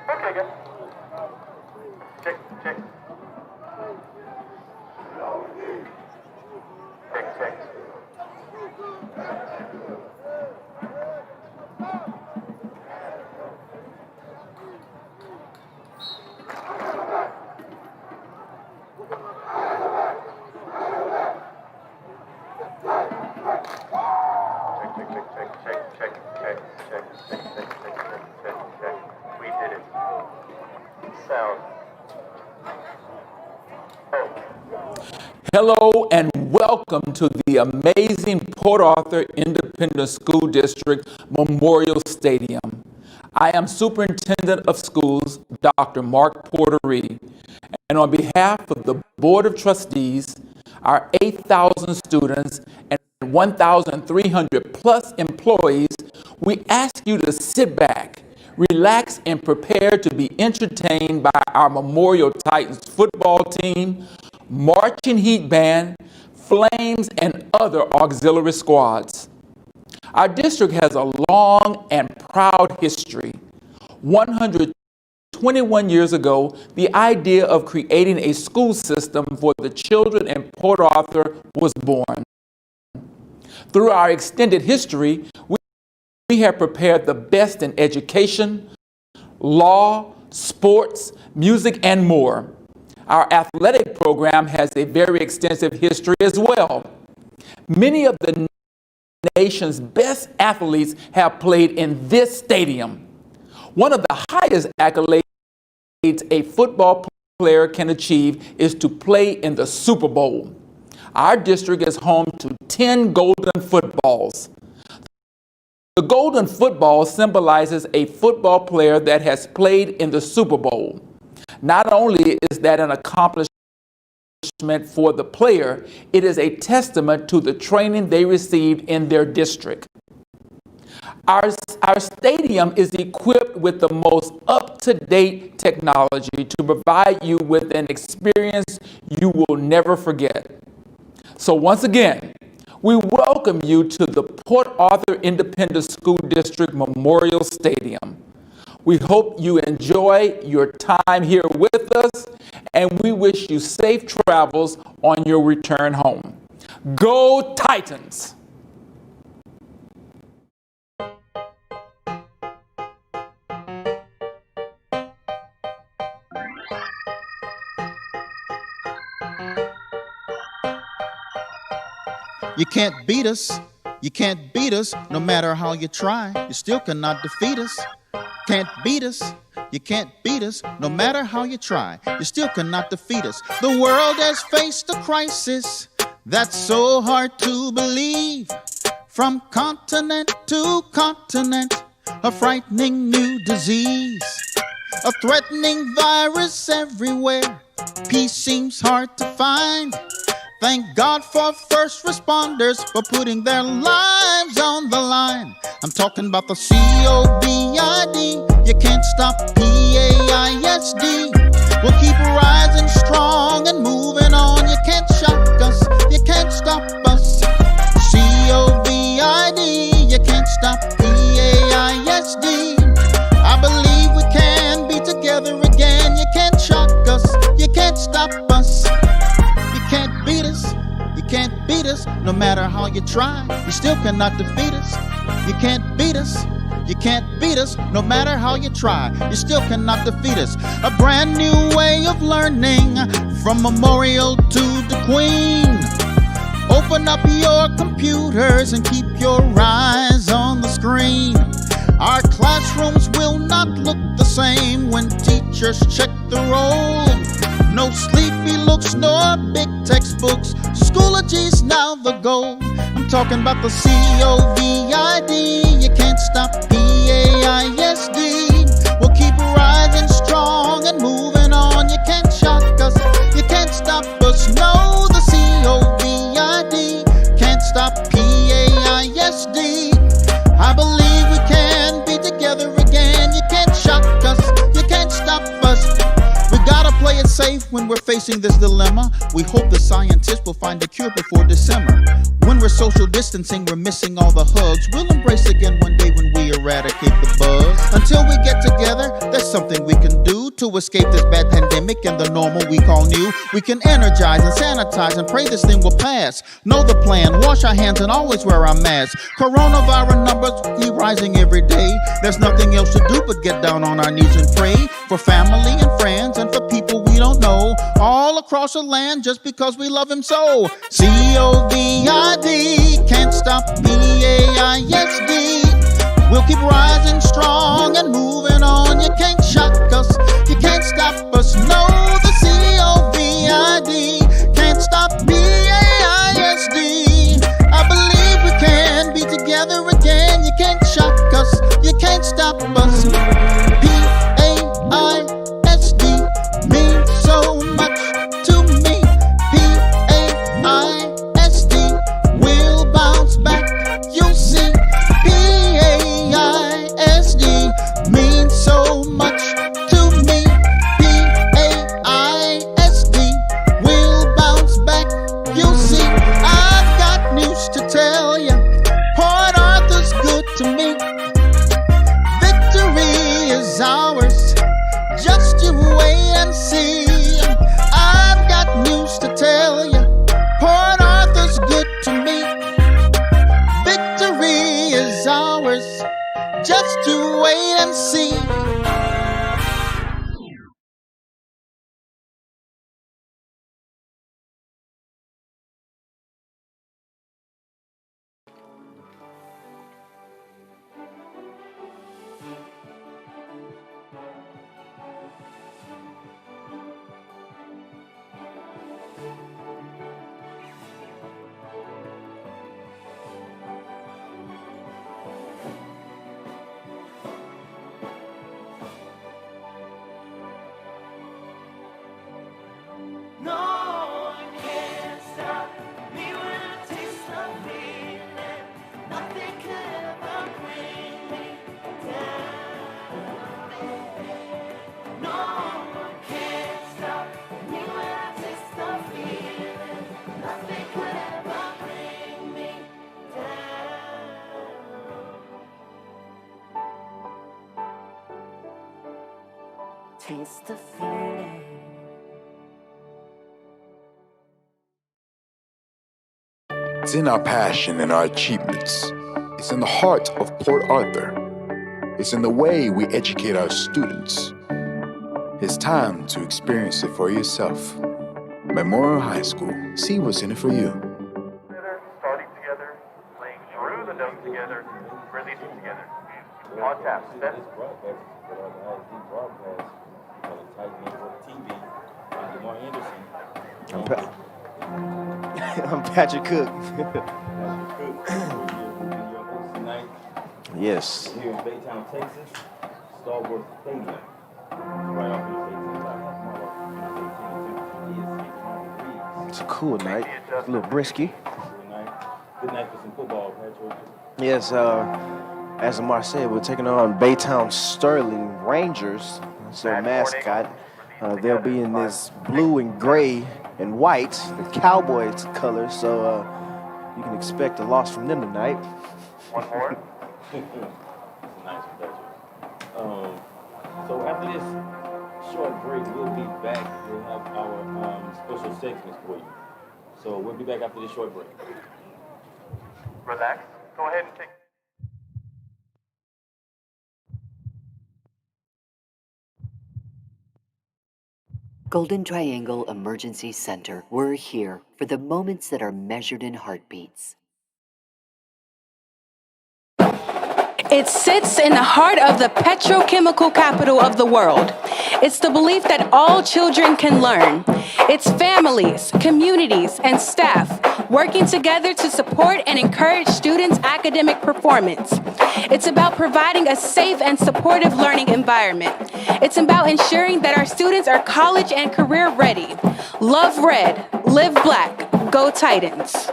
Okay, good. Check, check. Check, check. Hello and welcome to the amazing Port Arthur Independent School District Memorial Stadium. I am Superintendent of Schools, Dr. Mark Portery, and on behalf of the Board of Trustees, our 8,000 students, and 1,300 plus employees, we ask you to sit back, relax, and prepare to be entertained by our Memorial Titans football team, marching heat band, flames, and other auxiliary squads. Our district has a long and proud history. 121 years ago, the idea of creating a school system for the children in Port Arthur was born. Through our extended history, we have prepared the best in education, law, sports, music, and more. Our athletic program has a very extensive history as well. Many of the nation's best athletes have played in this stadium. One of the highest accolades a football player can achieve is to play in the Super Bowl. Our district is home to 10 golden footballs. The golden football symbolizes a football player that has played in the Super Bowl. Not only is that an accomplishment for the player, it is a testament to the training they received in their district. Our stadium is equipped with the most up-to-date technology to provide you with an experience you will never forget. So once again, we welcome you to the Port Arthur Independent School District Memorial Stadium. We hope you enjoy your time here with us, and we wish you safe travels on your return home. Go Titans! You can't beat us, no matter how you try. You still cannot defeat us. Can't beat us, you can't beat us, no matter how you try. You still cannot defeat us. The world has faced a crisis that's so hard to believe. From continent to continent, a frightening new disease, a threatening virus everywhere. Peace seems hard to find. Thank God for first responders for putting their lives on the line. I'm talking about the COVID. You can't stop PAISD. no matter how you try. You still cannot defeat us. You can't beat us. You can't beat us, no matter how you try. You still cannot defeat us. A brand new way of learning, from Memorial to the Queen. Open up your computers and keep your eyes on the screen. Our classrooms will not look the same when teachers check the roll. No sleepy looks nor big textbooks. Schoology's now the goal. I'm talking about the COVID. You can't stop PAISD. We'll keep rising strong and moving on. You can't shock us. You can't stop us. No, the COVID can't stop PAISD. I believe we can be together again. You can't shock us. You can't stop us. We gotta play it safe when we're facing this dilemma. We hope the scientists will find a cure before December. When we're social distancing, we're missing all the hugs. We'll embrace again one day when we eradicate the bug. Until we get together, there's something we can do to escape this bad pandemic and the normal we call new. We can energize and sanitize and pray this thing will pass. Know the plan, wash our hands and always wear our masks. Coronavirus numbers keep rising every day. There's nothing else to do but get down on our knees and pray for family and friends and for people we don't know, all across the land just because we love him so. COVID can't stop PAISD. We'll keep rising strong and moving on. You can't shock us, you can't stop us. No, the COVID can't stop PAISD. I believe we can be together again. You can't shock us, you can't stop us. PAISD means so much to me. PAISD will bounce back, you'll see. PAISD means so much to me. PAISD will bounce back, you'll see. I've got news to tell you. Port Arthur's good to me. Victory is ours. Just you wait and see. I've got news to tell you. Port Arthur's good to me. Victory is ours. Just you wait and see. No one can stop me when I taste the feeling. Nothing could ever bring me down. No one can stop me when I taste the feeling. Nothing could ever bring me down. Taste the feeling. It's in our passion and our achievements. It's in the heart of Port Arthur. It's in the way we educate our students. It's time to experience it for yourself. Memorial High School. See what's in it for you. Together, starting together, playing through the notes together, releasing together. On tap, set. This broadcast is for the ISD broadcast on Untitled Network TV. I'm DeMar Anderson. I'm Patrick Cook. Tonight, Yes. here in Baytown, Texas, Stallworth Stadium. Right off It's a cool night. It's a little brisky. Good night for some football, Patrick. Yes, as Amar said, we're taking on Baytown Sterling Rangers. That's their mascot. They'll be in this blue and gray and white, the Cowboys colors, so you can expect a loss from them tonight. One more. That's a nice picture. So after this short break, we'll be back. We'll have our special segments for you. So we'll be back after this short break. relax. Go ahead and take. Golden Triangle Emergency Center. We're here for the moments that are measured in heartbeats. It sits in the heart of the petrochemical capital of the world. It's the belief that all children can learn. It's families, communities, and staff working together to support and encourage students' academic performance. It's about providing a safe and supportive learning environment. It's about ensuring that our students are college and career ready. Love red, live black, go Titans.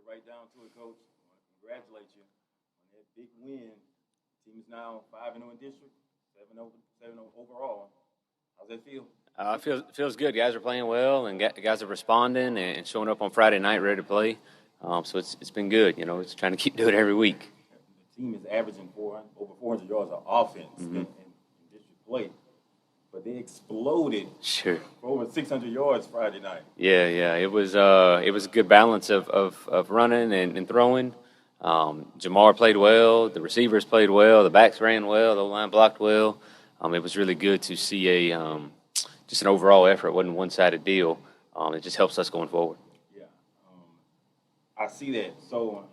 Right down to it, Coach. I want to congratulate you on that big win. The team is now 5-0 in district, 7-0 overall. How's that feel? Feels good. Guys are playing well, and guys are responding and showing up on Friday night ready to play. So it's been good. You know, it's trying to keep doing it every week. The team is averaging over 400 yards of offense in district play, but they exploded. Sure. For over 600 yards Friday night. Yeah. It was a good balance of running and throwing. Jamar played well. The receivers played well. The backs ran well. The line blocked well. It was really good to see just an overall effort. It wasn't a one-sided deal. It just helps us going forward. Yeah, I see that. So,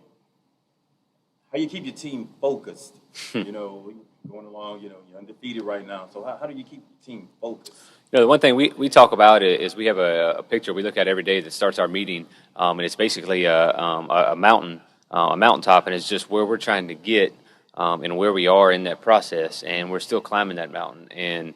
how you keep your team focused? You know, going along. You know, you're undefeated right now. So, how do you keep your team focused? You know, the one thing we talk about is we have a picture we look at every day that starts our meeting, and it's basically a mountaintop, and it's just where we're trying to get and where we are in that process, and we're still climbing that mountain. And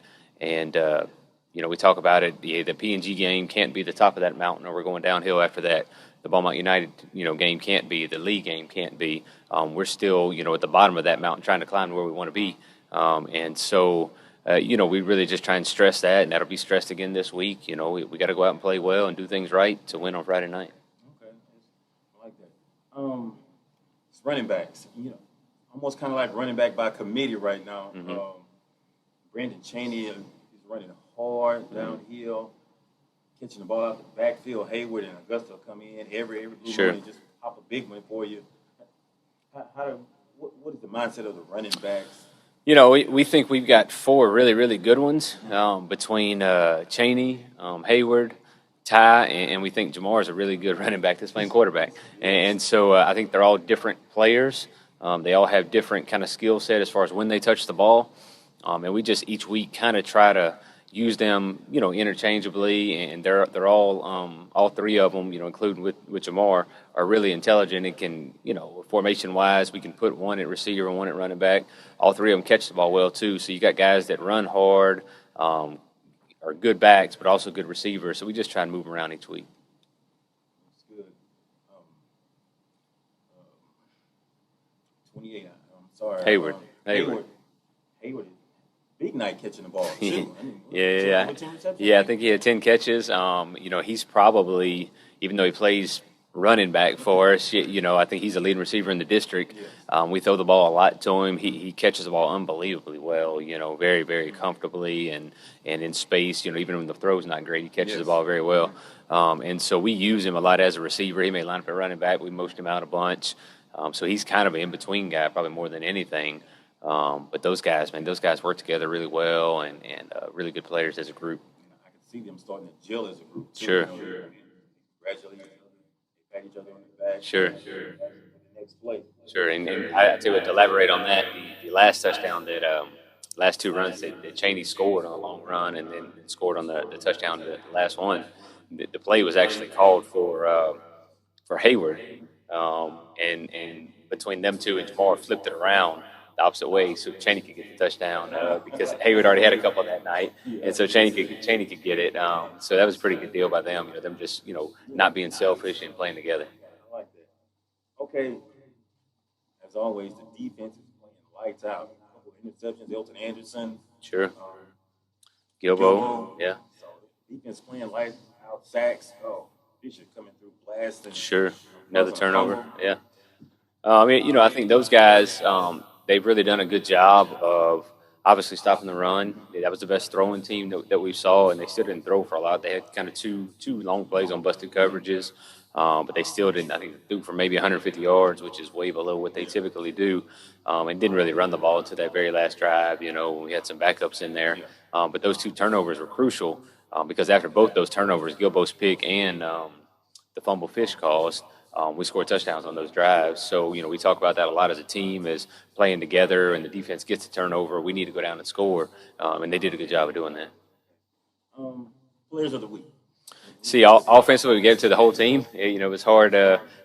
you know, we talk about it. The P&G game can't be the top of that mountain, or we're going downhill after that. The Beaumont United, you know, game can't be. The Lee game can't be. We're still, you know, at the bottom of that mountain, trying to climb to where we want to be. And so, you know, we really just try and stress that, and that'll be stressed again this week. You know, we got to go out and play well and do things right to win on Friday night. Okay, I like that. It's running backs. You know, almost kind of like running back by committee right now. Brandon Cheney is running hard downhill, catching the ball out the backfield. Hayward and Augusta come in every blue Sure. and just pop a big one for you. What is the mindset of the running backs? You know, we think we've got four really, really good ones between Cheney, Hayward, Ty, and we think Jamar is a really good running back that's playing quarterback. And so I think they're all different players. They all have different kind of skill set as far as when they touch the ball. And we just each week kind of try to use them, you know, interchangeably. And they're all three of them, you know, including with Jamar, are really intelligent and can, you know, formation-wise, we can put one at receiver and one at running back. All three of them catch the ball well, too. So you got guys that run hard, are good backs, but also good receivers. So we just try and move them around each week. That's good. 28, I'm sorry. Hayward. Hayward. Big night catching the ball, too. Yeah. I think he had 10 catches. You know, he's probably, even though he plays running back for us, you know, I think he's a leading receiver in the district. We throw the ball a lot to him. He catches the ball unbelievably well, you know, very, very comfortably and in space. You know, even when the throw's not great, he catches the ball very well. And so we use him a lot as a receiver. He may line up at running back. We motion him out a bunch. So he's kind of an in-between guy, probably more than anything. But those guys work together really well and really good players as a group. I can see them starting to gel as a group, too. Sure. You know, congratulate each other. They pat each other on the back. Sure. The next play. Sure, and I tell you what, to elaborate on that, the last touchdown that last two runs that Cheney scored on a long run and then scored on the touchdown, the last one, the play was actually called for Hayward, and between them two and Jamar flipped it around the opposite way so Cheney could get the touchdown because Hayward already had a couple that night, and so Cheney could get it. So that was a pretty good deal by them. You know, them just not being selfish and playing together. I like that. Okay. As always, the defense is playing lights out. A couple of interceptions, Elton Anderson. Sure. Gilbo. Yeah. So defense playing lights out, sacks. Oh, Fisher coming through blasting. Sure. Another causing a turnover. fumble. Yeah. I think those guys, they've really done a good job of obviously stopping the run. That was the best throwing team that we saw, and they still didn't throw for a lot. They had kind of two long plays on busted coverages, but they still didn't. I think threw for maybe 150 yards, which is way below what they typically do, and didn't really run the ball until that very last drive. When we had some backups in there, but those two turnovers were crucial because after both those turnovers, Gilbo's pick and the fumble Fish caused. We scored touchdowns on those drives. So, we talk about that a lot as a team is playing together and the defense gets a turnover. We need to go down and score. And they did a good job of doing that. Players of the week. See, offensively, we gave it to the whole team. It was hard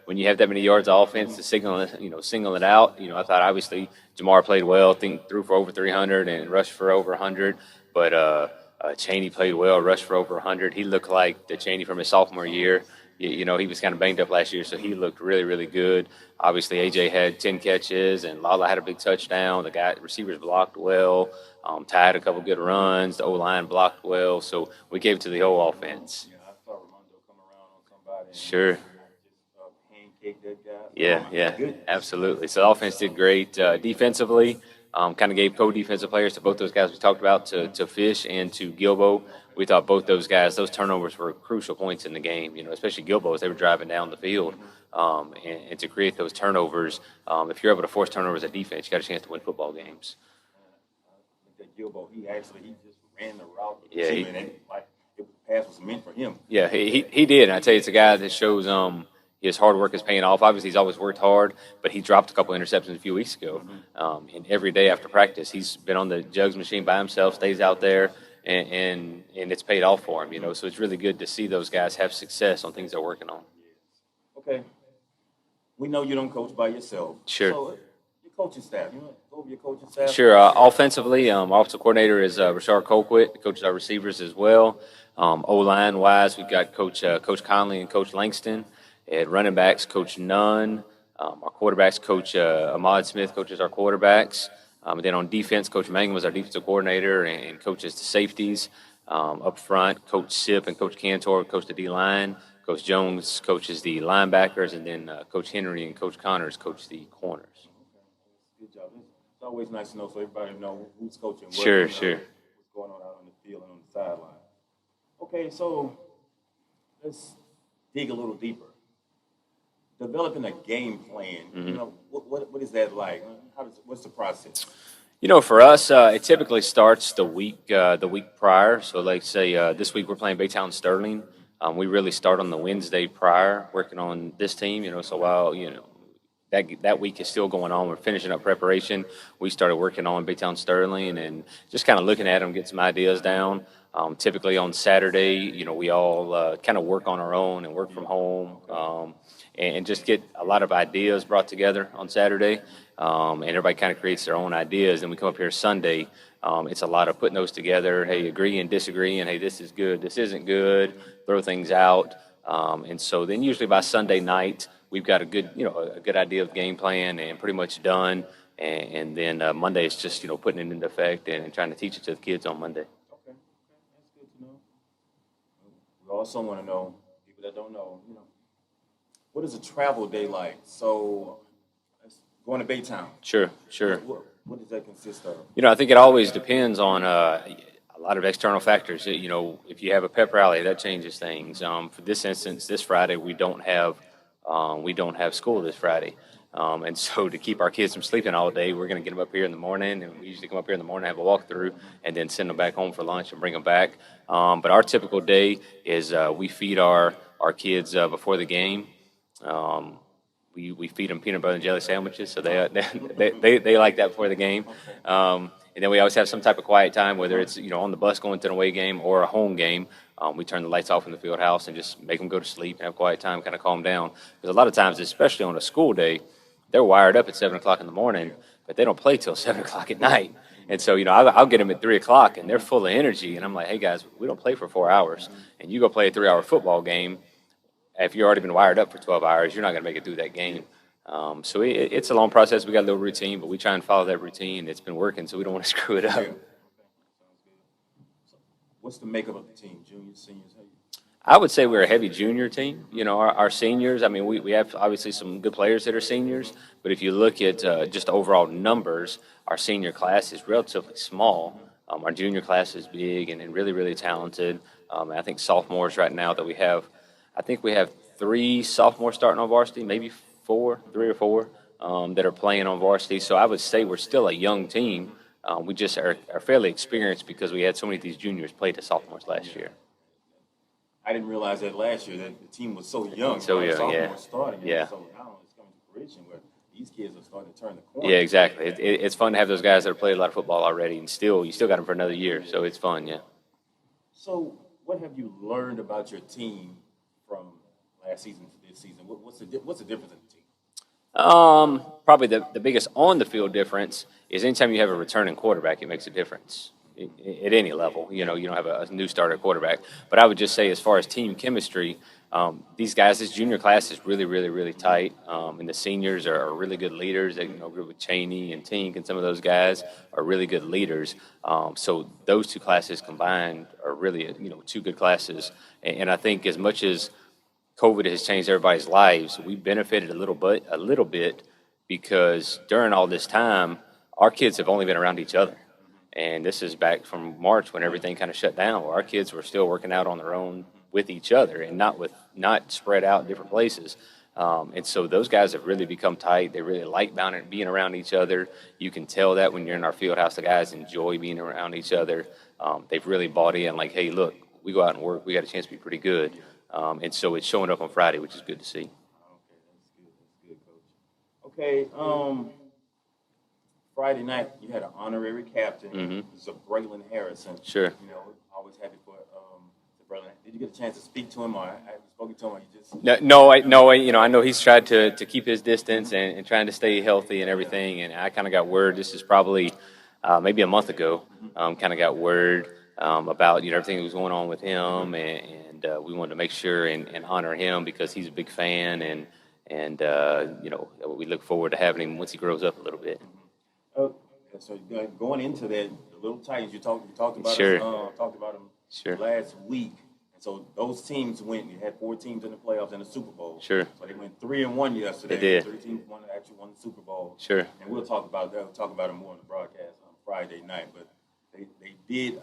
when you have that many yards of offense to single it out. I thought obviously Jamar played well, threw for over 300 and rushed for over 100. But Chaney played well, rushed for over 100. He looked like the Chaney from his sophomore year. He was kind of banged up last year, so he looked really, really good. Obviously, AJ had 10 catches, and Lala had a big touchdown. The receivers blocked well. Ty had a couple good runs. The O-line blocked well. So we gave it to the whole offense. Yeah, I saw Ramondo come around on somebody. And Sure. just pancake that guy. Yeah, Good. absolutely. So the offense did great defensively. Kind of gave co-defensive players to both those guys we talked about, to Fish and to Gilbo. We thought both those guys, those turnovers were crucial points in the game, especially Gilbo as they were driving down the field. And to create those turnovers, if you're able to force turnovers at defense, you got a chance to win football games. That Gilbo, he just ran the route. With the Yeah, receiver, and the pass was meant for him. Yeah, he did. And I tell you, it's a guy that shows his hard work is paying off. Obviously, he's always worked hard, but he dropped a couple interceptions a few weeks ago. And every day after practice, he's been on the jugs machine by himself, stays out there, and it's paid off for him. So it's really good to see those guys have success on things they're working on. Okay. We know you don't coach by yourself. Sure. So your coaching staff, you want to go over your coaching staff? Sure. Offensively, our offensive coordinator is Rashard Colquitt. Coaches our receivers as well. O-line wise, we've got Coach Conley and Coach Langston. At running backs, Coach Nunn. Our quarterbacks, Coach Ahmad Smith coaches our quarterbacks. And then on defense, Coach Mangum was our defensive coordinator and coaches the safeties. Up front, Coach Sip and Coach Cantor coach the D-line. Coach Jones coaches the linebackers, and then Coach Henry and Coach Connors coach the corners. Good job. It's always nice to know so everybody know who's coaching what. Sure. What's going on out on the field and on the sideline. Okay, so let's dig a little deeper. Developing a game plan, what is that like? What's the process? For us, it typically starts the week prior. So, like say this week we're playing Baytown Sterling. We really start on the Wednesday prior, working on this team. So while that week is still going on, we're finishing up preparation. We started working on Baytown Sterling and just kind of looking at them, get some ideas down. Typically on Saturday, we all kind of work on our own and work from home. And just get a lot of ideas brought together on Saturday, and everybody kind of creates their own ideas. And we come up here Sunday. It's a lot of putting those together. Hey, agree and disagree, and hey, this is good, this isn't good. Throw things out, and so then usually by Sunday night we've got a good idea of game plan and pretty much done. And then Monday is just putting it into effect and trying to teach it to the kids on Monday. Okay, that's good to know. We also want to know, people that don't know, what is a travel day like? So, going to Baytown. Sure. What does that consist of? I think it always depends on a lot of external factors. If you have a pep rally, that changes things. For this instance, this Friday we don't have school this Friday, and so to keep our kids from sleeping all day, we're going to get them up here in the morning, and we usually come up here in the morning, have a walkthrough, and then send them back home for lunch and bring them back. But our typical day is we feed our kids before the game. We feed them peanut butter and jelly sandwiches, so they like that before the game. And then we always have some type of quiet time, whether it's on the bus going to an away game or a home game. We turn the lights off in the field house and just make them go to sleep and have quiet time, kind of calm down. Because a lot of times, especially on a school day, they're wired up at 7 o'clock in the morning, but they don't play till 7 o'clock at night. And so I'll get them at 3 o'clock and they're full of energy, and I'm like, hey guys, we don't play for 4 hours, and you go play a 3-hour football game. If you've already been wired up for 12 hours, you're not going to make it through that game. So it's a long process. We got a little routine, but we try and follow that routine. It's been working, so we don't want to screw it up. What's the makeup of the team, juniors, seniors? I would say we're a heavy junior team. You know, our seniors, I mean, we have obviously some good players that are seniors, but if you look at just overall numbers, our senior class is relatively small. Our junior class is big and really, really talented. I think sophomores right now that we have, I think we have 3 sophomores starting on varsity, maybe 3 or 4 that are playing on varsity. So I would say we're still a young team. We just are fairly experienced because we had so many of these juniors play the sophomores last year. I didn't realize that last year that the team was so young. So young, yeah. Starting, yeah. So now it's coming to fruition where these kids are starting to turn the corner. Yeah, exactly. It's fun to have those guys that have played a lot of football already, and you still got them for another year. So it's fun, yeah. So what have you learned about your team from last season to this season? What's the difference in the team? Probably the biggest on the field difference is anytime you have a returning quarterback, it makes a difference at any level. You know, you don't have a new starter quarterback. But I would just say as far as team chemistry, these guys, this junior class is really, really, really tight. And the seniors are really good leaders. They, group with Cheney and Tink and some of those guys are really good leaders. So those 2 classes combined are really, 2 good classes. And I think as much as COVID has changed everybody's lives, we benefited a little bit because during all this time, our kids have only been around each other. And this is back from March when everything kind of shut down, where our kids were still working out on their own with each other and not spread out in different places. And so those guys have really become tight. They really like being around each other. You can tell that when you're in our field house, the guys enjoy being around each other. They've really bought in, like, hey, look, we go out and work. We got a chance to be pretty good. And so it's showing up on Friday, which is good to see. Okay, that's good, Coach. Okay, Friday night you had an honorary captain, Braylon Harrison. Sure. Always happy for Braylon. Did you get a chance to speak to him, or have you spoken to him, or you just? No. I know he's tried to keep his distance and trying to stay healthy and everything. And I kind of got word. This is probably maybe a month ago. Kind of got word about everything that was going on with him, and we wanted to make sure and honor him because he's a big fan, and we look forward to having him once he grows up a little bit. So going into that, the little Titans, you talked about Sure. talked about them Sure. last week. And so those teams went. You had 4 teams in the playoffs and the Super Bowl. Sure. So they went 3-1 yesterday. They did. 3 teams actually won the Super Bowl. Sure. And we'll talk about that. We'll talk about it more on the broadcast on Friday night. But they did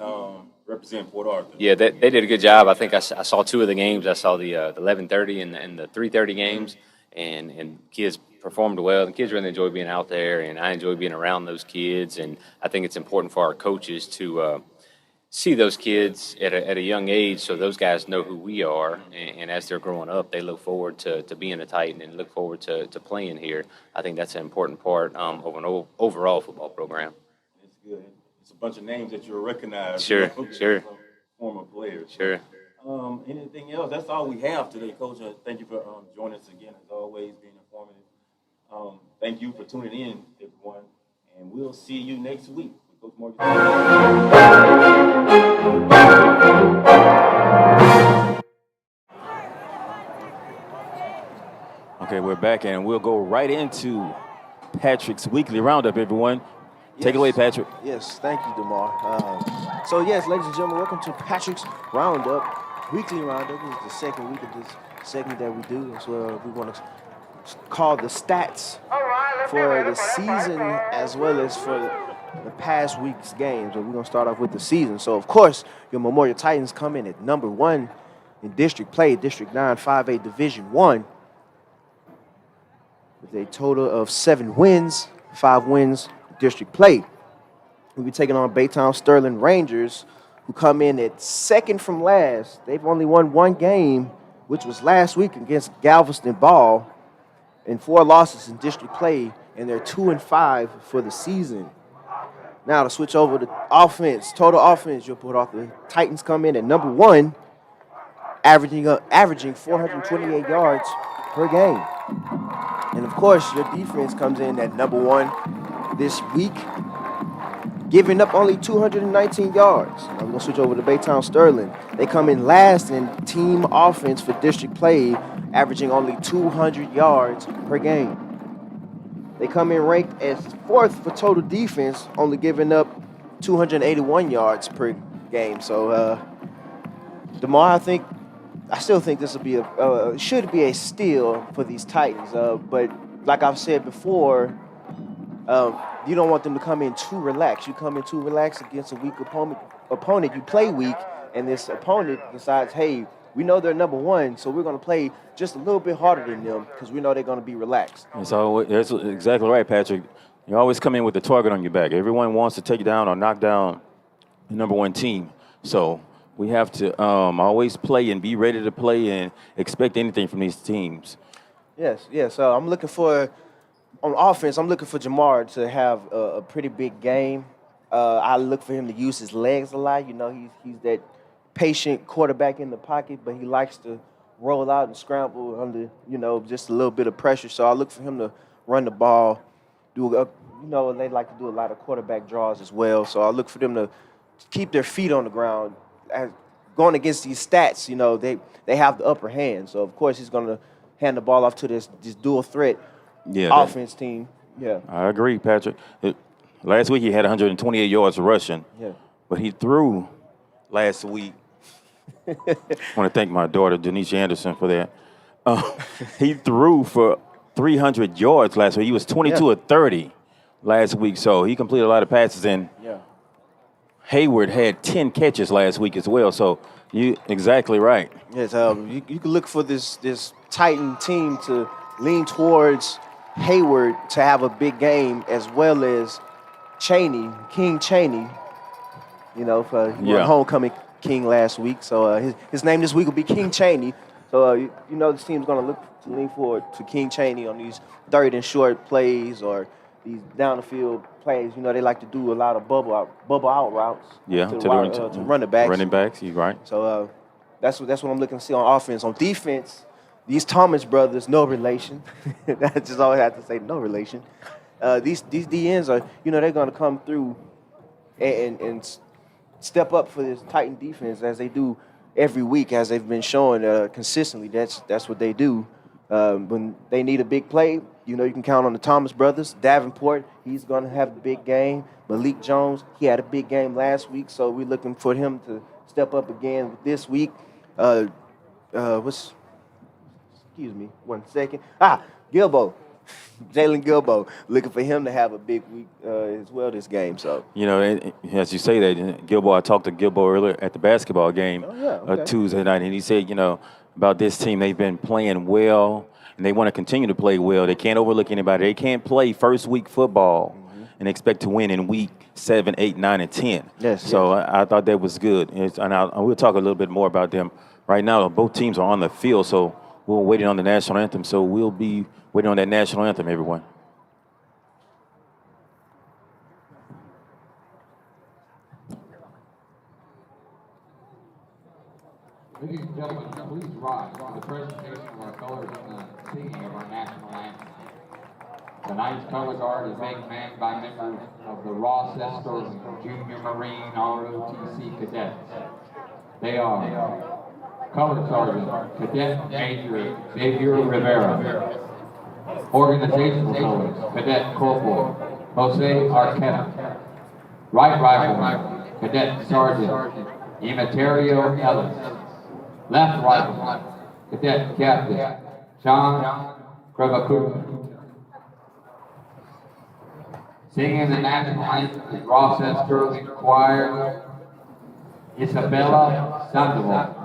represent Port Arthur. Yeah, they did a good job. I think I saw 2 of the games. I saw the 11:30 and the 3:30 games, and kids performed well. The kids really enjoy being out there, and I enjoy being around those kids. And I think it's important for our coaches to see those kids at a young age, so those guys know who we are. And as they're growing up, they look forward to being a Titan and look forward to playing here. I think that's an important part of an overall football program. It's good. It's a bunch of names that you'll recognize. Sure. Former players. Sure. Anything else? That's all we have today, Coach. Thank you for joining us again, as always, being informative. Thank you for tuning in, everyone, and we'll see you next week with Coach Morgan. Okay, we're back, and we'll go right into Patrick's weekly roundup, everyone. Take it away, Patrick. Yes, thank you, DeMar. So, yes, ladies and gentlemen, welcome to Patrick's Roundup, weekly roundup. This is the second week of this segment that we do. That's what we want to call the stats for the season as well as for the past week's games. And we're going to start off with the season. So, of course, your Memorial Titans come in at number 1 in district play, District 9, 5A Division 1, with a total of 7 wins, 5 wins district play. We'll be taking on Baytown Sterling Rangers, who come in at second from last. They've only won 1 game, which was last week against Galveston Ball, and 4 losses in district play, and they're 2-5 for the season. Now to switch over to offense, total offense, you'll put off the Titans come in at number 1, averaging 428 yards per game. And of course, your defense comes in at number 1 this week, giving up only 219 yards. Now we're going to switch over to Baytown Sterling. They come in last in team offense for district play, averaging only 200 yards per game. They come in ranked as 4th for total defense, only giving up 281 yards per game. So, DeMar, I think I still think this will be should be a steal for these Titans. But like I've said before, you don't want them to come in too relaxed. You come in too relaxed against a weak opponent. You play weak, and this opponent decides, hey, we know they're number one, so we're going to play just a little bit harder than them because we know they're going to be relaxed. And so that's exactly right, Patrick. You always come in with the target on your back. Everyone wants to take down or knock down the number one team. So we have to always play and be ready to play and expect anything from these teams. Yes. I'm looking for, on offense, I'm looking for Jamar to have a pretty big game. I look for him to use his legs a lot. You know, he's that patient quarterback in the pocket, but he likes to roll out and scramble under, just a little bit of pressure. So I look for him to run the ball, they like to do a lot of quarterback draws as well. So I look for them to keep their feet on the ground. Going against these stats, they have the upper hand. So, of course, he's going to hand the ball off to this dual threat offense team. Yeah. I agree, Patrick. Last week he had 128 yards rushing, but he threw last week. I want to thank my daughter, Denisha Anderson, for that. He threw for 300 yards last week. He was 22 of 30 last week, so he completed a lot of passes. And Hayward had 10 catches last week as well, so you exactly right. Yes, you can look for this Titan team to lean towards Hayward to have a big game, as well as King Cheney, for homecoming king last week. So his name this week will be King Cheney. So this team's going to look to lean forward to King Cheney on these third and short plays or these down the field plays. They like to do a lot of bubble out routes. To running backs. Running backs, you're right. So that's what I'm looking to see on offense. On defense, these Thomas brothers, no relation. I just always have to say no relation. These DNs are, they're going to come through and step up for this Titan defense as they do every week, as they've been showing consistently. That's what they do. When they need a big play, you can count on the Thomas brothers. Davenport, he's going to have a big game. Malik Jones, he had a big game last week, so we're looking for him to step up again this week. Excuse me, 1 second. Gilbo. Jalen Gilbo, looking for him to have a big week as well this game. So as you say that, Gilbo, I talked to Gilbo earlier at the basketball game Tuesday night, and he said, about this team, they've been playing well, and they want to continue to play well. They can't overlook anybody. They can't play first week football and expect to win in week 7, 8, 9, and 10. So I thought that was good, and we'll talk a little bit more about them right now. Both teams are on the field, so we're waiting on the national anthem. So we'll be waiting on that national anthem, everyone. Ladies and gentlemen, please rise for the presentation of our colors and the singing of our national anthem. Tonight's color guard is being manned by members of the Ross Estor Junior Marine ROTC cadets. They are Color Sergeant Cadet Major Xavier Rivera. Organizational Colors Cadet Corporal Jose Arqueta. Right Rifleman Cadet Sergeant Emeterio Ellis. Left Rifleman Cadet Captain John Kravakuta. Singing the national anthem is Ross Estor Choir, Isabella Sandoval.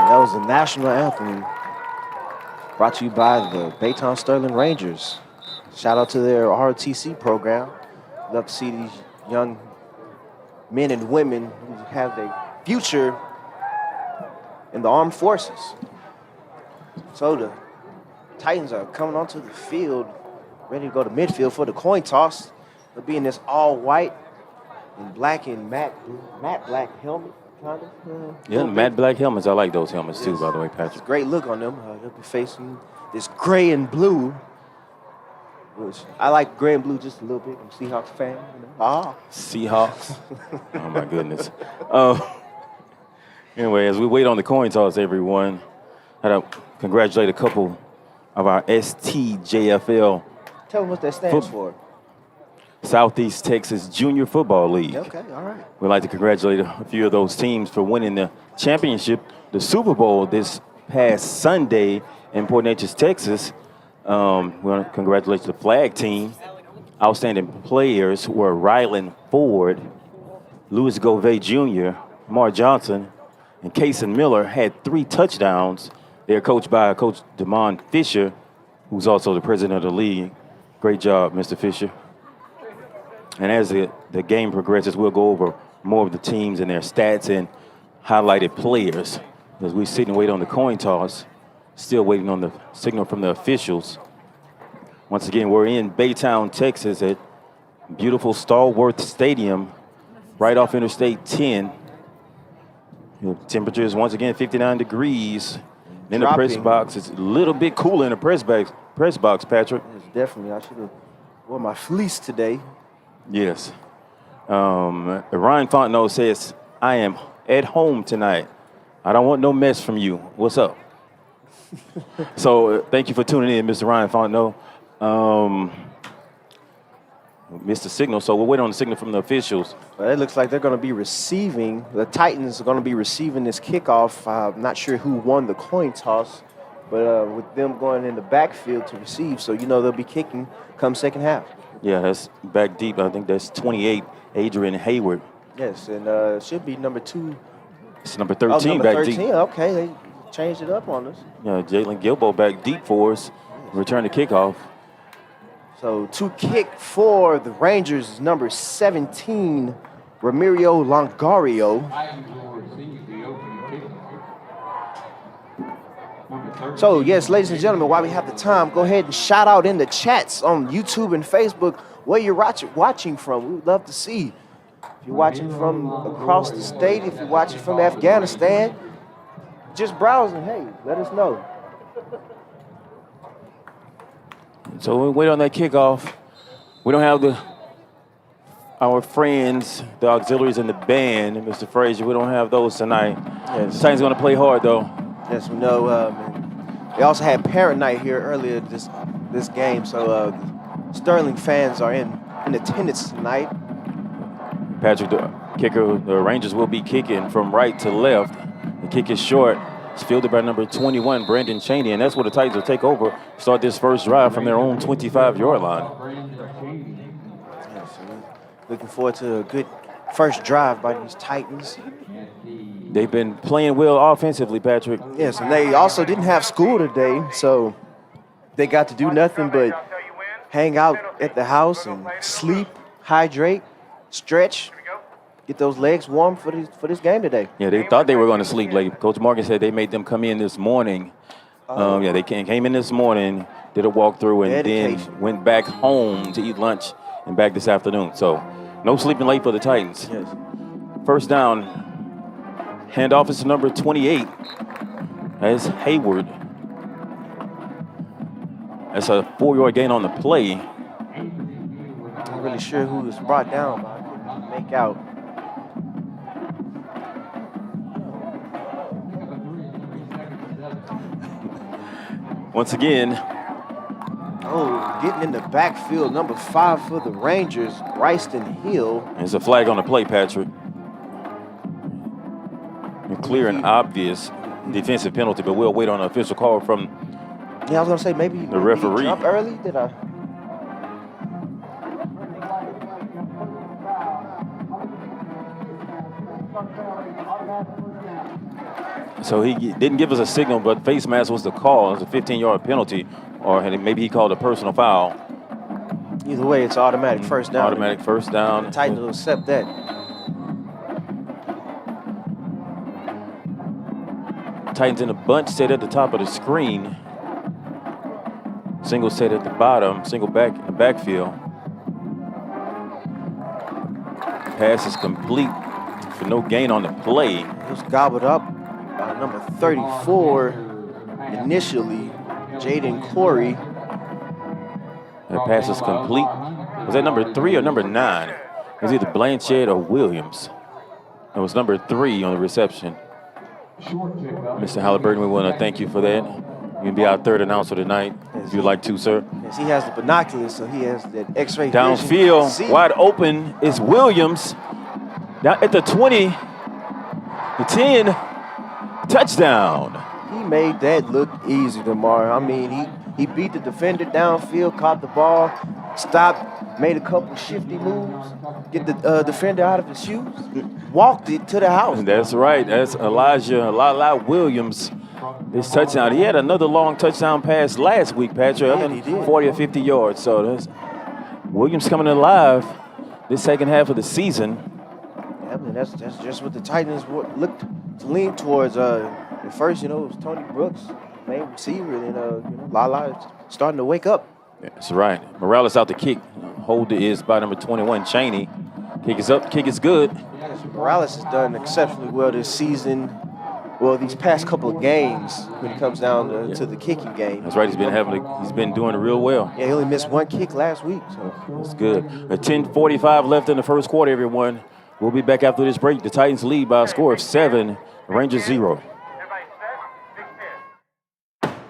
That was the national anthem brought to you by the Baytown Sterling Rangers. Shout out to their ROTC program. Love to see these young men and women who have their future in the armed forces. So the Titans are coming onto the field, ready to go to midfield for the coin toss. They'll be in this all white and black and matte black helmet. Kind of, Yeah, matte black helmets. I like those helmets too, by the way, Patrick. it's a great look on them. They'll be facing this gray and blue, which I like gray and blue just a little bit. I'm a Seahawks fan. Seahawks. Oh my goodness. Anyway, as we wait on the coin toss, everyone, I'd like to congratulate a couple of our STJFL Tell them what that stands for. Southeast Texas Junior Football League. Okay, all right. We'd like to congratulate a few of those teams for winning the championship, the Super Bowl this past Sunday in Port Neches, Texas. We want to congratulate the flag team. Outstanding players were Ryland Ford, Louis Govey Jr., Mark Johnson, and Kason Miller had 3 touchdowns. They're coached by Coach Damon Fisher, who's also the president of the league. Great job, Mr. Fisher. And as the game progresses, we'll go over more of the teams and their stats and highlighted players. As we sit and wait on the coin toss, still waiting on the signal from the officials. Once again, we're in Baytown, Texas at beautiful Stallworth Stadium, right off Interstate 10. The temperature is once again 59 degrees. In the press box, it's a little bit cooler in the press box, Patrick. It's definitely. I should have worn my fleece today. Yes. Ryan Fontenot says, I am at home tonight. I don't want no mess from you. What's up? So thank you for tuning in, Mr. Ryan Fontenot. Missed the signal, so we'll wait on the signal from the officials. Well, it looks like they're going to be receiving. The Titans are going to be receiving this kickoff. I'm not sure who won the coin toss, but with them going in the backfield to receive, so you know they'll be kicking come second half. Yeah, that's back deep. I think that's 28, Adrian Hayward. Yes, and it should be number 2. It's number 13 number back 13. deep. Okay, they changed it up on us. Yeah, Jalen Gilbo back deep for us. Return the kickoff. So to kick for the Rangers is number 17, Ramirio Longario. Titans will receive the opening kickoff. So, yes, ladies and gentlemen, while we have the time, go ahead and shout out in the chats on YouTube and Facebook where you're watching from. We would love to see. If you're watching from across the state, if you're watching from Afghanistan, just browsing, hey, let us know. So we wait on that kickoff. We don't have our friends, the auxiliaries and the band, Mr. Frazier. We don't have those tonight. Yes. Titans going to play hard, though. Yes, we know. They also had parent night here earlier this game, so Sterling fans are in attendance tonight. Patrick, the kicker, the Rangers will be kicking from right to left. The kick is short. It's fielded by number 21, Brandon Cheney, and that's where the Titans will take over, start this first drive from their own 25-yard line. Yes, looking forward to a good first drive by these Titans. They've been playing well offensively, Patrick. Yes, and they also didn't have school today, so they got to do nothing but hang out at the house and sleep, hydrate, stretch, get those legs warm for this game today. Yeah, they thought they were going to sleep late. Coach Morgan said they made them come in this morning. Yeah, they came in this morning, did a walkthrough, and then went back home to eat lunch and back this afternoon. So no sleeping late for the Titans. Yes. First down. Handoff is to number 28. That's Hayward. That's a 4-yard gain on the play. Not really sure who was brought down, but I couldn't make out. Once again, oh, getting in the backfield, number 5 for the Rangers, Bryson Hill. there's a flag on the play, Patrick. A clear and obvious defensive penalty, but we'll wait on an official call from Yeah, I was gonna say maybe the referee. Did he jump early? Did I? So he didn't give us a signal, but face mask was the call. It was a 15-yard penalty, or maybe he called a personal foul. Either way, it's automatic first down. Automatic first down. Titans will accept that. Titans in a bunch set at the top of the screen. Single set at the bottom, single back in the backfield. Pass is complete for no gain on the play. It was gobbled up by number 34 initially, Jaden Corey. That pass is complete. Was that number 3 or number 9? It was either Blanchard or Williams. It was number 3 on the reception. Mr. Halliburton, we want to thank you for that. You can be our third announcer tonight, if you'd like to, sir. Yes, he has the binoculars, so he has that X-ray vision. Downfield, wide open is Williams. Down at the 20, the 10, touchdown. He made that look easy, DeMar. I mean, he beat the defender downfield, caught the ball, stopped, made a couple shifty moves, get the defender out of his shoes, walked it to the house. That's right. That's Elijah Lala Williams. This touchdown. He had another long touchdown pass last week, Patrick. Yeah, he did. 40 or 50 yards. So that's Williams coming alive this second half of the season. Yeah, I mean, that's just what the Titans looked to lean towards. At first, it was Tony Brooks, main receiver, and then Lala is starting to wake up. That's right. Morales out the kick. Holder is by number 21, Cheney. Kick is up. Kick is good. Morales has done exceptionally well this season. Well, these past couple of games, when it comes down to the kicking game. That's right. He's been doing real well. Yeah, he only missed one kick last week. So that's good. At 10:45 left in the first quarter, everyone. We'll be back after this break. The Titans lead by a score of 7, Rangers 0.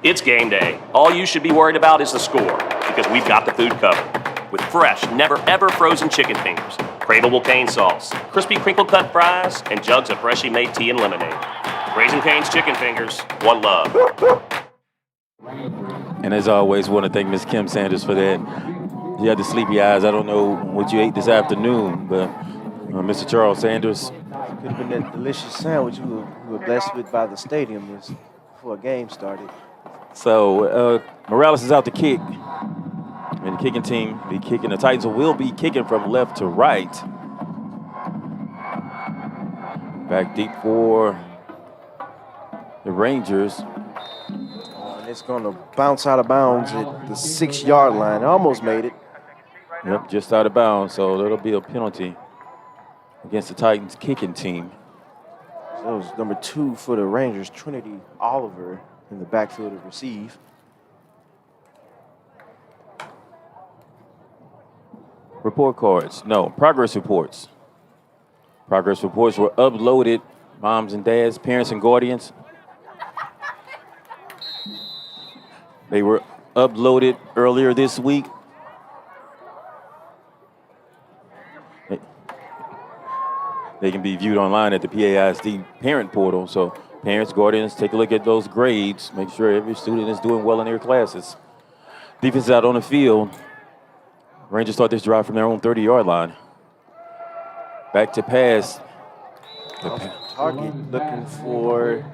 It's game day. All you should be worried about is the score, because we've got the food covered. With fresh, never-ever frozen chicken fingers, craveable cane sauce, crispy crinkle-cut fries, and jugs of freshly made tea and lemonade. Raising Cane's Chicken Fingers, one love. And as always, want to thank Miss Kim Sanders for that. You had the sleepy eyes. I don't know what you ate this afternoon, but Mr. Charles Sanders. Could have been that delicious sandwich we were blessed with by the stadium before a game started. So Morales is out to kick. And the kicking team be kicking. The Titans will be kicking from left to right. Back deep for the Rangers. And it's going to bounce out of bounds at the 6-yard line. Almost made it. Yep, just out of bounds. So that'll be a penalty against the Titans kicking team. So it was number 2 for the Rangers, Trinity Oliver, in the backfield to receive. Report cards. No, progress reports. Progress reports were uploaded. Moms and dads, parents and guardians. They were uploaded earlier this week. They can be viewed online at the PAISD parent portal. So parents, guardians, take a look at those grades. Make sure every student is doing well in their classes. Defense out on the field. Rangers start this drive from their own 30-yard line. Back to pass. Target looking for,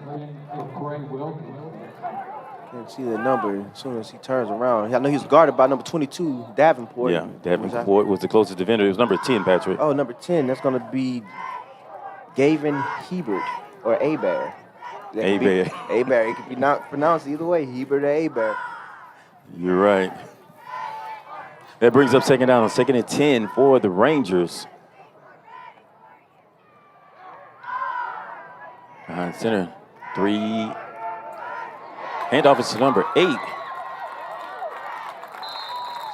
can't see the number as soon as he turns around. I know he's guarded by number 22, Davenport. Yeah, Davenport was the closest defender. It was number 10, Patrick. Oh, number 10, that's going to be Gavin Hebert or Abear. Abear. Abear, it could be not pronounced either way, Hebert or Abear. You're right. That brings up second down, 2nd and 10 for the Rangers. Behind center, 3. Handoff is to number 8.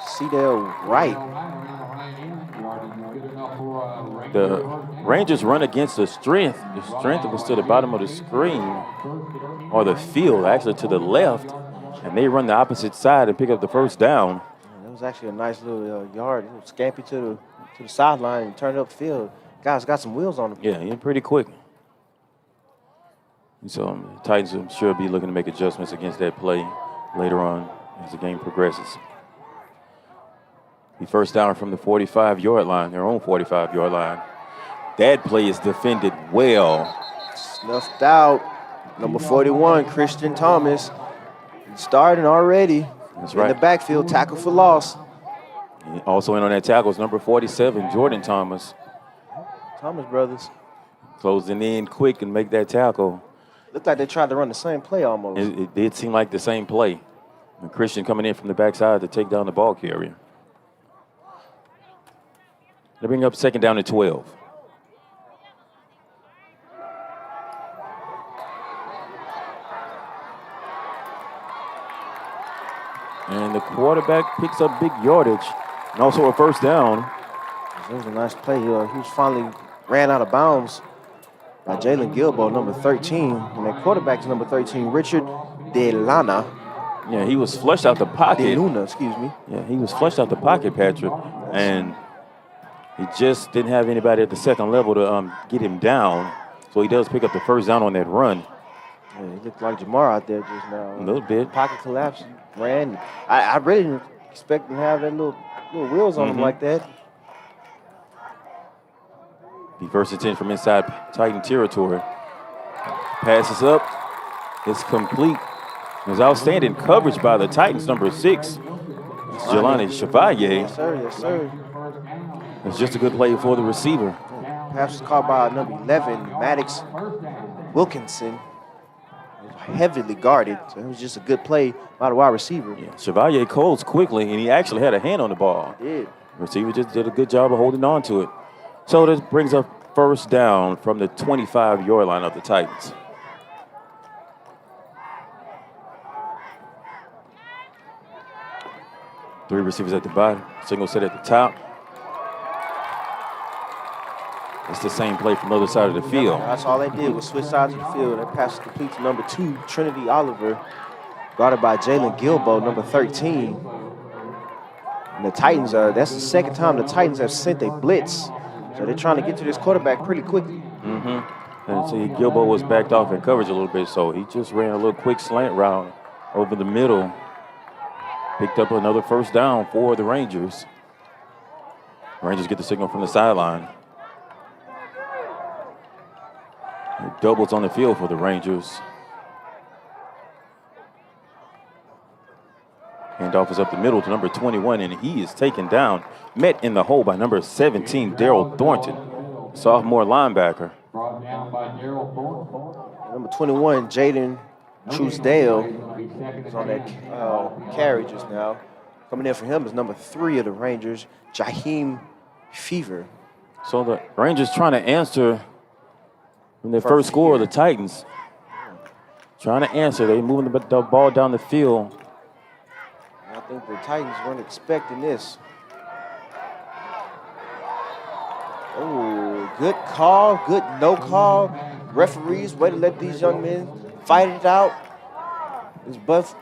Cedell Wright. The Rangers run against the strength. The strength was to the bottom of the screen, or the field, actually to the left, and they run the opposite side and pick up the first down. That was actually a nice little yard. It was scampy to the sideline and turned upfield. Guys got some wheels on them. Yeah, he's pretty quick. So Titans, I'm sure, be looking to make adjustments against that play later on as the game progresses. The first down from the 45-yard line, their own 45-yard line. That play is defended well. Snuffed out. Number 41, Christian Thomas. Starting already. That's right. In the backfield, tackle for loss. Also in on that tackle is number 47, Jordan Thomas. Thomas brothers. Closing in quick and make that tackle. Looked like they tried to run the same play almost. It did seem like the same play. And Christian coming in from the backside to take down the ball carrier. They bring up second down and 12. And the quarterback picks up big yardage and also a first down. It was a nice play. He was finally ran out of bounds by Jalen Gilbo, number 13. And that quarterback is number 13, Richard DeLana. Yeah, he was flushed out the pocket. DeLuna, excuse me. Yeah, he was flushed out the pocket, Patrick. And he just didn't have anybody at the second level to get him down. So he does pick up the first down on that run. Yeah, he looked like Jamar out there just now. A little bit. Pocket collapse, ran. I really didn't expect him to have that little wheels on him like that. The first and 10 from inside Titan territory. Passes up. It's complete. There's outstanding coverage by the Titans, number 6. It's Jelani Chevalier. Yes, sir. Yes, sir. It's just a good play for the receiver. Pass was caught by number 11, Maddox Wilkinson. Heavily guarded, so it was just a good play by the wide receiver. Yeah, Chevalier closed quickly, and he actually had a hand on the ball. He did. The receiver just did a good job of holding on to it. So this brings up first down from the 25-yard line of the Titans. Three receivers at the bottom, single set at the top. It's the same play from the other side of the field. That's all they did was switch sides of the field. That pass was complete to number 2, Trinity Oliver, guarded by Jalen Gilbo, number 13. And the Titans, that's the second time the Titans have sent a blitz. So they're trying to get to this quarterback pretty quickly. And see, Gilbo was backed off in coverage a little bit, so he just ran a little quick slant route over the middle. Picked up another first down for the Rangers. Rangers get the signal from the sideline. Doubles on the field for the Rangers. Handoff is up the middle to number 21, and he is taken down. Met in the hole by number 17, Daryl Thornton, sophomore linebacker. Brought down by Daryl Thornton. Number 21, Jaden Truesdale, is on that carry just now. Coming in for him is number 3 of the Rangers, Jaheim Fever. So the Rangers trying to answer from their first score of the Titans. Trying to answer. They moving the ball down the field. I think the Titans weren't expecting this. Oh, good call, good no call. Referees, way to let these young men fight it out. It's both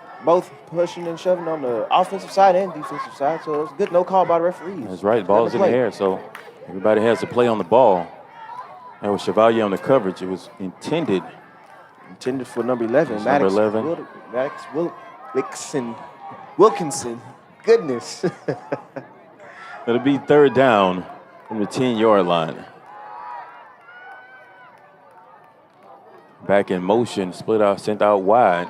pushing and shoving on the offensive side and defensive side, so it's good no call by the referees. That's right, the ball is in the air, so everybody has to play on the ball. And with Chevalier on the coverage, it was intended for number 11. Number 11. Maddox Wilkinson. Goodness. It'll be third down from the 10-yard line. Back in motion, split out, sent out wide.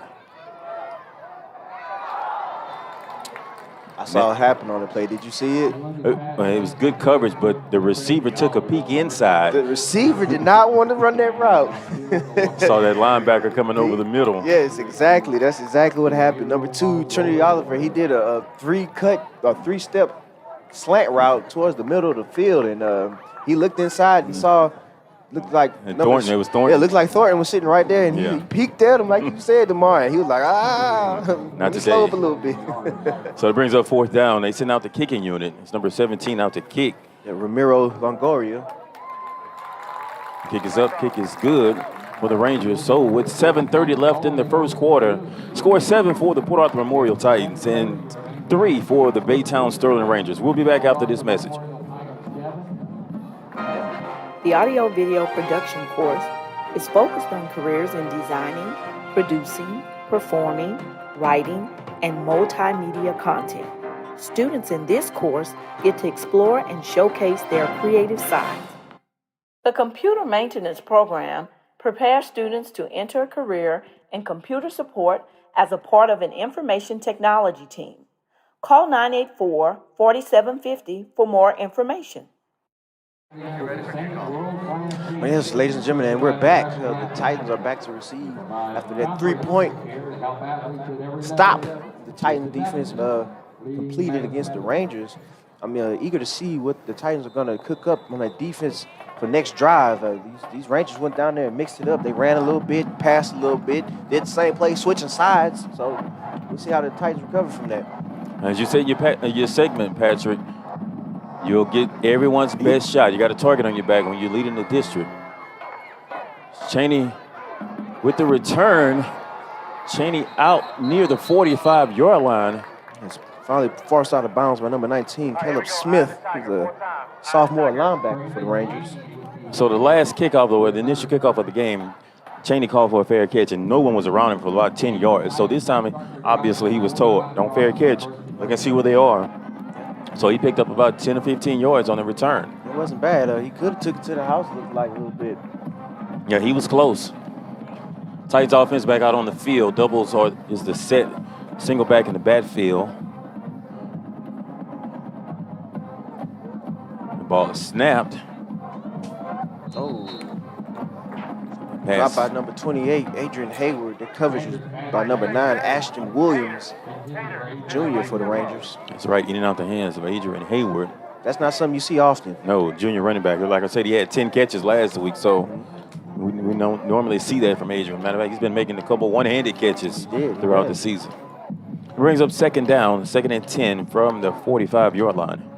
I saw it happen on the play. Did you see it? It was good coverage, but the receiver took a peek inside. The receiver did not want to run that route. Saw that linebacker coming over the middle. Yes, exactly. That's exactly what happened. Number 2, Trinity Oliver, he did a three-step slant route towards the middle of the field, and he looked inside and saw. Looked like Thornton. It was Thornton. Yeah, it looked like Thornton was sitting right there, and he peeked at him like you said, Demar. And he was like, not today. Slow up a little bit. So it brings up fourth down. They send out the kicking unit. It's number 17 out to kick. Yeah, Ramiro Longoria. Kick is up, kick is good for the Rangers. So with 7:30 left in the first quarter, score 7 for the Port Arthur Memorial Titans and 3 for the Baytown Sterling Rangers. We'll be back after this message. The audio-video production course is focused on careers in designing, producing, performing, writing, and multimedia content. Students in this course get to explore and showcase their creative sides. The computer maintenance program prepares students to enter a career in computer support as a part of an information technology team. Call 984-4750 for more information. Well, yes, ladies and gentlemen, and we're back. The Titans are back to receive after that three-point stop. The Titan defense completed against the Rangers. I'm eager to see what the Titans are going to cook up on that defense for next drive. These Rangers went down there and mixed it up. They ran a little bit, passed a little bit, did the same play, switching sides. So we'll see how the Titans recover from that. As you said your segment, Patrick, you'll get everyone's best shot. You got a target on your back when you're leading the district. Cheney with the return. Cheney out near the 45-yard line. It's finally forced out of bounds by number 19, Caleb Smith, who's a sophomore linebacker for the Rangers. So the last kickoff, the initial kickoff of the game, Cheney called for a fair catch, and no one was around him for about 10 yards. So this time, obviously, he was told, don't fair catch. Look and see where they are. So he picked up about 10 or 15 yards on the return. It wasn't bad. He could have took it to the house, looked like a little bit. Yeah, he was close. Titans offense back out on the field. Doubles is the set. Single back in the backfield. The ball is snapped. Oh. Pass. Dropped by number 28, Adrian Hayward. The coverage is by number 9, Ashton Williams, junior for the Rangers. That's right, in and out the hands of Adrian Hayward. That's not something you see often. No, junior running back. Like I said, he had 10 catches last week, so we don't normally see that from Adrian. Matter of fact, he's been making a couple one-handed catches throughout the season. It brings up second down, 2nd and 10 from the 45-yard line.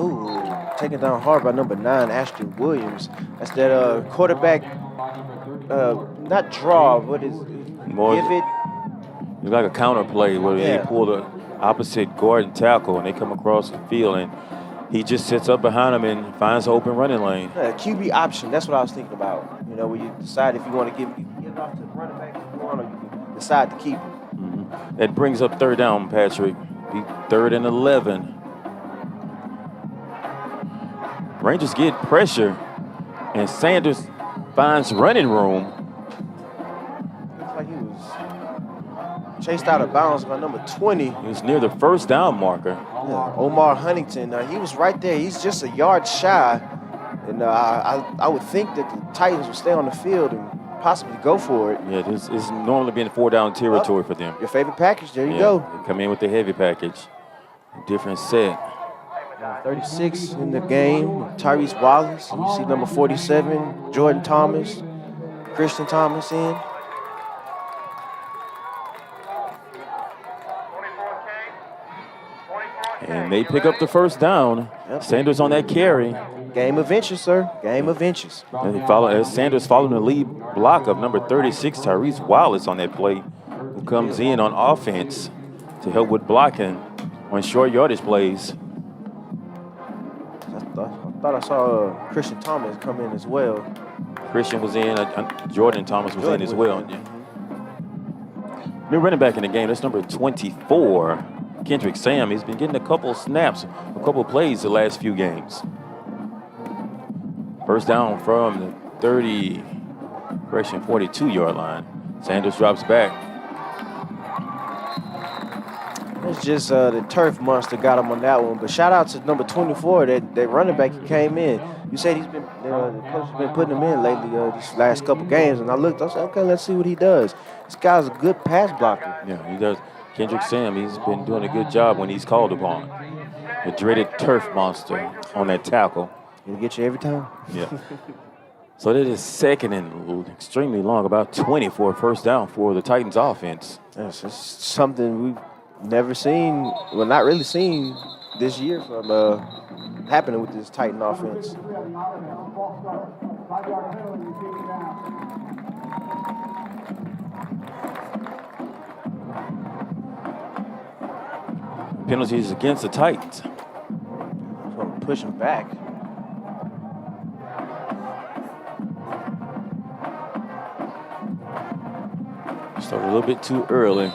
Ooh, taken down hard by number 9, Ashton Williams. That's that quarterback, not draw, what is it? Give it. It's like a counter play where they pull the opposite guard and tackle, and they come across the field, and he just sits up behind him and finds an open running lane. QB option, that's what I was thinking about. You know, when you decide if you want to give it off to the running back, if you want to decide to keep it. Mm-hmm. That brings up third down, Patrick. 3rd and 11. Rangers get pressure, and Sanders finds running room. Looks like he was chased out of bounds by number 20. He was near the first down marker. Yeah, Omar Huntington, he was right there. He's just a yard shy. And I would think that the Titans would stay on the field and possibly go for it. Yeah, this is normally been 4-down territory for them. Your favorite package, there you go. They come in with the heavy package. Different set. 36 in the game, Tyrese Wallace. You see number 47, Jordan Thomas, Christian Thomas in. And they pick up the first down. Sanders on that carry. Game of inches, sir. Game of inches. And Sanders following the lead block of number 36, Tyrese Wallace on that play, who comes in on offense to help with blocking on short yardage plays. I thought I saw Christian Thomas come in as well. Christian was in. Jordan Thomas was in as well. New running back in the game. That's number 24, Kendrick Sam. He's been getting a couple snaps, a couple plays the last few games. First down from the 42-yard line. Sanders drops back. It's just the turf monster got him on that one. But shout out to number 24, that running back who came in. You said he's been the coach has been putting him in lately these last couple games, and I looked. I said, okay, let's see what he does. This guy's a good pass blocker. Yeah, he does. Kendrick Sam, he's been doing a good job when he's called upon. The dreaded turf monster on that tackle. He'll get you every time. Yeah. So that is second and extremely long, about 20 for a first down for the Titans offense. Yes, it's something we've never seen, well, not really seen this year from happening with this Titan offense. Penalties against the Titans. So push him back. Started a little bit too early.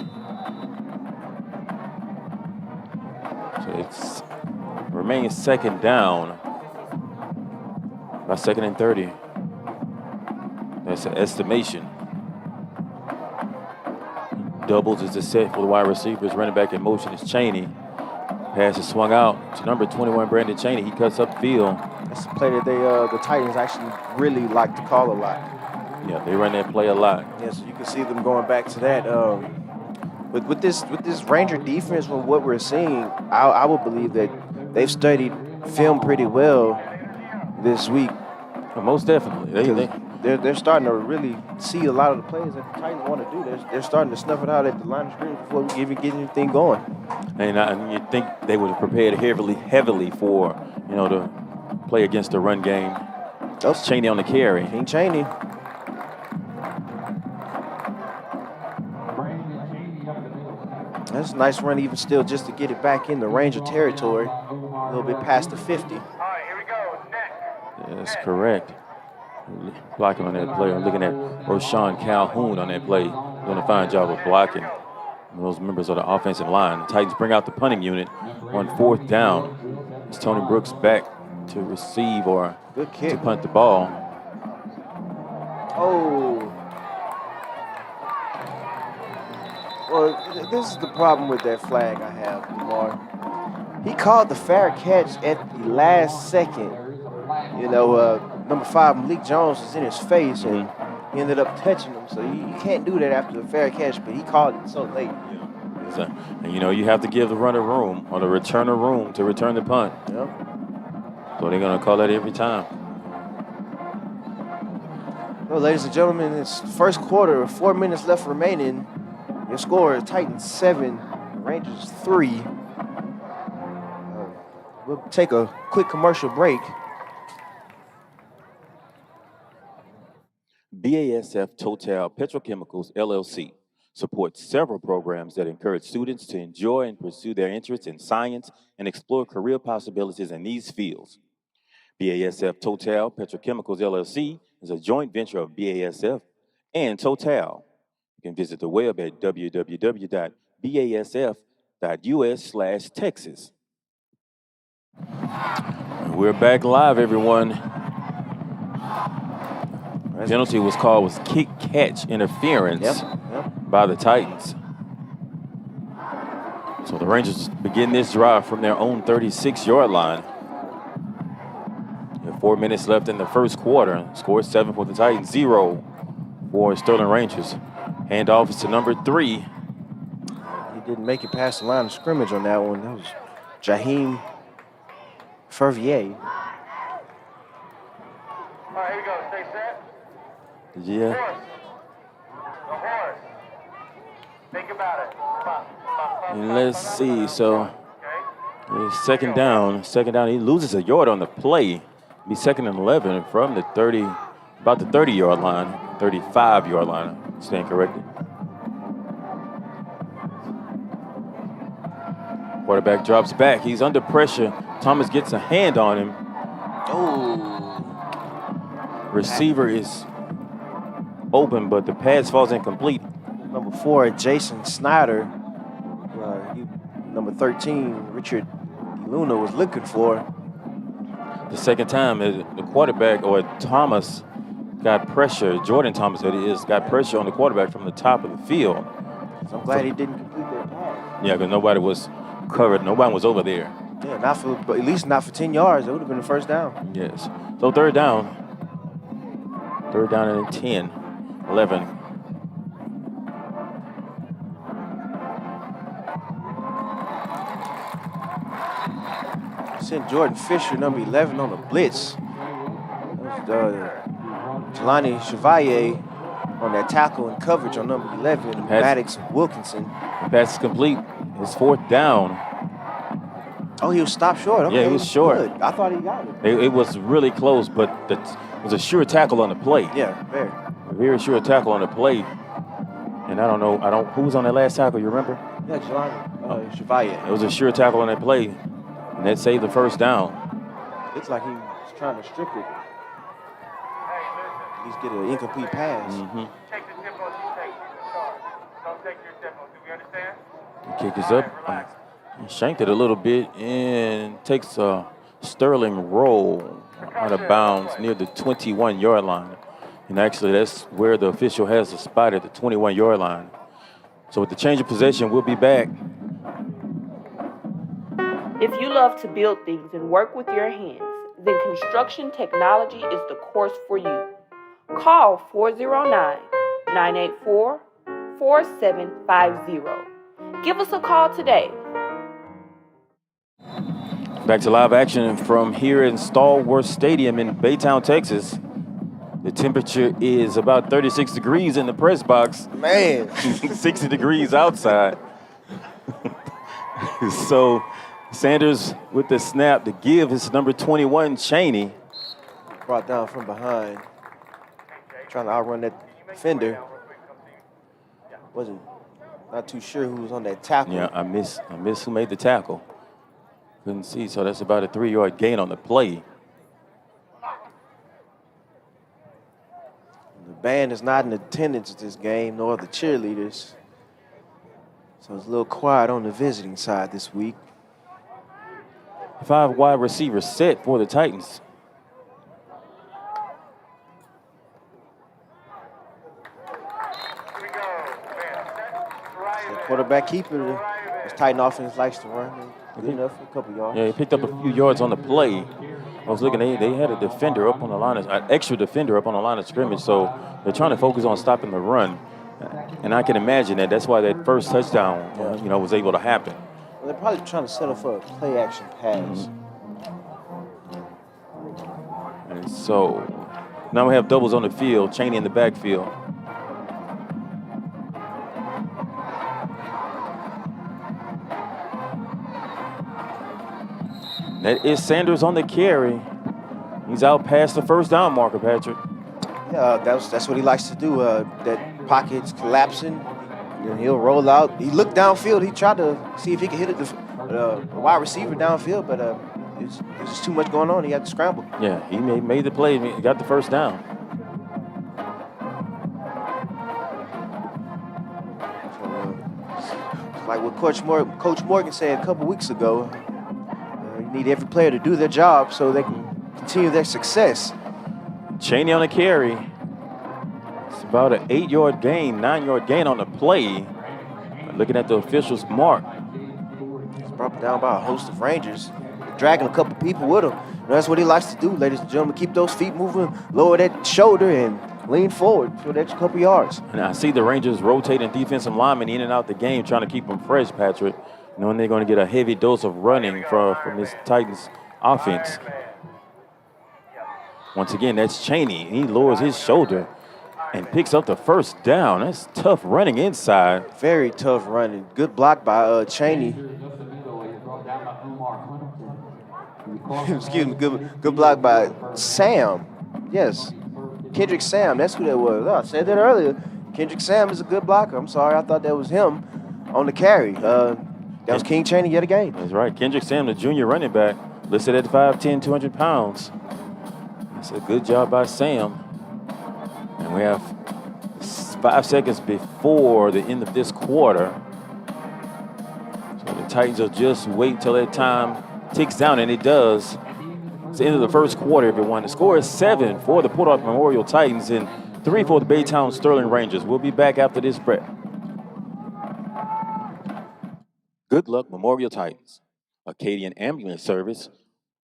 So it's remaining second down. By 2nd and 30. That's an estimation. Doubles is the set for the wide receivers. Running back in motion is Cheney. Pass is swung out to number 21, Brandon Cheney. He cuts upfield. That's a play that the Titans actually really like to call a lot. Yeah, they run that play a lot. Yeah, so you can see them going back to that. With this Ranger defense, from what we're seeing, I would believe that they've studied film pretty well this week. Well, most definitely. They're starting to really see a lot of the plays that the Titans want to do. They're starting to snuff it out at the line of scrimmage before we even get anything going. And you think they would have prepared heavily for, to play against the run game. That's Cheney on the carry. King Cheney. That's a nice run even still just to get it back in the Ranger territory. A little bit past the 50. All right, here we go. Next. That's correct. Blocking on that play. I'm looking at Roshan Calhoun on that play. Doing a fine job of blocking those members of the offensive line. The Titans bring out the punting unit on 4th down. It's Tony Brooks back to receive or good kick to punt the ball. Oh. Well, this is the problem with that flag I have, Lamar. He called the fair catch at the last second. Number 5, Malik Jones, was in his face, and he ended up touching him. So you can't do that after the fair catch, but he called it so late. Yeah. And you have to give the runner room or the returner room to return the punt. Yep. So they're going to call that every time. Well, ladies and gentlemen, it's first quarter, 4 minutes left remaining. Your score is Titans 7, Rangers 3. We'll take a quick commercial break. BASF Total Petrochemicals, LLC, supports several programs that encourage students to enjoy and pursue their interests in science and explore career possibilities in these fields. BASF Total Petrochemicals, LLC is a joint venture of BASF and Total. You can visit the web at www.basf.us/Texas. We're back live, everyone. Penalty was called was kick-catch interference by the Titans. So the Rangers begin this drive from their own 36-yard line. 4 minutes left in the first quarter. Score 7 for the Titans, 0 for Sterling Rangers. Handoff is to number 3. He didn't make it past the line of scrimmage on that one. That was Jaheim Fervier. All right, here we go. Stay set. Yeah. Horse. The horse. Think about it. And let's see. So it's second down. He loses a yard on the play. Be 2nd and 11 from the 30, about the 30-yard line, 35-yard line. Stand corrected. Quarterback drops back. He's under pressure. Thomas gets a hand on him. Oh. Receiver is open, but the pass falls incomplete. Number 4, Jason Snyder. Number 13, Richard Luna was looking for. The second time, the quarterback, or Thomas, got pressure. Jordan Thomas, that is, got pressure on the quarterback from the top of the field. So I'm glad he didn't complete that pass. Yeah, because nobody was covered. Nobody was over there. Yeah, but at least not for 10 yards. It would have been a first down. Yes. So third down and 10, 11. Sent Jordan Fisher, number 11, on the blitz. That was Jelani Chevalier on that tackle and coverage on number 11, Maddox Wilkinson. The pass is complete. It's 4th down. Oh, he was stopped short. Okay, Yeah, he was short. good. I thought he got it. It was really close, but it was a sure tackle on the play. Yeah, very. Very sure tackle on the play. And I don't know, who was on that last tackle, you remember? Yeah, Chevalier. It was a sure tackle on that play, and that saved the first down. Looks like he was trying to strip it. At least get an incomplete pass. Mm-hmm. Take the tempo as you take the charge. Don't take your tempo. Do we understand? The kick is up. He shanked it a little bit and takes a Sterling roll out of bounds near the 21-yard line. And actually, that's where the official has the spot at the 21-yard line. So with the change of possession, we'll be back. If you love to build things and work with your hands, then construction technology is the course for you. Call 409-984-4750. Give us a call today. Back to live action from here in Stallworth Stadium in Baytown, Texas. The temperature is about 36 degrees in the press box. Man. 60 degrees outside. So Sanders with the snap to give his number 21, Chaney. Brought down from behind. Trying to outrun that defender. Not too sure who was on that tackle. Yeah, I miss who made the tackle. Couldn't see, so that's about a 3-yard gain on the play. The band is not in attendance at this game, nor the cheerleaders. So it's a little quiet on the visiting side this week. 5 wide receivers set for the Titans. The quarterback keeper, this Titan offense likes to run. Good enough for a couple yards. Yeah, he picked up a few yards on the play. I was looking, they had a defender up on the line, an extra defender up on the line of scrimmage, so they're trying to focus on stopping the run. And I can imagine that's why that first touchdown, was able to happen. Well, they're probably trying to settle for a play-action pass. And so now we have doubles on the field, Chaney in the backfield. That is Sanders on the carry. He's out past the first down marker, Patrick. Yeah, that's what he likes to do. That pocket's collapsing, and he'll roll out. He looked downfield. He tried to see if he could hit a wide receiver downfield, but there's just too much going on. He had to scramble. Yeah, he made the play. He got the first down. So, like what Coach Morgan said a couple weeks ago, you need every player to do their job so they can continue their success. Chaney on the carry. It's about an 8-yard gain, 9-yard gain on the play. Looking at the officials' mark. He's brought down by a host of Rangers, dragging a couple people with him. That's what he likes to do, ladies and gentlemen. Keep those feet moving, lower that shoulder, and lean forward for that couple yards. And I see the Rangers rotating defensive linemen in and out the game, trying to keep them fresh, Patrick, knowing they're going to get a heavy dose of running from this Titans offense. Once again, that's Chaney. He lowers his shoulder and picks up the first down. That's tough running inside. Very tough running. Good block by Chaney. Excuse me. Good block by Sam. Yes. Kendrick Sam. That's who that was. Oh, I said that earlier. Kendrick Sam is a good blocker. I'm sorry. I thought that was him on the carry. That was King Chaney yet again. That's right. Kendrick Sam, the junior running back, listed at 5'10", 200 pounds. That's a good job by Sam. And we have 5 seconds before the end of this quarter. So the Titans will just wait until that time ticks down, and it does. It's the end of the first quarter, everyone. The score is 7 for the Port Arthur Memorial Titans and 3 for the Baytown Sterling Rangers. We'll be back after this break. Good luck, Memorial Titans. Acadian Ambulance Service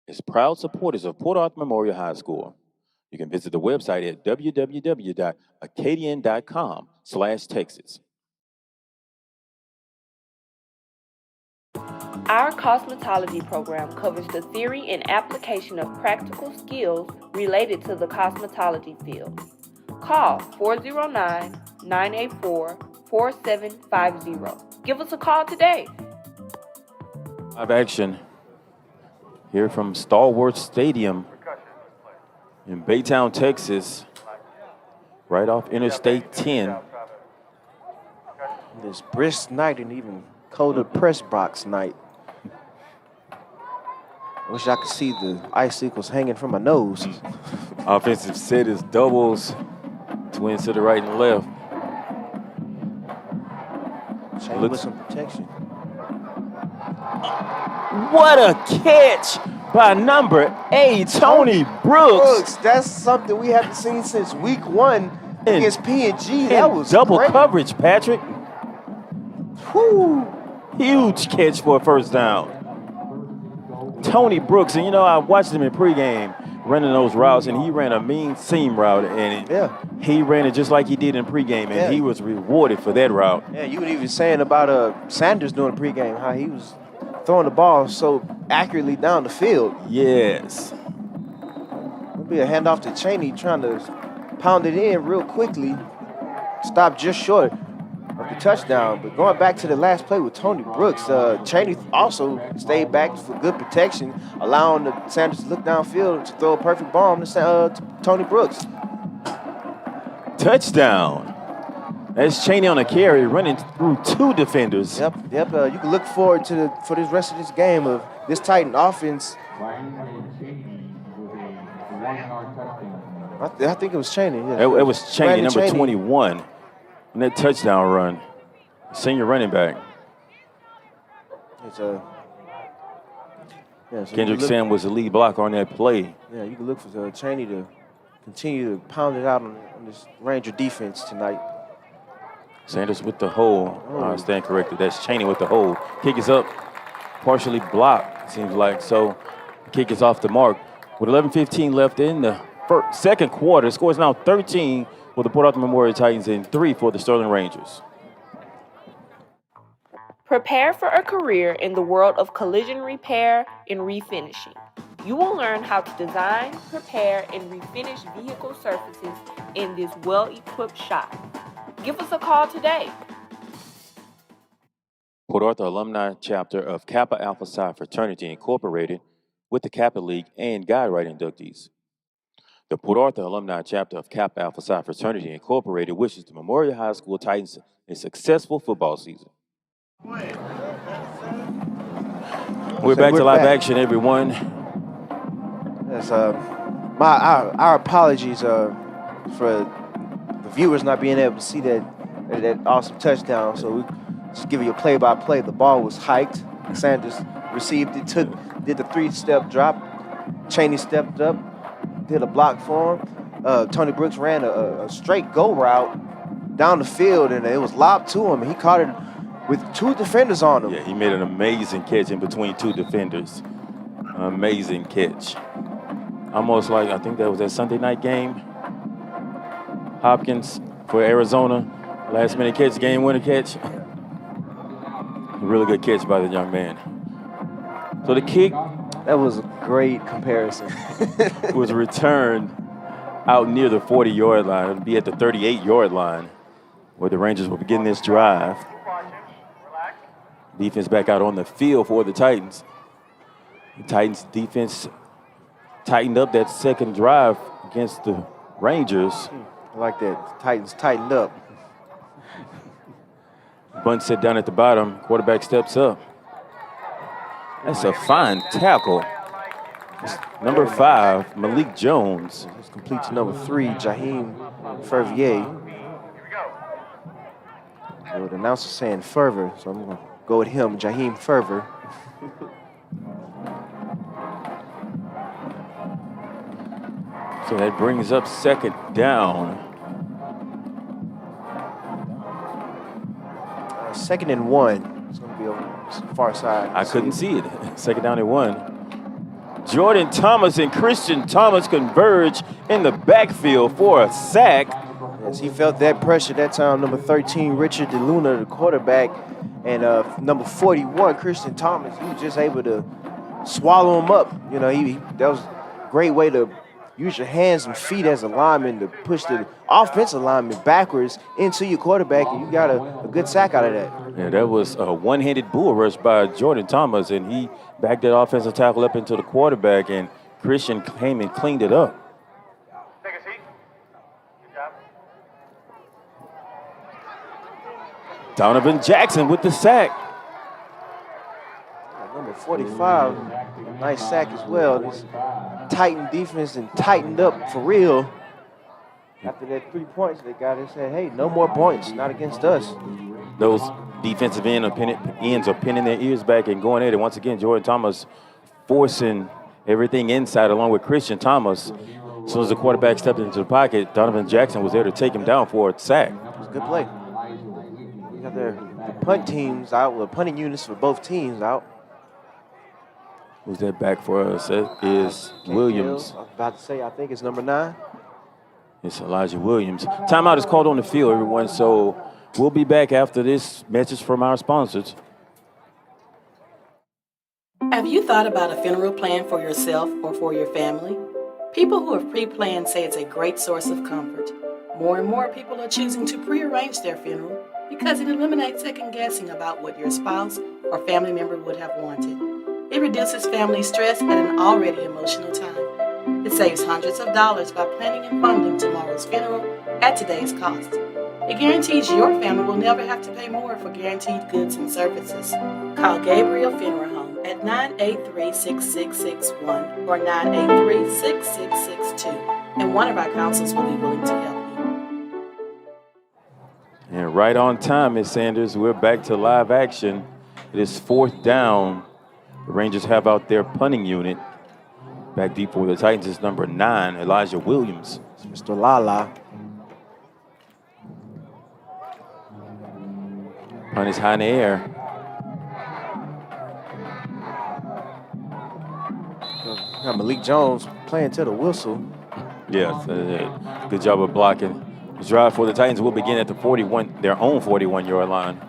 is proud supporters of Port Arthur Memorial High School. You can visit the website at www.acadian.com/Texas. Our cosmetology program covers the theory and application of practical skills related to the cosmetology field. Call 409-984-4750. Give us a call today. Live action here from Stallworth Stadium in Baytown, Texas, right off Interstate 10. This brisk night and even colder press box night. I wish I could see the icicles hanging from my nose. Offensive set is doubles, twins to the right and left. Chain with some protection. What a catch by number 8, Tony Brooks. That's something we haven't seen since week 1 against P&G. That was double great. coverage, Patrick. Whew. Huge catch for a first down. Tony Brooks, and you know, I watched him in pregame running those routes, and he ran a mean seam route, and he ran it just like he did in pregame, and he was rewarded for that route. Yeah, you were even saying about Sanders doing pregame, how he was throwing the ball so accurately down the field. Yes. It'll be a handoff to Chaney trying to pound it in real quickly. Stopped just short of the touchdown. But going back to the last play with Tony Brooks, Chaney also stayed back for good protection, allowing the Sanders to look downfield to throw a perfect bomb to Tony Brooks. Touchdown. That's Chaney on a carry, running through 2 defenders. Yep. You can look forward to for this rest of this game of this Titan offense. I think it was Chaney. Yeah. It was Chaney, number Chaney. 21, in that touchdown run. Senior running back. So Kendrick Sam was the lead blocker on that play. Yeah, you can look for Chaney to continue to pound it out on this Ranger defense tonight. Sanders with the hole. I stand corrected. That's Chaney with the hole. Kick is up, partially blocked, seems like. So kick is off the mark. With 11:15 left in the second quarter, the score is now 13 for the Port Arthur Memorial Titans and 3 for the Sterling Rangers. Prepare for a career in the world of collision repair and refinishing. You will learn how to design, prepare, and refinish vehicle surfaces in this well-equipped shop. Give us a call today. Port Arthur Alumni Chapter of Kappa Alpha Psi Fraternity Incorporated with the Kappa League and Guidewright inductees. The Port Arthur Alumni Chapter of Kappa Alpha Psi Fraternity Incorporated wishes the Memorial High School Titans a successful football season. We're back to live action, everyone. Yes, our apologies for the viewers not being able to see that awesome touchdown. So we just give you a play-by-play. The ball was hiked. Sanders received it, did the 3-step drop. Chaney stepped up, did a block for him. Tony Brooks ran a straight go route down the field, and it was lobbed to him. He caught it with 2 defenders on him. Yeah, he made an amazing catch in between 2 defenders. Amazing catch. Almost like, I think that was that Sunday night game. Hopkins for Arizona. Last minute catch, game winner catch. A really good catch by the young man. So the kick. That was a great comparison. was returned out near the 40-yard line. It'll be at the 38-yard line where the Rangers will begin this drive. Defense back out on the field for the Titans. The Titans defense tightened up that second drive against the Rangers. I like that. Titans tightened up. Bunt set down at the bottom. Quarterback steps up. That's a fine tackle. It's number 5, Malik Jones. It's complete to number 3, Jaheim Fervier. The announcer saying Fervor, so I'm going to go with him, Jaheim Fervor. So that brings up second down. 2nd and 1. It's going to be over the far side. I couldn't see it. 2nd down and 1. Jordan Thomas and Christian Thomas converge in the backfield for a sack. Yes, he felt that pressure that time. Number 13, Richard DeLuna, the quarterback, and number 41, Christian Thomas. He was just able to swallow him up. You know, that was a great way to use your hands and feet as a lineman to push the offensive lineman backwards into your quarterback, and you got a good sack out of that. Yeah, that was a one-handed bull rush by Jordan Thomas, and he backed that offensive tackle up into the quarterback, and Christian came and cleaned it up. Take a seat. Good job. Donovan Jackson with the sack. Number 45, nice sack as well. This Titan defense and tightened up for real. After that 3 points, they got it and said, hey, no more points, not against us. Those defensive ends are pinning their ears back and going at it. Once again, Jordan Thomas forcing everything inside along with Christian Thomas. As soon as the quarterback stepped into the pocket, Donovan Jackson was there to take him down for a sack. It was a good play. You got the punt teams out, the punting units for both teams out. Who's that back for us? That is Williams. I was about to say, I think it's number 9. It's Elijah Williams. Timeout is called on the field, everyone, so we'll be back after this message from our sponsors. Have you thought about a funeral plan for yourself or for your family? People who have pre-planned say it's a great source of comfort. More and more people are choosing to pre-arrange their funeral because it eliminates second guessing about what your spouse or family member would have wanted. It reduces family stress at an already emotional time. It saves hundreds of dollars by planning and funding tomorrow's funeral at today's cost. It guarantees your family will never have to pay more for guaranteed goods and services. Call Gabriel Funeral Home at 983-6661 or 983-6662, and one of our counselors will be willing to help you. And right on time, Ms. Sanders, we're back to live action. It is 4th down. The Rangers have out their punting unit. Back deep for the Titans is number 9, Elijah Williams. It's Mr. Lala. Punt is high in the air. Got Malik Jones playing to the whistle. Yes, good job of blocking. The drive for the Titans will begin at the 41, their own 41-yard line.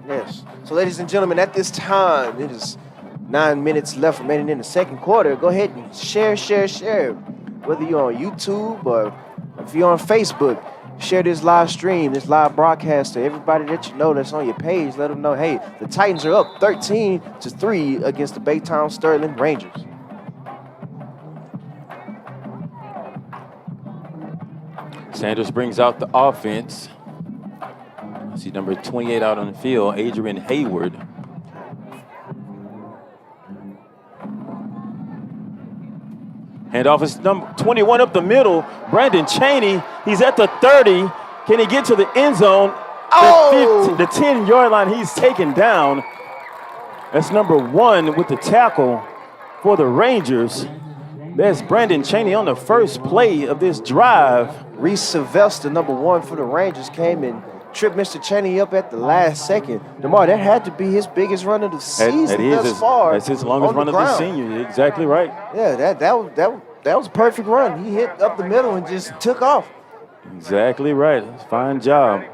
Yes. So, ladies and gentlemen, at this time, it is 9 minutes left remaining in the second quarter. Go ahead and share. Whether you're on YouTube or if you're on Facebook, share this live stream, this live broadcast to everybody that you know that's on your page. Let them know, hey, the Titans are up 13-3 against the Baytown Sterling Rangers. Sanders brings out the offense. I see number 28 out on the field, Adrian Hayward. Handoff is number 21 up the middle. Brandon Chaney, he's at the 30. Can he get to the end zone? Oh! The 10-yard line, he's taken down. That's number 1 with the tackle for the Rangers. That's Brandon Chaney on the first play of this drive. Reese Sylvester, number 1 for the Rangers, came and tripped Mr. Chaney up at the last second. DeMar, that had to be his biggest run of the season thus far. That's his longest run of the senior. You're exactly right. Yeah, that was a perfect run. He hit up the middle and just took off. Exactly right. Fine job.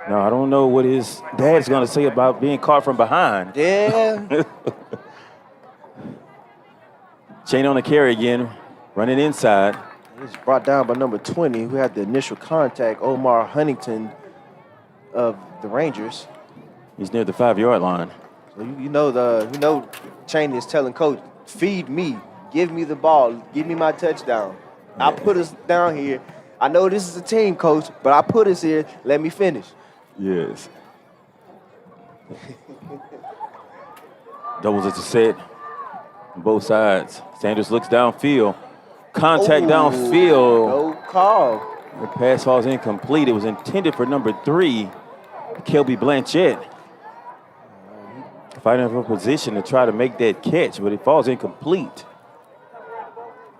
Now, I don't know what his dad's going to say about being caught from behind. Yeah. Chaney on the carry again, running inside. He's brought down by number 20, who had the initial contact, Omar Huntington of the Rangers. He's near the 5-yard line. So you know Chaney is telling coach, feed me, give me the ball, give me my touchdown. I put us down here. I know this is a team, coach, but I put us here. Let me finish. Yes. Doubles at the set on both sides. Sanders looks downfield. Contact downfield. No call. The pass falls incomplete. It was intended for number 3, Kelby Blanchett. Fighting for position to try to make that catch, but it falls incomplete.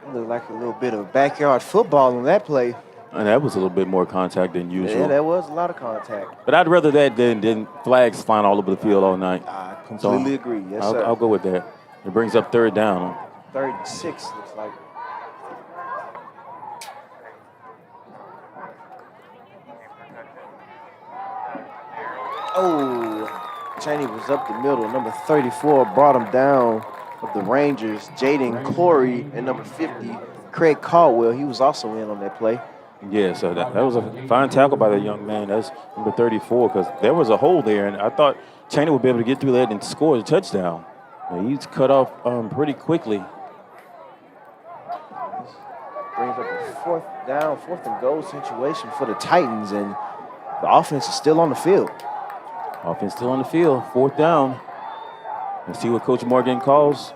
It looked like a little bit of backyard football on that play. And that was a little bit more contact than usual. Yeah, that was a lot of contact. But I'd rather that than flags flying all over the field all night. I completely agree. Yes, sir. I'll go with that. It brings up 3rd down. 3rd and 6 looks like. Oh, Chaney was up the middle. Number 34 brought him down of the Rangers, Jaden Corey, and number 50, Craig Caldwell, he was also in on that play. Yeah, so that was a fine tackle by the young man. That's number 34, because there was a hole there, and I thought Cheney would be able to get through that and score a touchdown. But he's cut off pretty quickly. Brings up a fourth and goal situation for the Titans, and the offense is still on the field. Offense still on the field, 4th down. Let's see what Coach Morgan calls.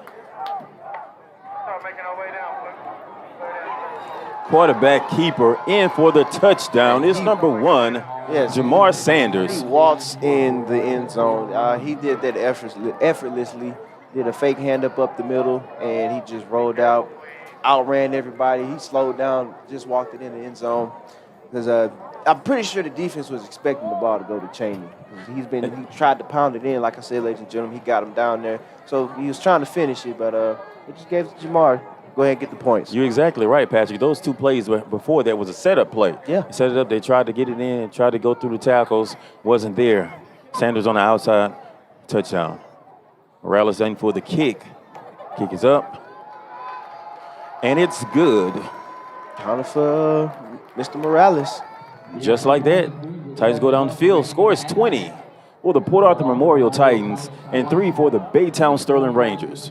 Quarterback keeper in for the touchdown is number 1, yes, Jamar Sanders. He waltzed in the end zone. He did that effortlessly, did a fake hand up the middle, and he just rolled out, outran everybody. He slowed down, just walked it in the end zone. Because I'm pretty sure the defense was expecting the ball to go to Cheney. He tried to pound it in, like I said, ladies and gentlemen. He got him down there. So he was trying to finish it, but he just gave it to Jamar. Go ahead and get the points. You're exactly right, Patrick. Those 2 plays before that was a setup play. Yeah. They set it up. They tried to get it in, tried to go through the tackles. Wasn't there. Sanders on the outside. Touchdown. Morales in for the kick. Kick is up. And it's good. Counter for Mr. Morales. Just like that, Titans go down the field. Score is 20 for the Port Arthur Memorial Titans and 3 for the Baytown Sterling Rangers.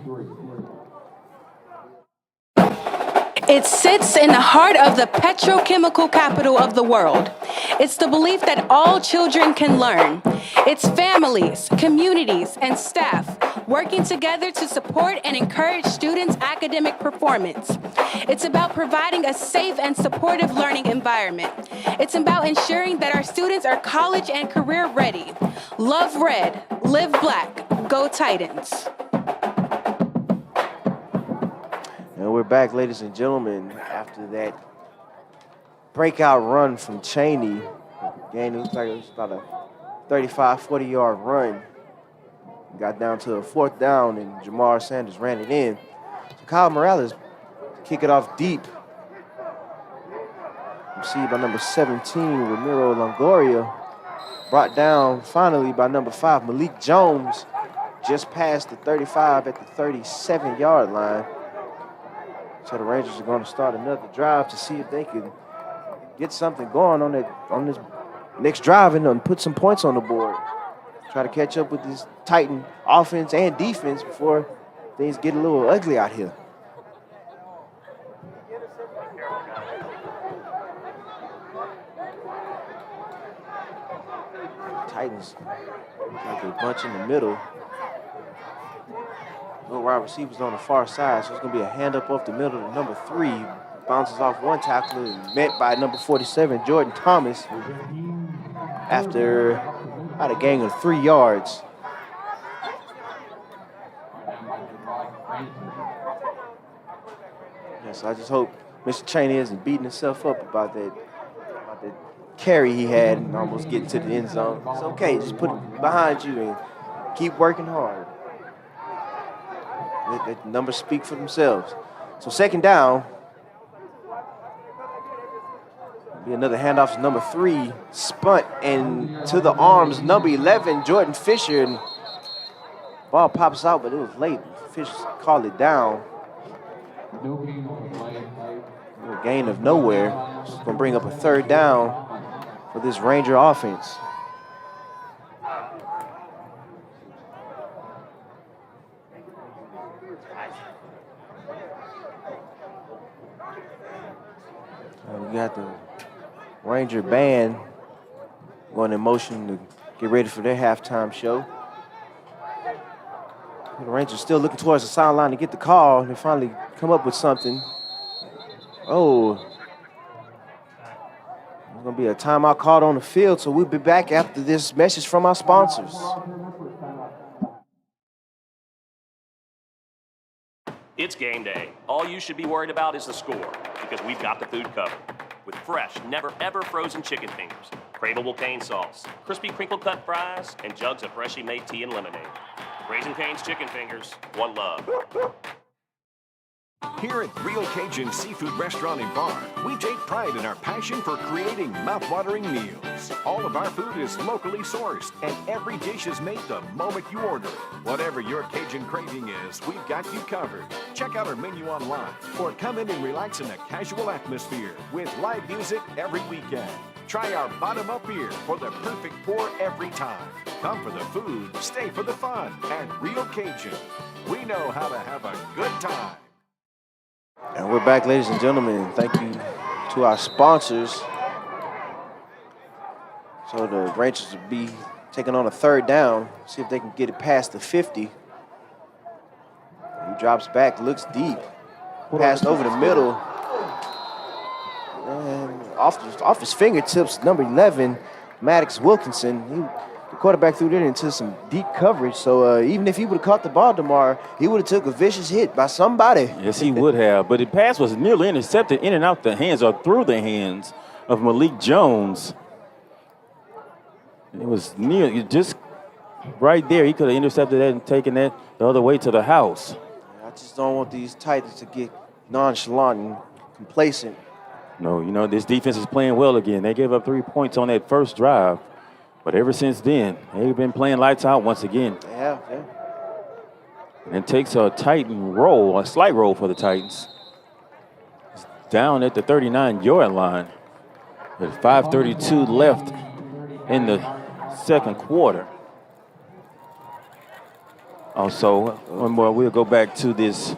It sits in the heart of the petrochemical capital of the world. It's the belief that all children can learn. It's families, communities, and staff working together to support and encourage students' academic performance. It's about providing a safe and supportive learning environment. It's about ensuring that our students are college and career ready. Love red, live black, go Titans. And we're back, ladies and gentlemen, after that breakout run from Cheney. Again, it looks like it was about a 35, 40-yard run. Got down to a 4th down, and Jamar Sanders ran it in. So Kyle Morales kick it off deep. Received by number 17, Ramiro Longoria. Brought down finally by number 5, Malik Jones, just past the 35 at the 37-yard line. So the Rangers are going to start another drive to see if they can get something going on this next drive and put some points on the board. Try to catch up with this Titan offense and defense before things get a little ugly out here. Titans like a bunch in the middle. No wide receivers on the far side, so it's going to be a hand up off the middle to number 3. Bounces off one tackler and met by number 47, Jordan Thomas, after about a gain of 3 yards. Yes, I just hope Mr. Cheney isn't beating himself up about that carry he had and almost getting to the end zone. It's okay, just put it behind you and keep working hard. The numbers speak for themselves. So 2nd down. Be another handoff to number 3. Spunt and to the arms, number 11, Jordan Fisher. And ball pops out, but it was late. Fisher called it down. A gain of nowhere. It's going to bring up a 3rd down for this Ranger offense. We got the Ranger band going in motion to get ready for their halftime show. The Rangers still looking towards the sideline to get the call. They finally come up with something. Oh, there's going to be a timeout called on the field, so we'll be back after this message from our sponsors. It's game day. All you should be worried about is the score, because we've got the food covered. With fresh, never ever frozen chicken fingers, craveable cane sauce, crispy crinkle cut fries, and jugs of freshly made tea and lemonade. Raising Cane's Chicken Fingers, one love. Here at Real Cajun Seafood Restaurant and Bar, we take pride in our passion for creating mouth-watering meals. All of our food is locally sourced, and every dish is made the moment you order it. Whatever your Cajun craving is, we've got you covered. Check out our menu online, or come in and relax in a casual atmosphere with live music every weekend. Try our bottom-up beer for the perfect pour every time. Come for the food, stay for the fun at Real Cajun. We know how to have a good time. And we're back, ladies and gentlemen. Thank you to our sponsors. So the Rangers will be taking on a third down, see if they can get it past the 50. He drops back, looks deep, passed over the middle. And off his fingertips, number 11, Maddox Wilkinson. The quarterback threw it into some deep coverage. So even if he would have caught the ball tomorrow, he would have took a vicious hit by somebody. Yes, he would have. But the pass was nearly intercepted in and out the hands or through the hands of Malik Jones. It was near, just right there. He could have intercepted that and taken that the other way to the house. I just don't want these Titans to get nonchalant and complacent. No, you know, this defense is playing well again. They gave up 3 points on that first drive. But ever since then, they've been playing lights out once again. Yeah. And it takes a Titan roll, a slight roll for the Titans. It's down at the 39-yard line. There's 5:32 left in the second quarter. Also, one more, we'll go back to this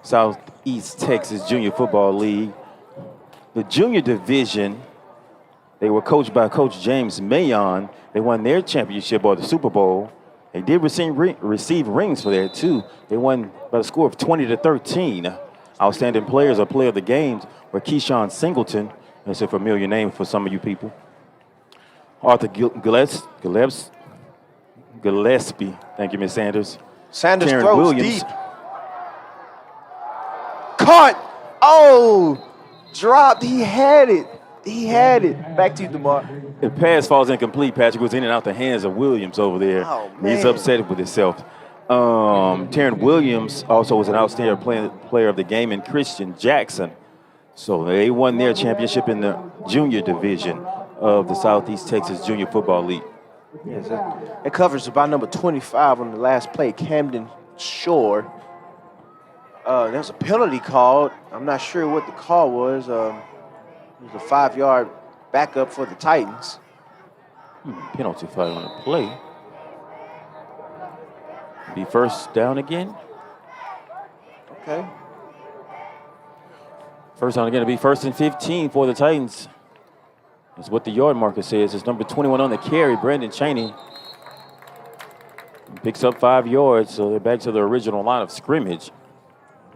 Southeast Texas Junior Football League. The junior division, they were coached by Coach James Mayon. They won their championship or the Super Bowl. They did receive rings for that too. They won by the score of 20-13. Outstanding players or player of the games were Keyshawn Singleton. That's a familiar name for some of you people. Arthur Gillespie. Thank you, Ms. Sanders. Sanders Karen throws Williams. deep. Caught. Oh, dropped. He had it. Back to you, DeMar. The pass falls incomplete. Patrick was in and out the hands of Williams over there. Oh, man. He's upset with himself. Taryn Williams also was an outstanding player of the game, and Christian Jackson. So they won their championship in the junior division of the Southeast Texas Junior Football League. Yes, it covers about number 25 on the last play, Camden Shore. There's a penalty called. I'm not sure what the call was. It was a 5-yard backup for the Titans. Penalty flag on the play. Be first down again. Okay. First down again to be 1st and 15 for the Titans. That's what the yard marker says. It's number 21 on the carry, Brandon Chaney. Picks up 5 yards, so they're back to the original line of scrimmage.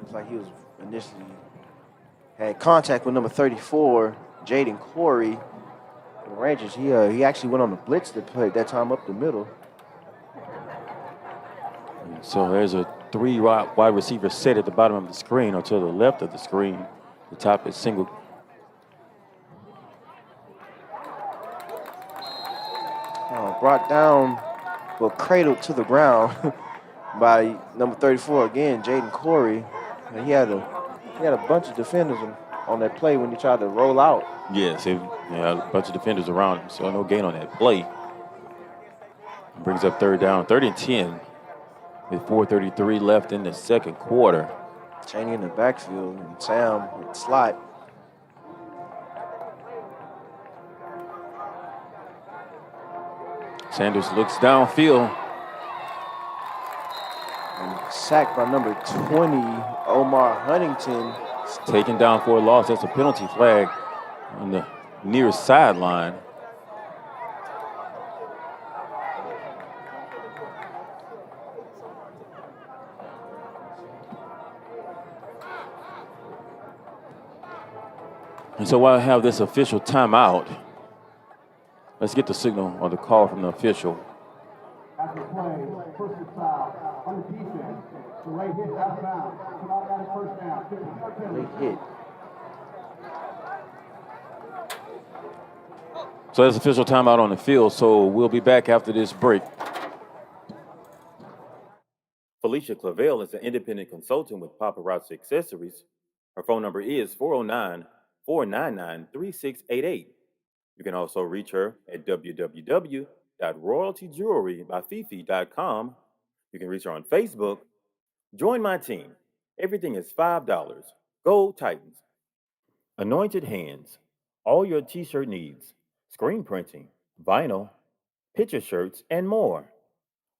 Looks like he was initially had contact with number 34, Jaden Corey. The Rangers, he actually went on the blitz that played that time up the middle. So there's a 3 wide receiver set at the bottom of the screen or to the left of the screen. The top is single. Brought down, well, cradled to the ground by number 34 again, Jaden Corey. And he had a bunch of defenders on that play when he tried to roll out. Yes, a bunch of defenders around him, so no gain on that play. Brings up third down, 3rd and 10 with 4:33 left in the second quarter. Chaney in the backfield and Sam in the slot. Sanders looks downfield. And sacked by number 20, Omar Huntington. It's taken down for a loss. That's a penalty flag on the near sideline. And so while I have this official timeout, let's get the signal or the call from the official. After play, first and foul on the defense. The right hit out of bounds. Come out at a first down. 50-yard penalty. Late hit. So that's official timeout on the field. So we'll be back after this break. Felicia Clavel is an independent consultant with Paparazzi Accessories. Her phone number is 409-499-3688. You can also reach her at www.royaltyjewelrybyfifi.com. You can reach her on Facebook. Join my team. Everything is $5. Go Titans. Anointed Hands. All your t-shirt needs. Screen printing, vinyl, picture shirts, and more.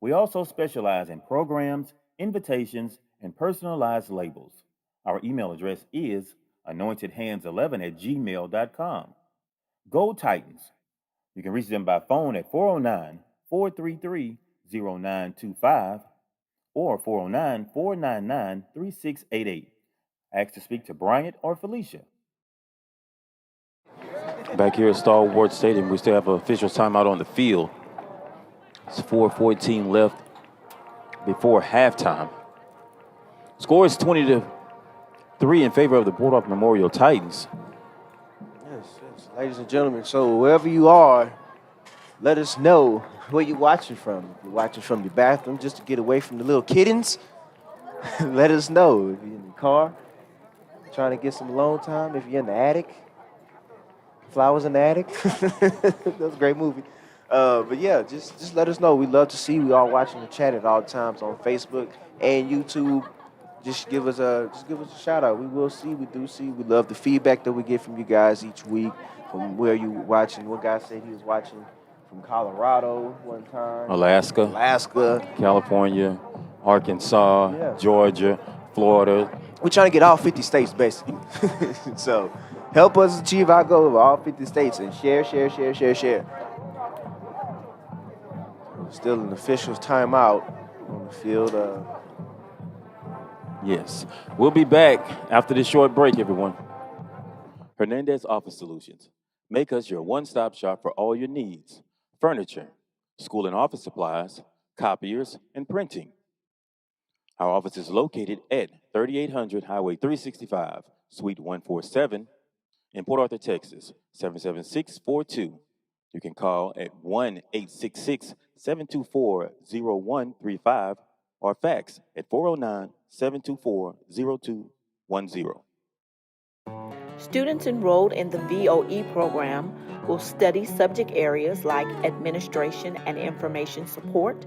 We also specialize in programs, invitations, and personalized labels. Our email address is anointedhands11@gmail.com. Go Titans. You can reach them by phone at 409-433-0925 or 409-499-3688. Ask to speak to Bryant or Felicia. Back here at Stallworth Stadium, we still have an official timeout on the field. It's 4:14 left before halftime. Score is 20-3 in favor of the Boardwalk Memorial Titans. Yes, ladies and gentlemen, so wherever you are, let us know where you're watching from. If you're watching from your bathroom just to get away from the little kittens, let us know. If you're in the car, trying to get some alone time, if you're in the attic, Flowers in the Attic. That was a great movie. But yeah, just let us know. We love to see. We are watching the chat at all times on Facebook and YouTube. Just give us a shout out. We will see. We do see. We love the feedback that we get from you guys each week. From where you watching. One guy said he was watching from Colorado one time. Alaska, California, Arkansas, Georgia, Florida. We're trying to get all 50 states, basically. So help us achieve our goal of all 50 states and share. Still an official timeout on the field. Yes. We'll be back after this short break, everyone. Hernandez Office Solutions. Make us your one-stop shop for all your needs. Furniture, school and office supplies, copiers, and printing. Our office is located at 3800 Highway 365, Suite 147 in Port Arthur, Texas, 77642. You can call at 1-866-724-0135 or fax at 409-724-0210. Students enrolled in the VOE program will study subject areas like administration and information support,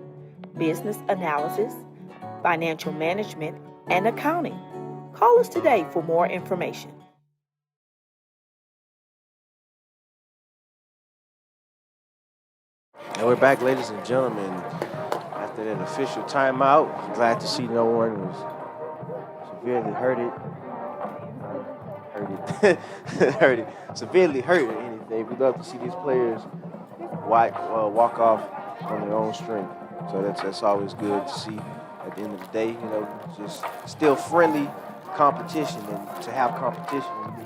business analysis, financial management, and accounting. Call us today for more information. And we're back, ladies and gentlemen, after that official timeout. Glad to see no one was severely severely hurt or anything. We love to see these players walk off on their own strength. So that's always good to see. At the end of the day, just still friendly competition, and to have competition and be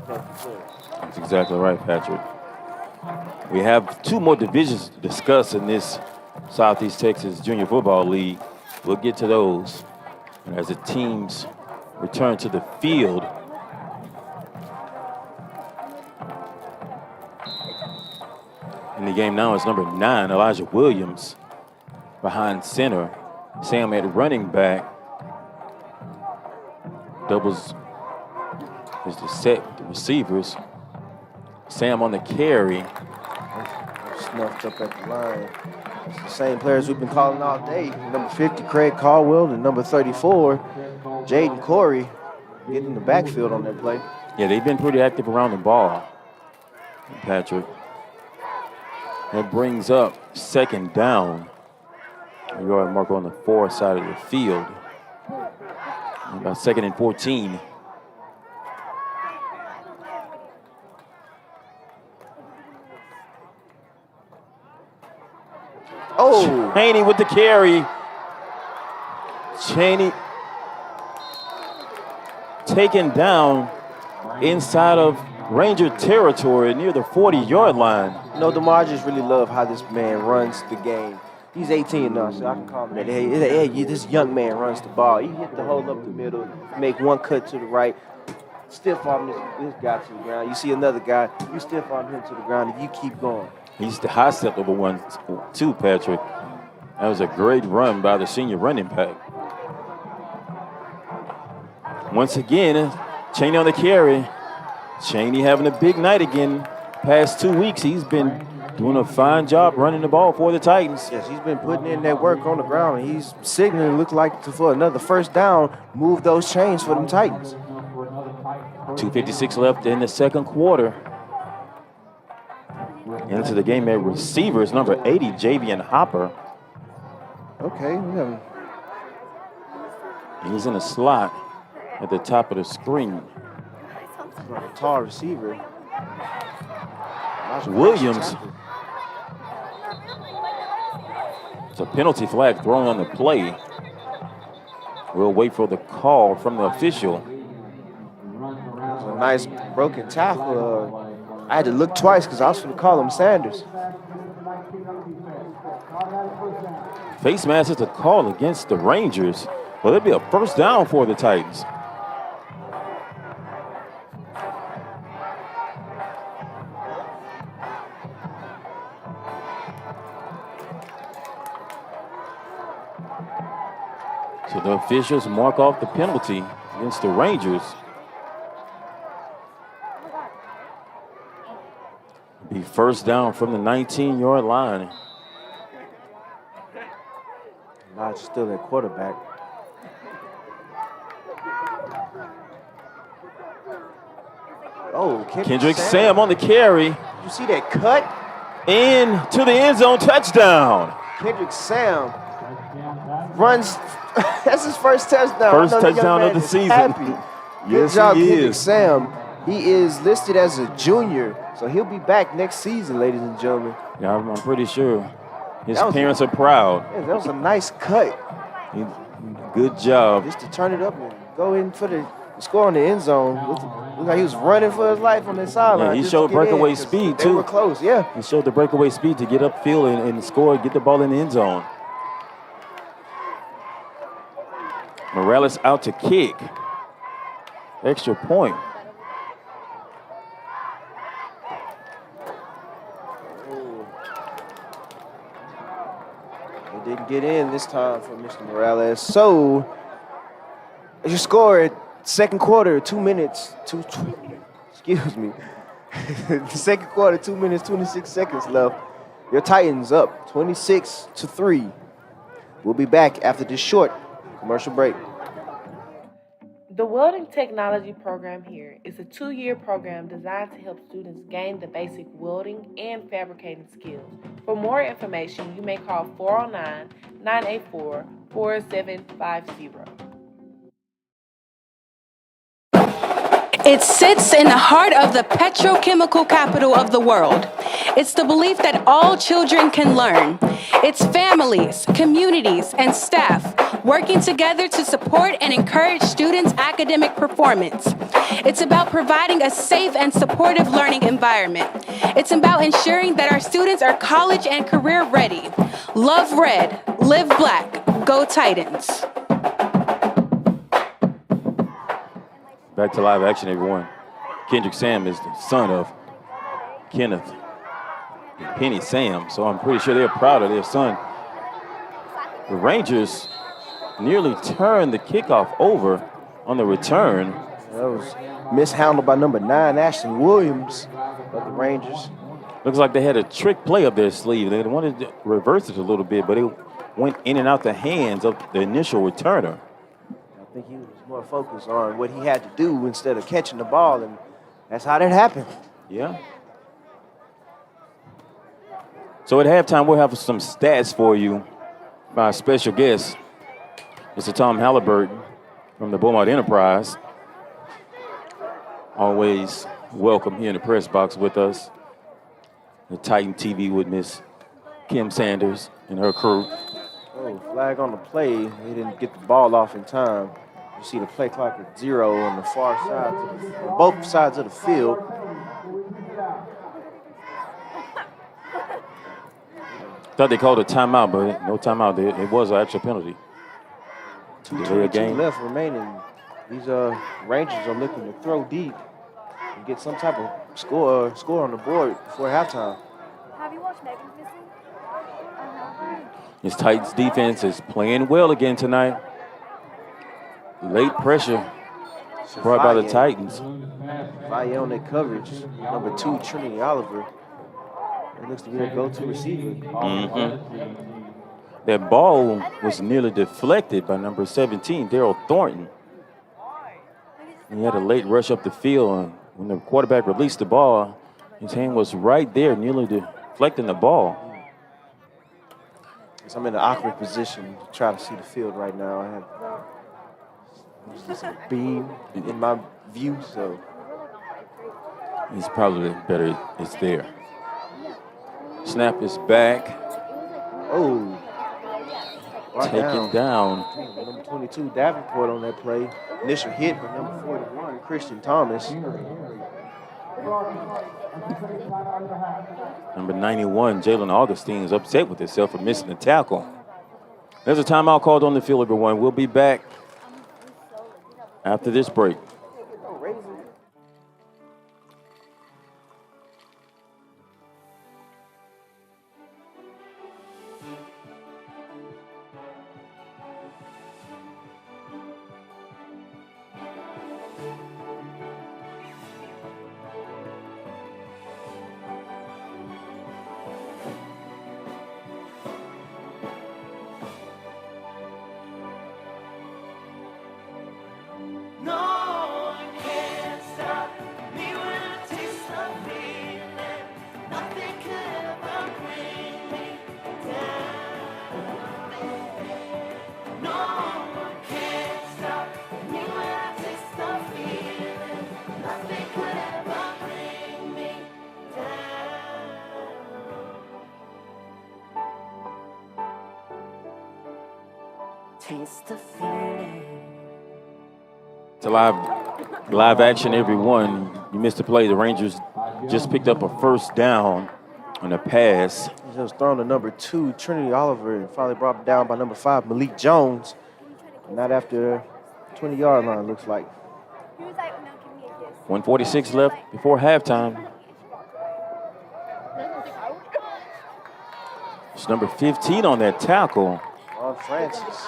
healthy players. That's exactly right, Patrick. We have two more divisions to discuss in this Southeast Texas Junior Football League. We'll get to those as the teams return to the field. In the game now is number 9, Elijah Williams, behind center. Sam at running back. Doubles is the set, the receivers. Sam on the carry. Snuffed up at the line. It's the same players we've been calling all day. Number 50, Craig Caldwell, and number 34, Jaden Corey, getting in the backfield on that play. Yeah, they've been pretty active around the ball, Patrick. That brings up second down. Yard marker on the far side of the field. About 2nd and 14. Oh! Cheney with the carry. Cheney taken down inside of Ranger territory near the 40-yard line. DeMar just really love how this man runs the game. He's 18 now, so I can call him that. Hey, this young man runs the ball. He hit the hole up the middle, make one cut to the right, stiff arm this guy to the ground. You see another guy, you stiff arm him to the ground, and you keep going. He's the high step over 1-2, Patrick. That was a great run by the senior running back. Once again, Cheney on the carry. Cheney having a big night again. Past 2 weeks, he's been doing a fine job running the ball for the Titans. Yes, he's been putting in that work on the ground. He's signaling, look like for another first down, move those chains for them Titans. 2:56 left in the second quarter. Into the game at receivers, number 80, Javian Hopper. Okay, yeah. He's in a slot at the top of the screen. Like a tall receiver. Williams. It's a penalty flag thrown on the play. We'll wait for the call from the official. It's a nice broken tackle. I had to look twice because I was going to call him Sanders. Face mask is a call against the Rangers. Well, it'll be a first down for the Titans. So the officials mark off the penalty against the Rangers. Be first down from the 19-yard line. Lodge still at quarterback. Oh, Kendrick Sam on the carry. You see that cut? In to the end zone, touchdown. Kendrick Sam runs. That's his first touchdown. First I know the young touchdown man of the is season. Happy. Good Yes, job, he Kendrick is. Sam. He is listed as a junior, so he'll be back next season, ladies and gentlemen. Yeah, I'm pretty sure his That was parents are proud. Yeah, that was a nice cut. Good job. Just to turn it up and go in for the score on the end zone. Looked like he was running for his life on the sideline. Yeah, he just showed to get breakaway in, 'cause speed, they too. were close, yeah. He showed the breakaway speed to get upfield and score, get the ball in the end zone. Morales out to kick. Extra point. It didn't get in this time for Mr. Morales. So, your score at second quarter, 2 minutes, excuse me. The second quarter, 2 minutes, 26 seconds left. Your Titans up 26-3. We'll be back after this short commercial break. The Welding Technology program here is a 2-year program designed to help students gain the basic welding and fabricating skills. For more information, you may call 409-984-4750. It sits in the heart of the petrochemical capital of the world. It's the belief that all children can learn. It's families, communities, and staff working together to support and encourage students' academic performance. It's about providing a safe and supportive learning environment. It's about ensuring that our students are college and career ready. Love red, live black, go Titans. Back to live action, everyone. Kendrick Sam is the son of Kenneth and Penny Sam, so I'm pretty sure they're proud of their son. The Rangers nearly turned the kickoff over on the return. That was mishandled by number 9, Ashton Williams of the Rangers. Looks like they had a trick play up their sleeve. They wanted to reverse it a little bit, but it went in and out the hands of the initial returner. I think he was more focused on what he had to do instead of catching the ball, and that's how that happened. Yeah. So at halftime, we'll have some stats for you by our special guest, Mr. Tom Halliburton from the Beaumont Enterprise. Always welcome here in the press box with us. The Titan TV with Miss Kim Sanders and her crew. Oh, flag on the play. They didn't get the ball off in time. You see the play clock at 0 on the far side, on both sides of the field. Thought they called a timeout, but no timeout. It was an actual penalty. 2:22 left remaining. These Rangers are looking to throw deep and get some type of score on the board before halftime. Have you watched Megan's Missing? His Titans defense is playing well again tonight. Late pressure brought by the Titans. Valle on that coverage. Number 2, Trinity Oliver. It looks to be a go-to receiver. That ball was nearly deflected by number 17, Daryl Thornton. He had a late rush up the field, and when the quarterback released the ball, his hand was right there, nearly deflecting the ball. I'm in an awkward position to try to see the field right now. I have just a beam in my view, so. It's probably better it's there. Snap is back. Oh. Taken down. Number 22, Davenport on that play. Initial hit by number 41, Christian Thomas. Number 91, Jalen Augustine, is upset with himself for missing the tackle. There's a timeout called on the field, everyone. We'll be back after this break. No one can stop me when I taste the feeling. Nothing could ever bring me down. No one can stop me when I taste the feeling. Nothing could ever bring me down. Taste the feeling. It's a live action, everyone. You missed the play. The Rangers just picked up a first down on a pass. He was thrown to number 2, Trinity Oliver, and finally brought down by number 5, Malik Jones. Not after 20-yard line, looks like. 1:46 left before halftime. It's number 15 on that tackle. On Francis.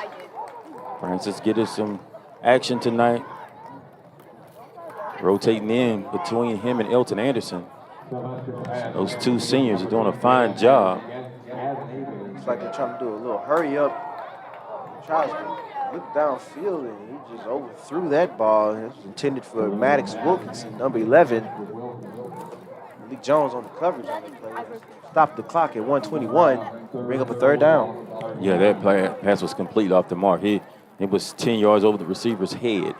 Francis getting some action tonight. Rotating in between him and Elton Anderson. Those two seniors are doing a fine job. Looks like they're trying to do a little hurry up. Tries to look downfield, and he just overthrew that ball. It was intended for Maddox Wilkinson, number 11. Malik Jones on the coverage on the play. Stop the clock at 1:21. Bring up a third down. Yeah, that pass was complete off the mark. It was 10 yards over the receiver's head.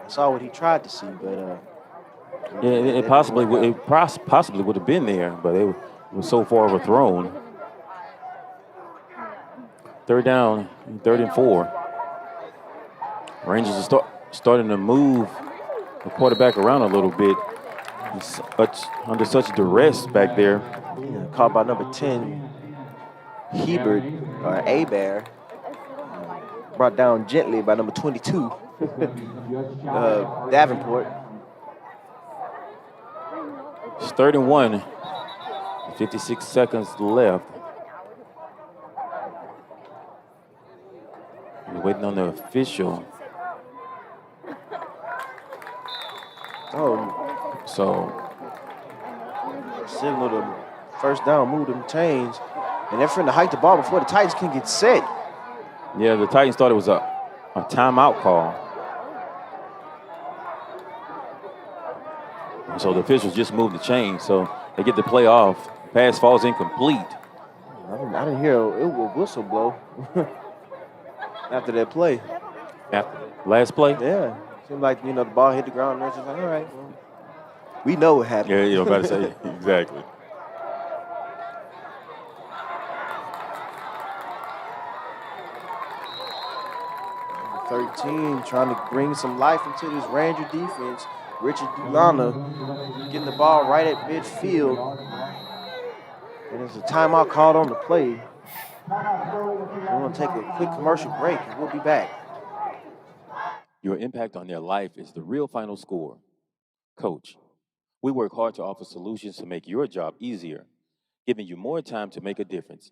I saw what he tried to see, but Yeah, it possibly would have been there, but it was so far overthrown. Third down, 3rd and 4. Rangers are starting to move the quarterback around a little bit. He's under such duress back there. Yeah, caught by number 10, Hebert, or Abear. Brought down gently by number 22, Davenport. It's 3rd and 1. 56 seconds left. We're waiting on the official. So signal the first down, move them chains, and they're trying to hike the ball before the Titans can get set. yeah, the Titans thought it was a timeout call. And so the officials just moved the chain, so they get the play off. Pass falls incomplete. I didn't hear a whistle blow after that play. After last play? Yeah. Seemed like, the ball hit the ground and they're just like, all right, well, we know what happened. Yeah, you're about to say, exactly. Number 13 trying to bring some life into this Ranger defense. Richard Dulana getting the ball right at midfield. And there's a timeout called on the play. We're going to take a quick commercial break and we'll be back. Your impact on their life is the real final score. Coach, we work hard to offer solutions to make your job easier, giving you more time to make a difference.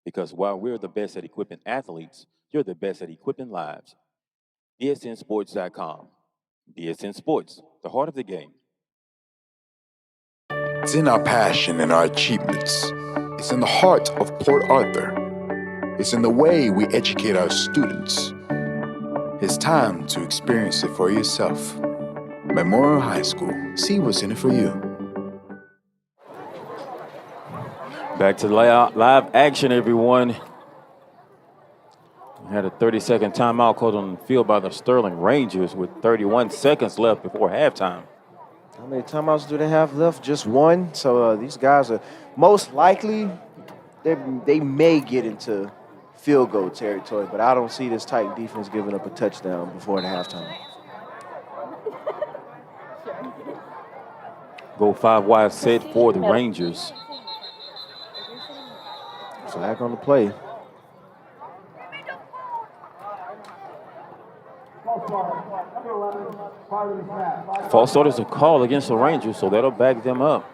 Because while we're the best at equipping athletes, you're the best at equipping lives. BSNSports.com. BSN Sports, the heart of the game. It's in our passion and our achievements. It's in the heart of Port Arthur. It's in the way we educate our students. It's time to experience it for yourself. Memorial High School. See what's in it for you. Back to live action, everyone. We had a 30-second timeout called on the field by the Sterling Rangers with 31 seconds left before halftime. How many timeouts do they have left? Just one. So these guys are most likely, they may get into field goal territory, but I don't see this Titan defense giving up a touchdown before the halftime. Go 5 wide set for the Rangers. Flag on the play. False start is a call against the Rangers, so that'll back them up.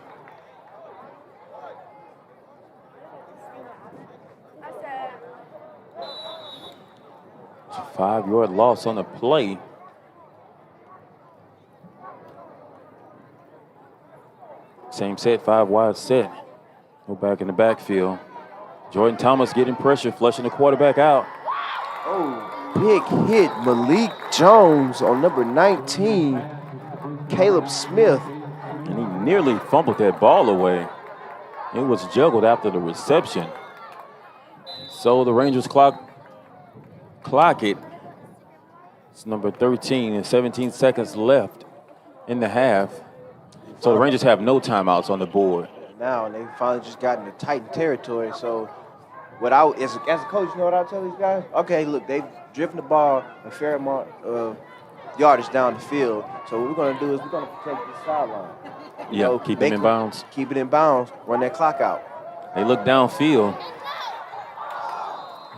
It's a 5-yard loss on the play. Same set, 5 wide set. Go back in the backfield. Jordan Thomas getting pressure, flushing the quarterback out. Oh, big hit. Malik Jones on number 19, Caleb Smith. And he nearly fumbled that ball away. It was juggled after the reception. So the Rangers clock it. It's number 13 and 17 seconds left in the half. So the Rangers have no timeouts on the board. Now, and they finally just got into Titan territory. So what as a coach, you know what I'll tell these guys? Okay, look, they've driven the ball a fair amount of yardage down the field. So what we're going to do is we're going to protect this sideline. Yeah, keep it in bounds. Keep it in bounds, run that clock out. They look downfield.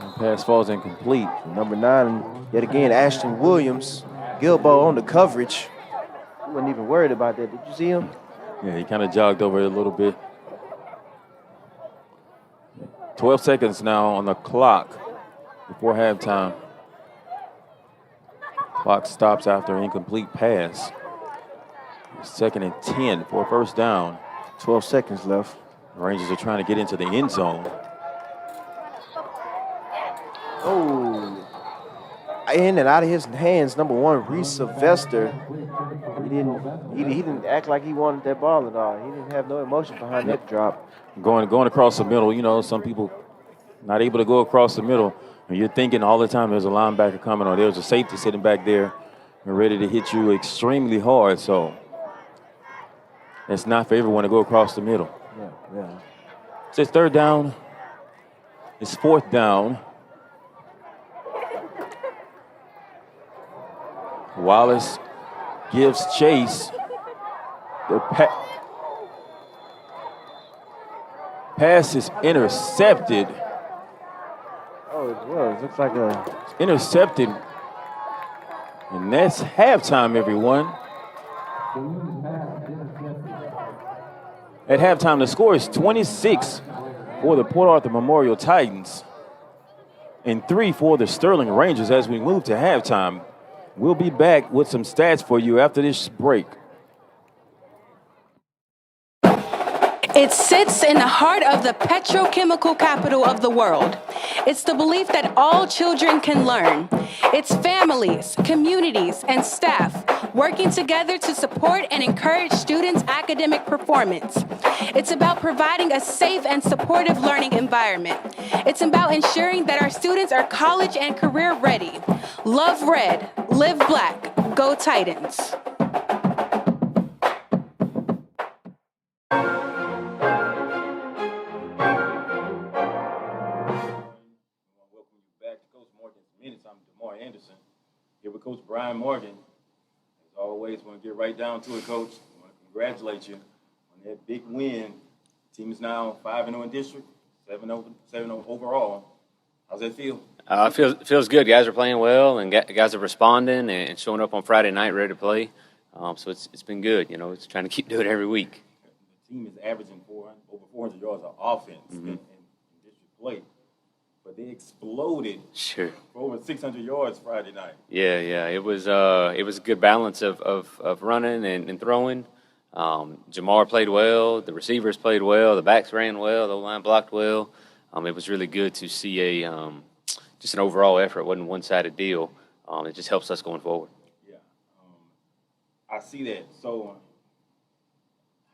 And pass falls incomplete. Number 9, yet again, Ashton Williams. Gilbo on the coverage. He wasn't even worried about that. Did you see him? Yeah, he kind of jogged over it a little bit. 12 seconds now on the clock before halftime. Clock stops after an incomplete pass. 2nd and 10 for a first down. 12 seconds left. The Rangers are trying to get into the end zone. Oh. In and out of his hands, number 1, Reese Sylvester. He didn't act like he wanted that ball at all. He didn't have no emotion behind that drop. Going across the middle, you know, some people not able to go across the middle. And you're thinking all the time there's a linebacker coming or there's a safety sitting back there and ready to hit you extremely hard. So it's not for everyone to go across the middle. Yeah. So it's 3rd down. It's 4th down. Wallace gives chase. The pass is intercepted. Oh, it was. Looks like a intercepted. And that's halftime, everyone. At halftime, the score is 26 for the Port Arthur Memorial Titans and 3 for the Sterling Rangers as we move to halftime. We'll be back with some stats for you after this break. It sits in the heart of the petrochemical capital of the world. It's the belief that all children can learn. It's families, communities, and staff working together to support and encourage students' academic performance. It's about providing a safe and supportive learning environment. It's about ensuring that our students are college and career ready. Love red, live black, go Titans. Here with Coach Brian Morgan. As always, want to get right down to it, Coach. I want to congratulate you on that big win. The team is now 5-0 in district, 7-0 overall. How's that feel? Feels good. Guys are playing well, and guys are responding and showing up on Friday night ready to play. So it's been good. You know, it's trying to keep doing it every week. The team is averaging over 400 yards of offense in district play. but they exploded Sure. for over 600 yards Friday night. Yeah. It was a good balance of running and throwing. Jamar played well. The receivers played well. The backs ran well. The line blocked well. It was really good to see just an overall effort. It wasn't a one-sided deal. It just helps us going forward. Yeah, I see that. So,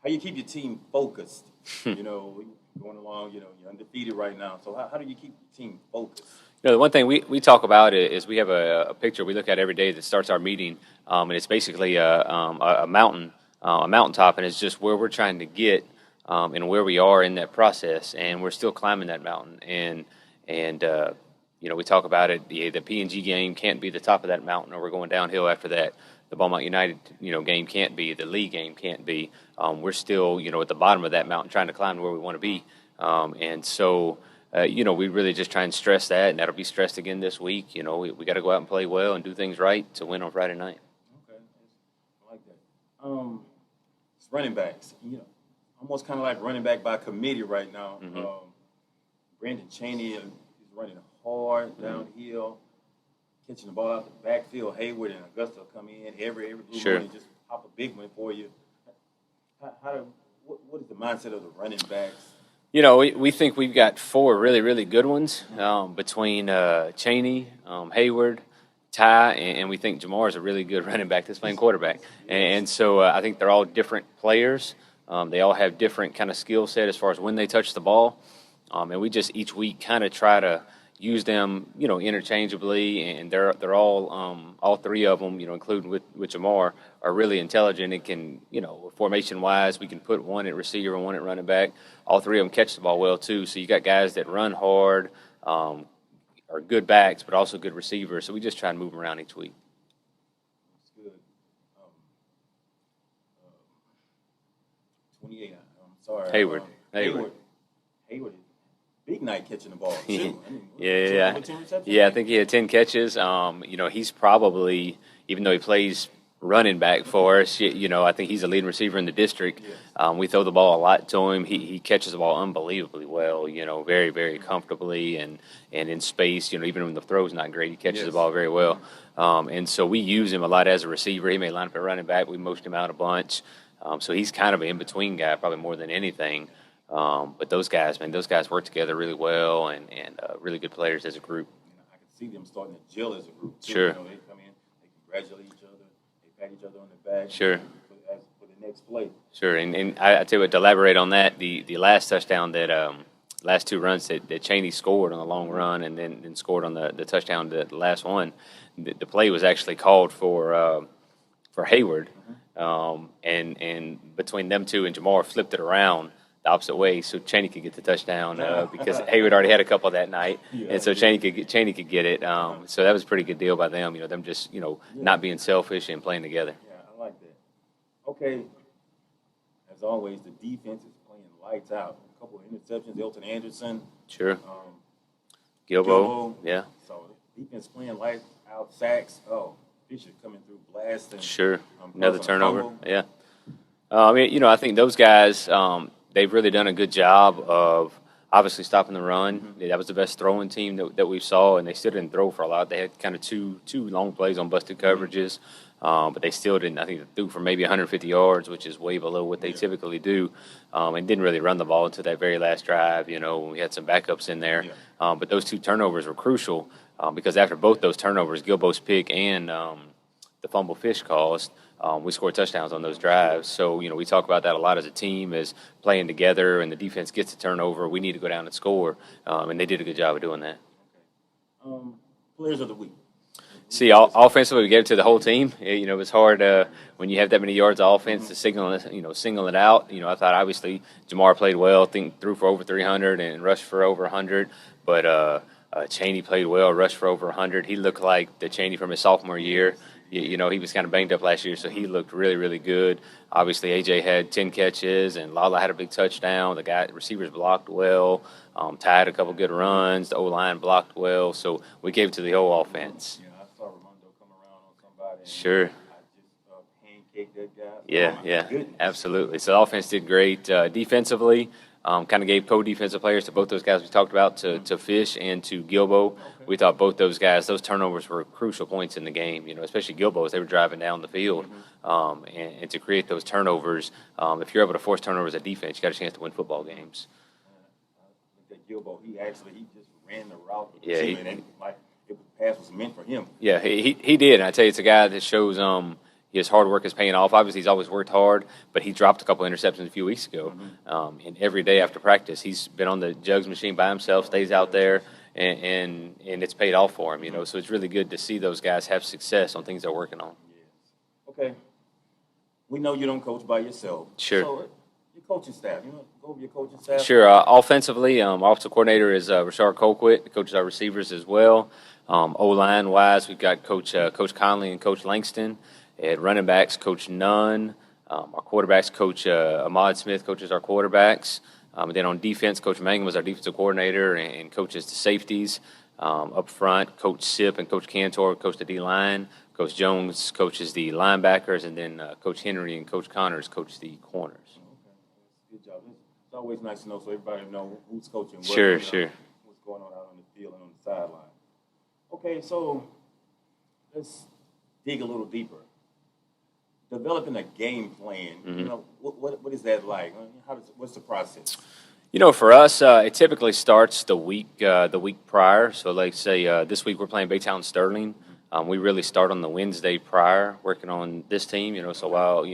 how you keep your team focused? You know, going along. You know, you're undefeated right now. So, how do you keep your team focused? You know, the one thing we talk about is we have a picture we look at every day that starts our meeting, and it's basically a mountain, a mountaintop, and it's just where we're trying to get and where we are in that process, and we're still climbing that mountain. And you know, we talk about it. The P&G game can't be the top of that mountain, or we're going downhill after that. The Beaumont United, you know, game can't be. The league game can't be. We're still, you know, at the bottom of that mountain, trying to climb to where we want to be. And so. You know, we really just try and stress that, and that'll be stressed again this week. You know, we got to go out and play well and do things right to win on Friday night. Okay, I like that. It's running backs. You know, almost kind of like running back by committee right now. Mm-hmm. Brandon Cheney is running hard downhill, catching the ball out the backfield. Hayward and Augusta come in every blue Sure. moon and just pop a big one for you. What is the mindset of the running backs? You know, we think we've got four really, really good ones between Cheney, Hayward, Ty, and we think Jamar is a really good running back that's playing quarterback. And so I think they're all different players. They all have different kind of skill set as far as when they touch the ball. And we just each week kind of try to use them, you know, interchangeably. And they're all three of them, you know, including with Jamar, are really intelligent and can, you know, formation-wise, we can put one at receiver and one at running back. All three of them catch the ball well, too. So you got guys that run hard, are good backs, but also good receivers. So we just try and move them around each week. That's good. 28, I'm sorry. Hayward. Hayward. Big night catching the ball, too. I mean, Yeah. 10 receptions? Yeah, I think he had 10 catches. You know, he's probably, even though he plays running back for us, you know, I think he's a leading receiver in the district. We throw the ball a lot to him. He catches the ball unbelievably well, you know, very, very comfortably and in space. You know, even when the throw's not great, he catches the ball very well. And so we use him a lot as a receiver. He may line up at running back. We motion him out a bunch. So he's kind of an in-between guy, probably more than anything. But those guys work together really well and really good players as a group. I can see them starting to gel as a group, too. Sure. You know, they come in, they congratulate each other, they pat each other on the back. Sure. For the next play. Sure, and I tell you what, to elaborate on that, the last touchdown that last two runs that Cheney scored on the long run and then scored on the touchdown, the last one, the play was actually called for Hayward, and between them two and Jamar flipped it around the opposite way so Cheney could get the touchdown because Hayward already had a couple that night, and so Cheney could get it. So that was a pretty good deal by them. You know, them just not being selfish and playing together. Yeah, I like that. Okay, as always, the defense is playing lights out. A couple of interceptions, Elton Anderson. Sure. Gilbo. Yeah. So defense playing lights out, sacks. Oh, Fisher coming through blasting. Sure. Another turnover. fumble. Yeah. I mean, I think those guys, they've really done a good job of obviously stopping the run. Mm-hmm. That was the best throwing team that we saw, and they still didn't throw for a lot. They had kind of two long plays on busted coverages, but they still didn't. I think they threw for maybe 150 yards, which is way below what they typically do, and didn't really run the ball until that very last drive. You know, we had some backups in there, but those two turnovers were crucial because after both those turnovers, Gilbo's pick and the fumble Fish caused, we scored touchdowns on those drives. So, we talk about that a lot as a team, as playing together, and the defense gets a turnover. We need to go down and score, and they did a good job of doing that. Players of the week. See, offensively, we gave it to the whole team. It was hard when you have that many yards of offense to single it out. I thought obviously Jamar played well, threw for over 300 and rushed for over 100. But Cheney played well, rushed for over 100. He looked like the Cheney from his sophomore year. He was kind of banged up last year, so he looked really, really good. Obviously, AJ had 10 catches, and Lala had a big touchdown. The receivers blocked well. Ty had a couple good runs. The O-line blocked well. So we gave it to the whole offense. I saw Ramondo come around on somebody. Sure. I just pancaked that guy. Yeah, absolutely. So the offense did great. Defensively, Kind of gave co-defensive players to both those guys we talked about, to Fish and to Gilbo. We thought both those guys, those turnovers were crucial points in the game, especially Gilbo as they were driving down the field. And to create those turnovers, if you're able to force turnovers at defense, you got a chance to win football games. Gilbo, he just ran the route. Yeah, and the pass was meant for him. Yeah, he did. And I tell you, it's a guy that shows his hard work is paying off. Obviously, he's always worked hard, but he dropped a couple interceptions a few weeks ago. And every day after practice, he's been on the jugs machine by himself, stays out there, and it's paid off for him. So it's really good to see those guys have success on things they're working on. Okay. We know you don't coach by yourself. Sure. So your coaching staff, go over your coaching staff? Sure. Offensively, offensive coordinator is Rashard Colquitt, coaches our receivers as well. O-line wise, we've got Coach Conley and Coach Langston. At running backs, Coach Nunn. Our quarterbacks, Coach Ahmad Smith coaches our quarterbacks. And then on defense, Coach Mangum was our defensive coordinator and coaches the safeties. Up front, Coach Sip and Coach Cantor coach the D-line. Coach Jones coaches the linebackers, and then Coach Henry and Coach Connors coach the corners. Good job. It's always nice to know so everybody know who's coaching what. Sure. What's going on out on the field and on the sideline. Okay, so let's dig a little deeper. Developing a game plan, what is that like? What's the process? For us, it typically starts the week prior. So, like say this week we're playing Baytown Sterling. We really start on the Wednesday prior, working on this team. So while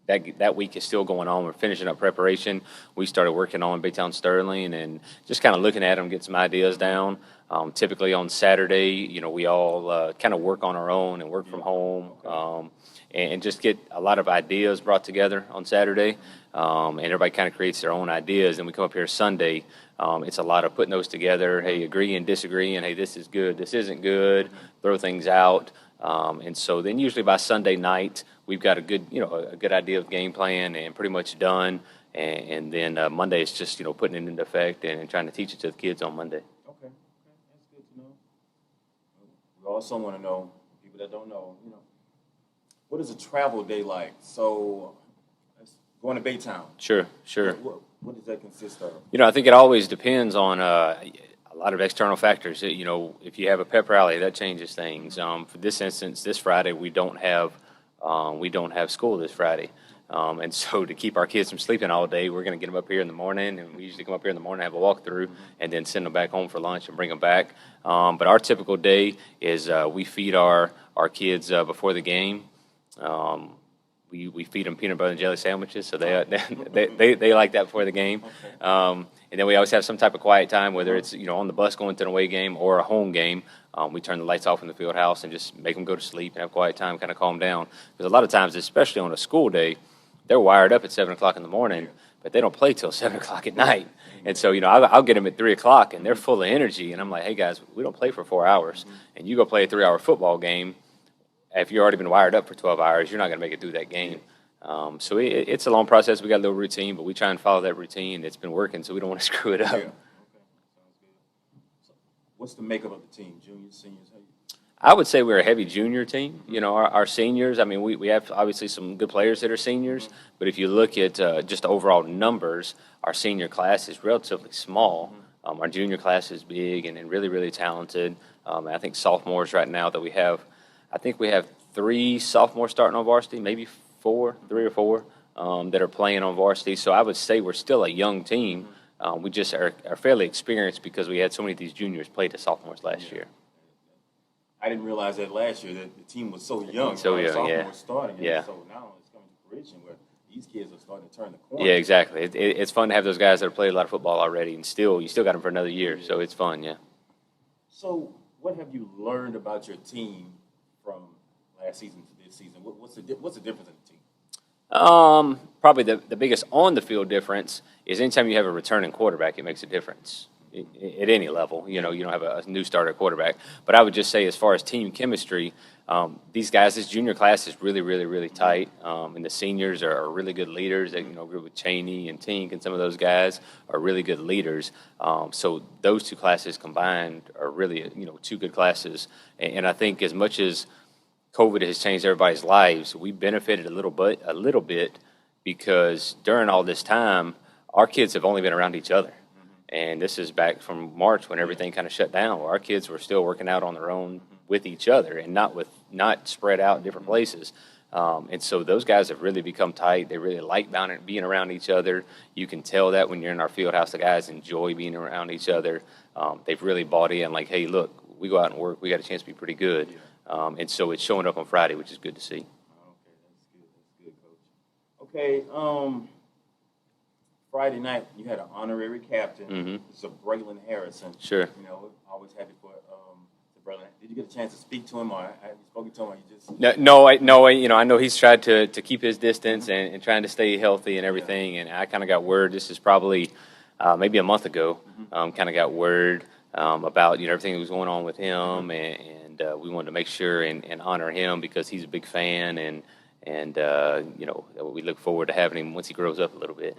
that week is still going on, we're finishing up preparation. We started working on Baytown Sterling and just kind of looking at them, get some ideas down. Typically on Saturday, we all kind of work on our own and work from home. And just get a lot of ideas brought together on Saturday, and everybody kind of creates their own ideas. And we come up here Sunday. It's a lot of putting those together. Hey, agree and disagree, and hey, this is good, this isn't good. Throw things out, and so then usually by Sunday night we've got a good idea of game plan and pretty much done. And then Monday is just putting it into effect and trying to teach it to the kids on Monday. Okay, that's good to know. We also want to know, people that don't know, what is a travel day like? So, going to Baytown. Sure. What does that consist of? I think it always depends on a lot of external factors. If you have a pep rally, that changes things. For this instance, this Friday we don't have school this Friday, and so to keep our kids from sleeping all day, we're going to get them up here in the morning, and we usually come up here in the morning, have a walkthrough, and then send them back home for lunch and bring them back. But our typical day is we feed our kids before the game. We feed them peanut butter and jelly sandwiches, so they like that before the game. And then we always have some type of quiet time, whether it's on the bus going to an away game or a home game. We turn the lights off in the field house and just make them go to sleep and have quiet time, kind of calm down. Because a lot of times, especially on a school day, they're wired up at 7 o'clock in the morning, but they don't play till 7 o'clock at night. And so I'll get them at 3 o'clock, and they're full of energy. And I'm like, hey guys, we don't play for 4 hours, and you go play a 3-hour football game. If you've already been wired up for 12 hours, you're not going to make it through that game. So it's a long process. We got a little routine, but we try and follow that routine. It's been working, so we don't want to screw it up. Yeah. Okay. Sounds good. So what's the makeup of the team? Juniors, seniors? I would say we're a heavy junior team. Our seniors, I mean, we have obviously some good players that are seniors, but if you look at just the overall numbers, our senior class is relatively small. Our junior class is big and really, really talented. I think sophomores right now that we have, I think we have 3 sophomores starting on varsity, maybe 3 or 4 that are playing on varsity. So I would say we're still a young team. We just are fairly experienced because we had so many of these juniors play the sophomores last year. I didn't realize that last year that the team was so young. So young, sophomores starting. Yeah. So now it's coming to fruition where these kids are starting to turn the corner. Yeah, exactly. It's fun to have those guys that have played a lot of football already, and you still got them for another year. So it's fun, yeah. So what have you learned about your team from last season to this season? What's the difference in the team? Probably the biggest on the field difference is anytime you have a returning quarterback, it makes a difference at any level. You don't have a new starter quarterback. But I would just say, as far as team chemistry, these guys, this junior class is really, really, really tight. And the seniors are really good leaders. They, group with Cheney and Tink and some of those guys are really good leaders. So those 2 classes combined are really, 2 good classes. And I think as much as COVID has changed everybody's lives, we benefited a little bit because during all this time, our kids have only been around each other. And this is back from March when everything kind of shut down, where our kids were still working out on their own with each other and not spread out in different places. And so those guys have really become tight. They really like being around each other. You can tell that when you're in our field house, the guys enjoy being around each other. They've really bought in, like, hey, look, we go out and work. We got a chance to be pretty good. And so it's showing up on Friday, which is good to see. Okay, that's good, Coach. Okay, Friday night, you had an honorary captain. Mm-hmm. It's a Braylon Harrison. Sure. You know, always happy for Braylon. Did you get a chance to speak to him, or have you spoken to him, or you just? No. I know he's tried to keep his distance and trying to stay healthy and everything. And I kind of got word. This is probably maybe a month ago. Kind of got word about everything that was going on with him, and we wanted to make sure and honor him because he's a big fan, and we look forward to having him once he grows up a little bit.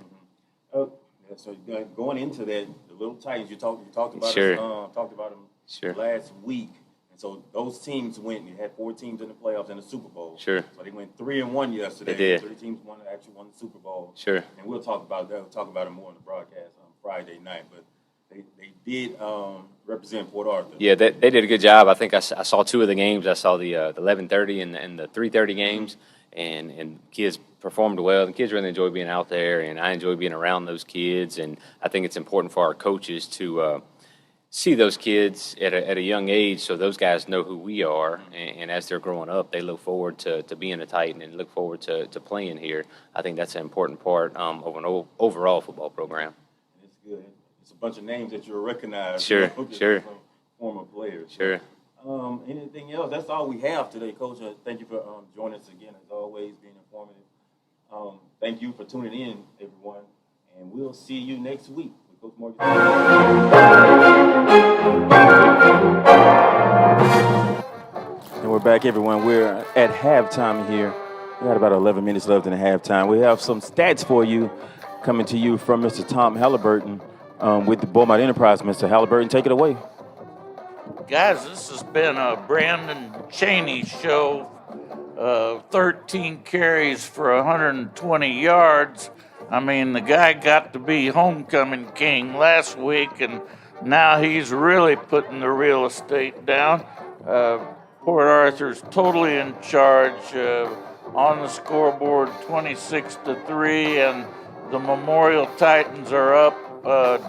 So going into that, the little Titans, you talked about Sure. talked about them Sure. last week, and so those teams went. You had 4 teams in the playoffs and the Super Bowl. Sure. So they went 3-1 yesterday. They did. 3 teams actually won the Super Bowl. Sure. And we'll talk about that. We'll talk about it more on the broadcast on Friday night. But they did represent Port Arthur. Yeah, they did a good job. I think I saw 2 of the games. I saw the 11:30 and the 3:30 games, and kids performed well. The kids really enjoy being out there, and I enjoy being around those kids. And I think it's important for our coaches to see those kids at a young age, so those guys know who we are. And as they're growing up, they look forward to being a Titan and look forward to playing here. I think that's an important part of an overall football program. It's good. It's a bunch of names that you'll recognize. Sure, sure. From former players. Sure. Anything else? That's all we have today, Coach. Thank you for joining us again, as always, being informative. Thank you for tuning in, everyone, and we'll see you next week with Coach Morgan. And we're back, everyone. We're at halftime here. We had about 11 minutes left in the halftime. We have some stats for you coming to you from Mr. Tom Halliburton with the Beaumont Enterprise. Mr. Halliburton, take it away. Guys, this has been a Brandon Cheney show. 13 carries for 120 yards. I mean, the guy got to be homecoming king last week, and now he's really putting the real estate down. Port Arthur's totally in charge on the scoreboard, 26-3, and the Memorial Titans are up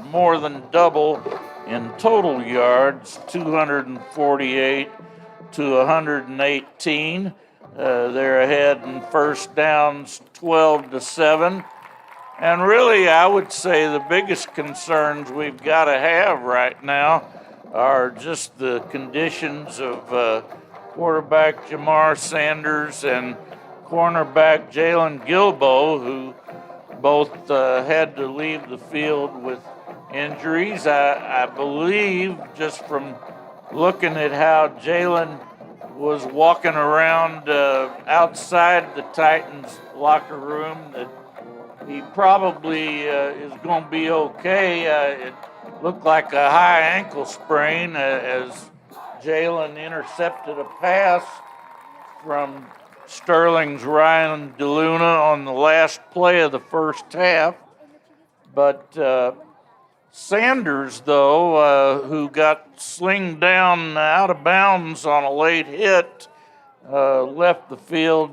more than double in total yards, 248 to 118. They're ahead in first downs, 12-7. And really, I would say the biggest concerns we've got to have right now are just the conditions of quarterback Jamar Sanders and cornerback Jalen Gilbo, who both had to leave the field with injuries. I believe, just from looking at how Jalen was walking around outside the Titans locker room, that he probably is going to be okay. It looked like a high ankle sprain as Jalen intercepted a pass from Sterling's Ryan DeLuna on the last play of the first half. But Sanders, though, who got slinged down out of bounds on a late hit, left the field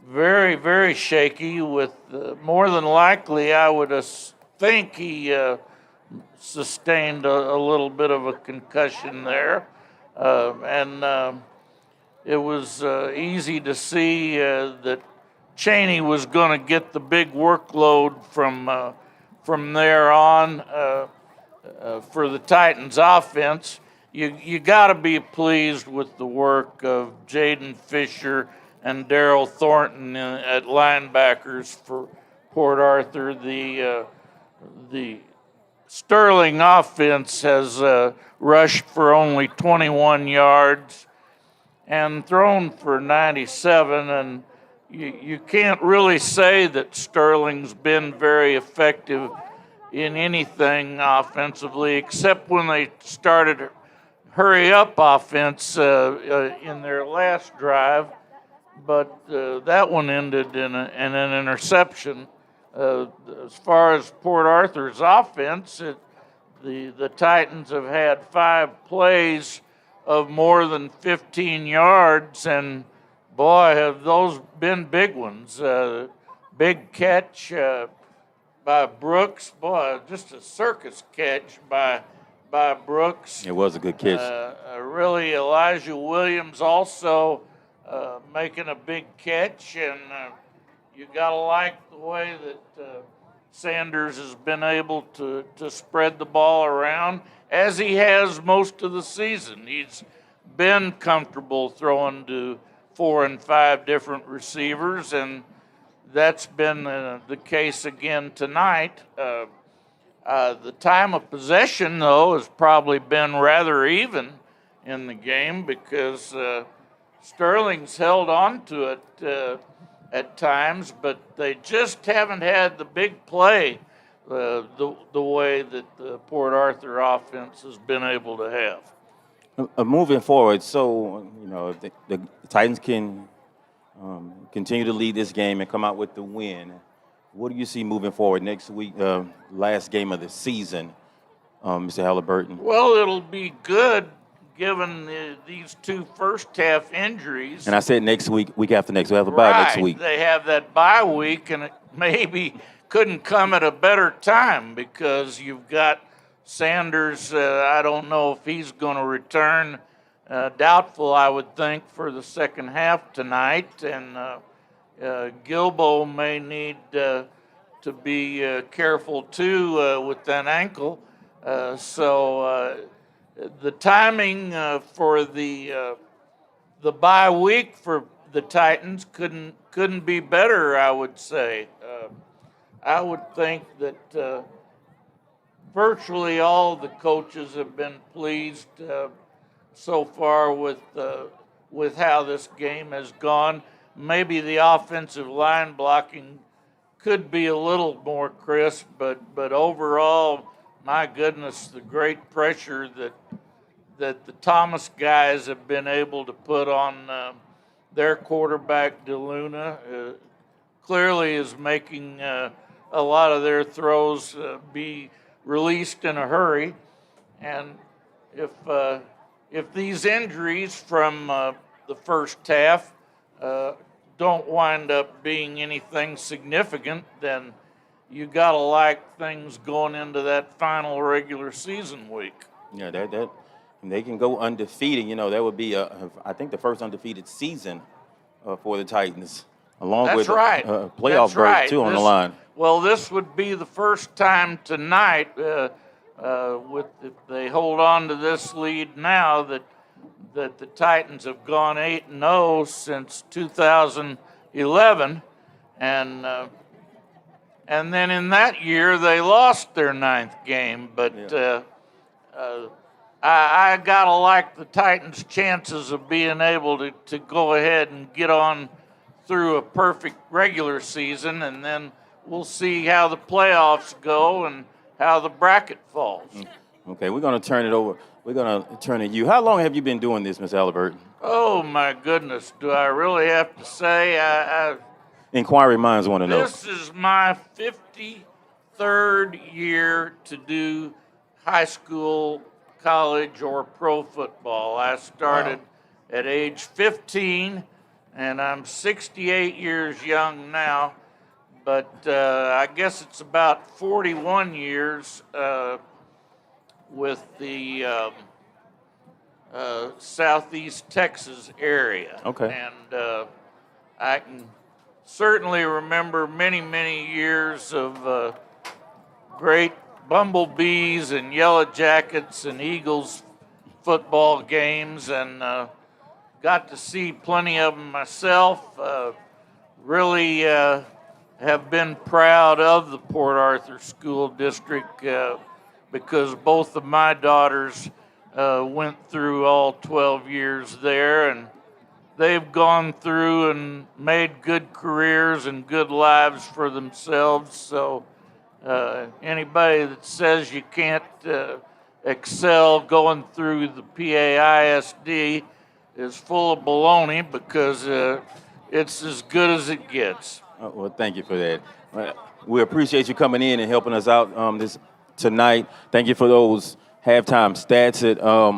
very, very shaky with more than likely, I would think he sustained a little bit of a concussion there. And it was easy to see that Cheney was going to get the big workload from there on for the Titans offense. You got to be pleased with the work of Jaden Fisher and Daryl Thornton at linebackers for Port Arthur. The Sterling offense has rushed for only 21 yards and thrown for 97, and you can't really say that Sterling's been very effective in anything offensively, except when they started hurry-up offense in their last drive. But that one ended in an interception. as far as Port Arthur's offense, the Titans have had 5 plays of more than 15 yards, and boy, have those been big ones. Big catch by Brooks, boy, just a circus catch by Brooks. It was a good catch. Really, Elijah Williams also making a big catch, and you gotta like the way that Sanders has been able to spread the ball around, as he has most of the season. He's been comfortable throwing to 4 and 5 different receivers, and that's been the case again tonight. The time of possession, though, has probably been rather even in the game because Sterling's held on to it at times, but they just haven't had the big play the way that the Port Arthur offense has been able to have. Moving forward, so if the Titans can continue to lead this game and come out with the win. What do you see moving forward next week, last game of the season, Mr. Halliburton? Well, it'll be good given these 2 first-half injuries. And I said next week, week after next. We have a bye next week. They have that bye week, and it maybe couldn't come at a better time because you've got Sanders. I don't know if he's going to return. Doubtful, I would think, for the second half tonight. And Gilbo may need to be careful, too, with that ankle. So the timing for the bye week for the Titans couldn't be better, I would say. I would think that virtually all the coaches have been pleased so far with how this game has gone. Maybe the offensive line blocking could be a little more crisp, but overall, my goodness, the great pressure that the Thomas guys have been able to put on their quarterback, DeLuna, clearly is making a lot of their throws be released in a hurry. And if these injuries from the first half don't wind up being anything significant, then you got to like things going into that final regular season week. Yeah, that they can go undefeated. That would be, I think, the first undefeated season for the Titans, along That's with right. Playoff That's right. berth, too, on the line. Well, this would be the first time tonight, if they hold on to this lead now, that the Titans have gone 8-0 since 2011, and then in that year they lost their 9th game. But I gotta like the Titans' chances of being able to go ahead and get on through a perfect regular season, and then we'll see how the playoffs go and how the bracket falls. Okay, we're going to turn it over. We're going to turn to you. How long have you been doing this, Ms. Halliburton? Oh, my goodness. Do I really have to say? Inquiry minds want to know. This is my 53rd year to do high school, college, or pro football. I started at age 15, and I'm 68 years young now. But I guess it's about 41 years with the Southeast Texas area. Okay. And I can certainly remember many, many years of great Bumblebees and Yellow Jackets and Eagles football games, and got to see plenty of them myself. Really have been proud of the Port Arthur School District because both of my daughters went through all 12 years there, and they've gone through and made good careers and good lives for themselves. So anybody that says you can't excel going through the PAISD is full of baloney, because it's as good as it gets. Well, thank you for that. We appreciate you coming in and helping us out tonight. Thank you for those halftime stats.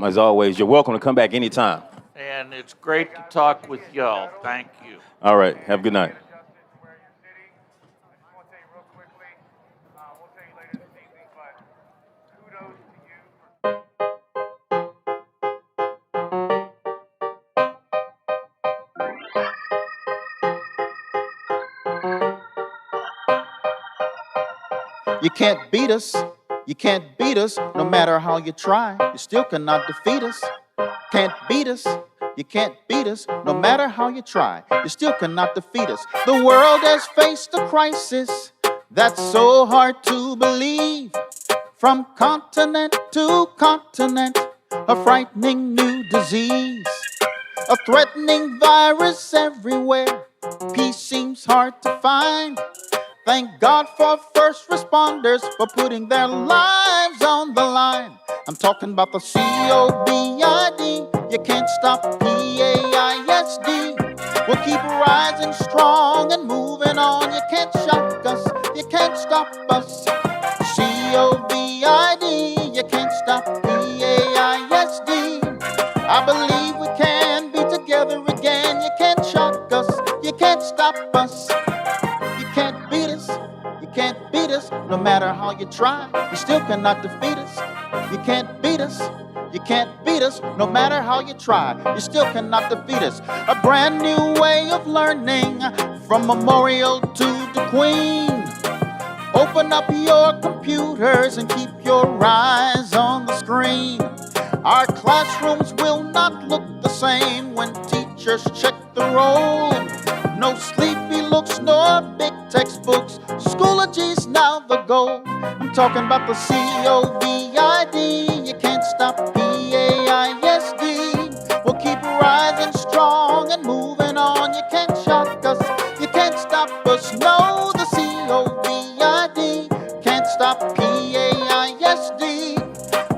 As always, you're welcome to come back anytime. And it's great to talk with y'all. Thank you. All right. Have a good night. You can't beat us. You can't beat us. No matter how you try, you still cannot defeat us. Can't beat us. You can't beat us. No matter how you try, you still cannot defeat us. The world has faced a crisis that's so hard to believe. From continent to continent, a frightening new disease, a threatening virus everywhere. Peace seems hard to find. Thank God for first responders for putting their lives on the line. I'm talking about the COVID. You can't stop PAISD. We'll keep rising strong and moving on. You can't shock us. You can't stop us. COVID. You can't stop PAISD. I believe we can be together again. You can't shock us. You can't stop us. You can't beat us. You can't beat us. No matter how you try, you still cannot defeat us. You can't beat us. You can't beat us. No matter how you try, you still cannot defeat us. A brand new way of learning from Memorial to the Queen. Open up your computers and keep your eyes on the screen. Our classrooms will not look the same when teachers check the roll. No sleepy looks nor big textbooks. Schoology's now the goal. I'm talking about the COVID. You can't stop PAISD. We'll keep rising strong and moving on. You can't shock us. You can't stop us. No, the COVID can't stop PAISD.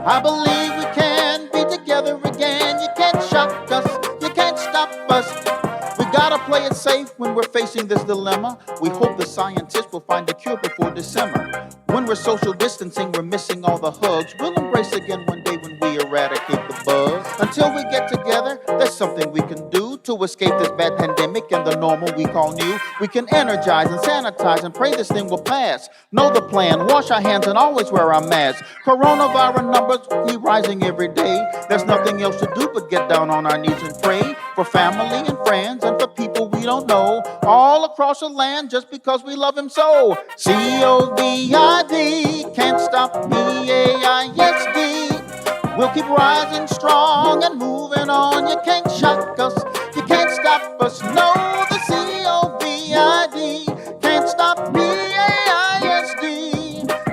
I believe we can be together again. You can't shock us. You can't stop us. We gotta play it safe when we're facing this dilemma. We hope the scientists will find a cure before December. When we're social distancing, we're missing all the hugs. We'll embrace again one day when we eradicate the bug. Until we get together, there's something we can do to escape this bad pandemic and the normal we call new. We can energize and sanitize and pray this thing will pass. Know the plan, wash our hands and always wear our masks. Coronavirus numbers keep rising every day. There's nothing else to do but get down on our knees and pray for family and friends and for people we don't know all across the land just because we love him so. COVID can't stop PAISD. We'll keep rising strong and moving on. You can't shock us. You can't stop us. No, the COVID can't stop PAISD.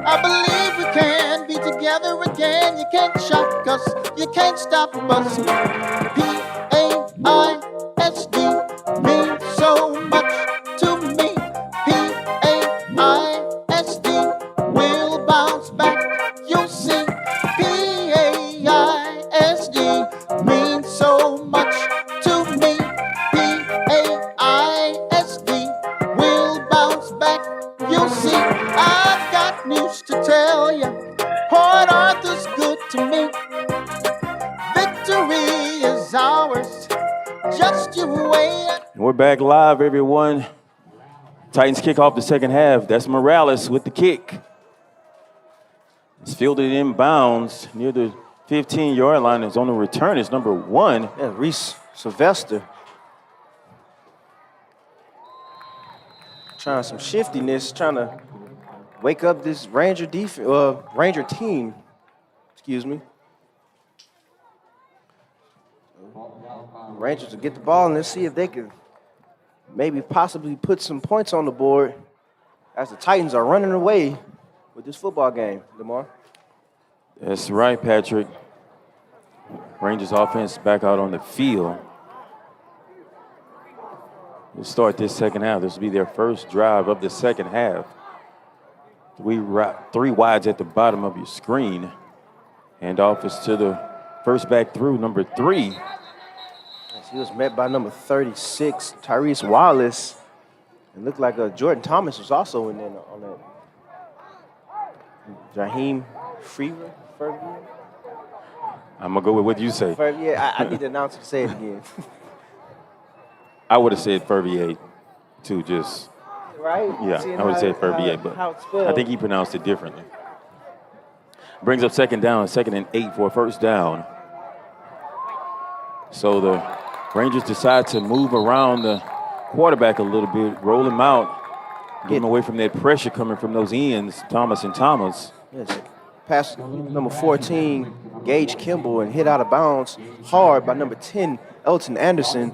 I believe we can be together again. You can't shock us. You can't stop us. PAISD means so much to me. PAISD will bounce back. You'll see. PAISD means so much to me. PAISD will bounce back. You'll see. I've got news to tell you. Port Arthur's good to me. Victory is ours. Just you wait. We're back live, everyone. Titans kick off the second half. That's Morales with the kick. It's fielded inbounds near the 15-yard line. It's on the return. It's number 1. Yeah, Reese Sylvester. Trying some shiftiness, trying to wake up this Ranger team. Excuse me. Rangers to get the ball and let's see if they can maybe possibly put some points on the board as the Titans are running away with this football game, Lamar. That's right, Patrick. Rangers offense back out on the field. We'll start this second half. This will be their first drive of the second half. 3 wides at the bottom of your screen. Handoff is to the first back through, number 3. He was met by number 36, Tyrese Wallace. It looked like Jordan Thomas was also in there on that. Jaheim Freeman? I'm going to go with what you say. Yeah, I need the announcer to say it again. I would have said Fervier, too, just. Right? Yeah, Seeing I would have how- said Fervier, how it's but spelled. I think he pronounced it differently. Brings up second down, 2nd and 8 for a first down. So the Rangers decide to move around the quarterback a little bit, roll him out, get him away from that pressure coming from those ends, Thomas and Thomas. Yes. Pass number 14, Gage Kimball, and hit out of bounds hard by number 10, Elton Anderson.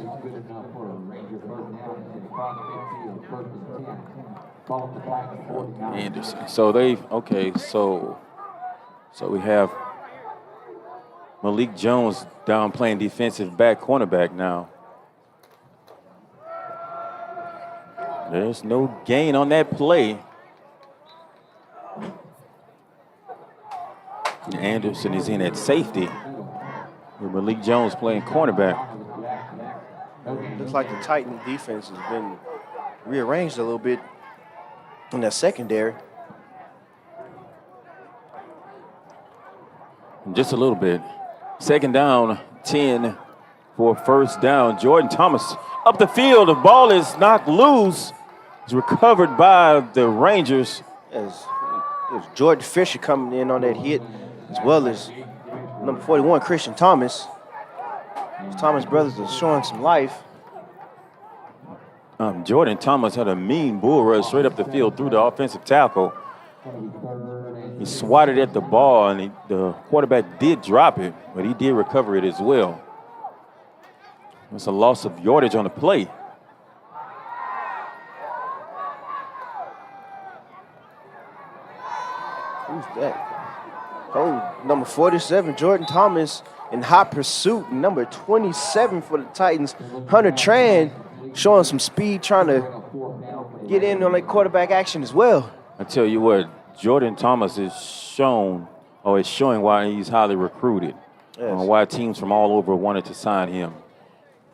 Anderson. So so we have Malik Jones down playing defensive back cornerback now. There's no gain on that play. Anderson is in at safety with Malik Jones playing cornerback. Looks like the Titan defense has been rearranged a little bit in that secondary. Just a little bit. Second down, 10 for first down. Jordan Thomas up the field. The ball is knocked loose. It's recovered by the Rangers. As Jordan Fisher coming in on that hit, as well as number 41, Christian Thomas. These Thomas brothers are showing some life. Jordan Thomas had a mean bull rush straight up the field through the offensive tackle. He swatted at the ball, and the quarterback did drop it, but he did recover it as well. It's a loss of yardage on the play. Who's that? Oh, number 47, Jordan Thomas in hot pursuit. Number 27 for the Titans, Hunter Tran, showing some speed, trying to get in on that quarterback action as well. I tell you what, Jordan Thomas is showing why he's highly recruited, why teams from all over wanted to sign him.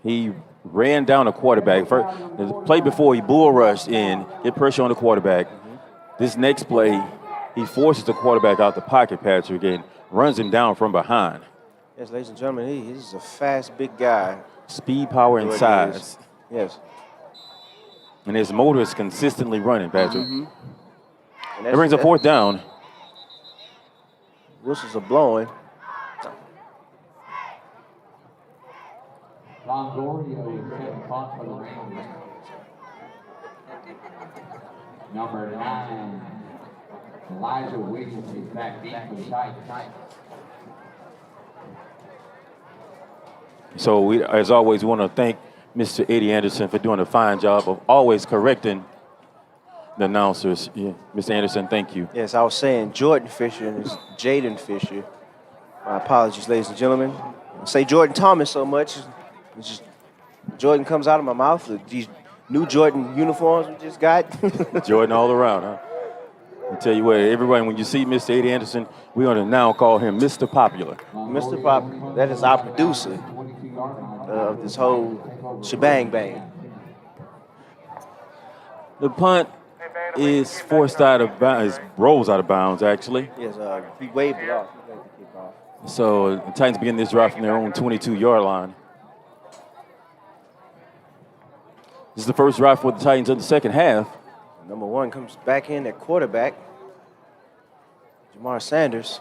He ran down a quarterback. The play before he bull rushed in, get pressure on the quarterback. This next play, he forces the quarterback out the pocket, Patrick, and runs him down from behind. Yes, ladies and gentlemen, he's a fast, big guy. Speed, power, and size. Yes. And his motor is consistently running, Patrick. Mm-hmm. That brings a fourth down. Whistles are blowing. Longoria is heading punt for the Rangers. Number 9, Elijah Wiggins is back deep for the Titans. So we, as always, want to thank Mr. Eddie Anderson for doing a fine job of always correcting the announcers. Yeah, Mr. Anderson, thank you. Yes, I was saying Jordan Fisher and it's Jaden Fisher. My apologies, ladies and gentlemen. I say Jordan Thomas so much. It's just Jordan comes out of my mouth. These new Jordan uniforms we just got. Jordan all around, huh? I tell you what, everybody, when you see Mr. Eddie Anderson, we're going to now call him Mr. Popular. Mr. Popular, that is our producer of this whole shebang bang. The punt is forced out of bounds, rolls out of bounds, actually. Yes, he waved it off. So the Titans begin this drive from their own 22-yard line. This is the first drive for the Titans in the second half. Number 1 comes back in at quarterback, Jamar Sanders.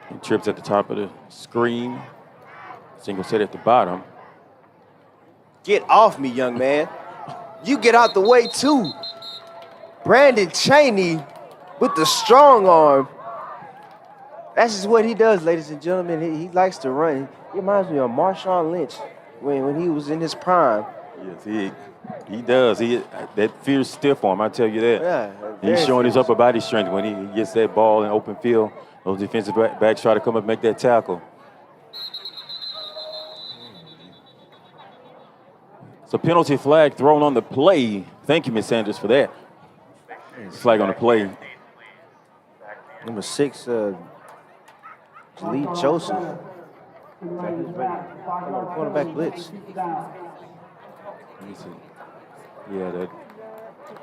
He trips at the top of the screen. Single set at the bottom. Get off me, young man. You get out the way, too. Brandon Chaney with the strong arm. That's just what he does, ladies and gentlemen. He likes to run. He reminds me of Marshawn Lynch when he was in his prime. Yes, he does. That fear's stiff on him, I tell you that. Yeah, He's showing his upper body strength when he gets that ball in open field. Those defensive backs try to come up and make that tackle. So penalty flag thrown on the play. Thank you, Ms. Sanders, for that. Flag on the play. Number 6, Lee Joseph. Like he's ready to come on the cornerback blitz. Let me see. Yeah, that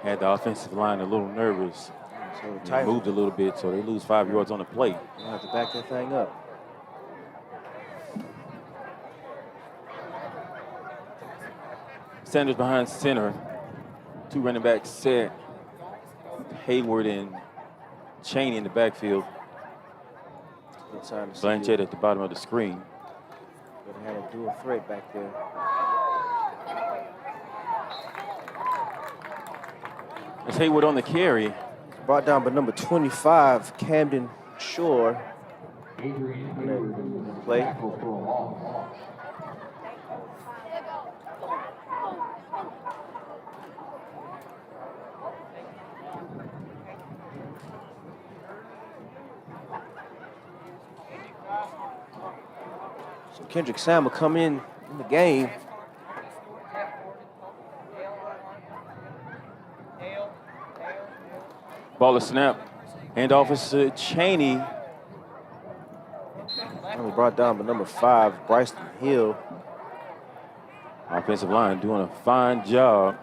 had the offensive line a little nervous. So They moved a little bit, so they lose 5 yards on the play. You have to back that thing up. Sanders behind center. 2 running backs set. Hayward and Cheney in the backfield. Blanchett at the bottom of the screen. But they had a dual threat back there. It's Hayward on the carry. Brought down by number 25, Camden Shore. Play. So Kendrick Sam will come in the game. Ball is snap. Handoff is to Cheney. Only brought down by number 5, Bryson Hill. Offensive line doing a fine job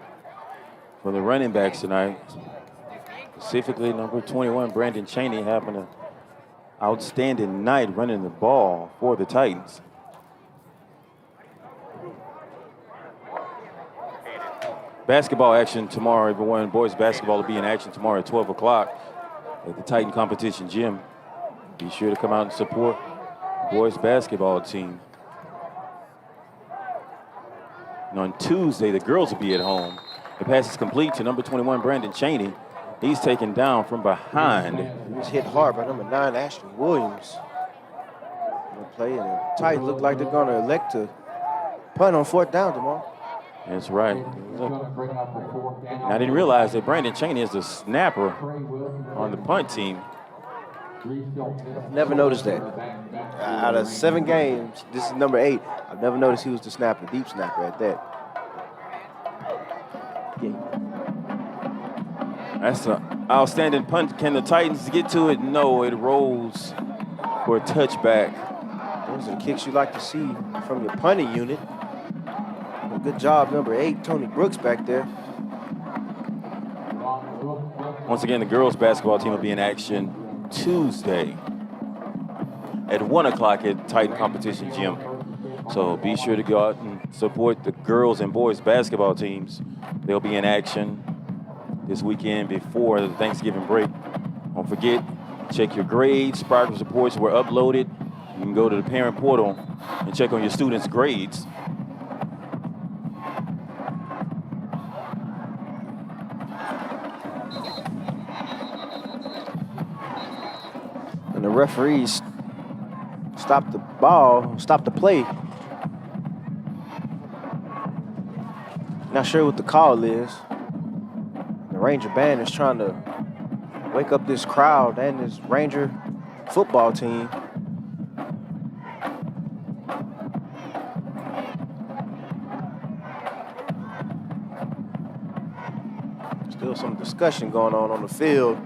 for the running backs tonight. Specifically, number 21, Brandon Cheney, having an outstanding night running the ball for the Titans. Basketball action tomorrow, everyone. Boys basketball will be in action tomorrow at 12 o'clock at the Titan Competition Gym. Be sure to come out and support the boys basketball team. And on Tuesday, the girls will be at home. The pass is complete to number 21, Brandon Cheney. He's taken down from behind. He was hit hard by number 9, Ashton Williams. Play, and the Titans look like they're going to elect to punt on 4th down tomorrow. That's right. I didn't realize that Brandon Cheney is the snapper on the punt team. Never noticed that. Out of 7 games, this is number 8. I've never noticed he was the snapper, deep snapper at that. That's an outstanding punt. Can the Titans get to it? No, it rolls for a touchback. Those are the kicks you like to see from your punting unit. Good job, number 8, Tony Brooks back there. Once again, the girls basketball team will be in action Tuesday at 1 o'clock at Titan Competition Gym. So be sure to go out and support the girls and boys basketball teams. They'll be in action this weekend before the Thanksgiving break. Don't forget, check your grades. Progress reports were uploaded. You can go to the parent portal and check on your students' grades. And the referees stopped the play. Not sure what the call is. The Ranger band is trying to wake up this crowd and this Ranger football team. Still some discussion going on the field.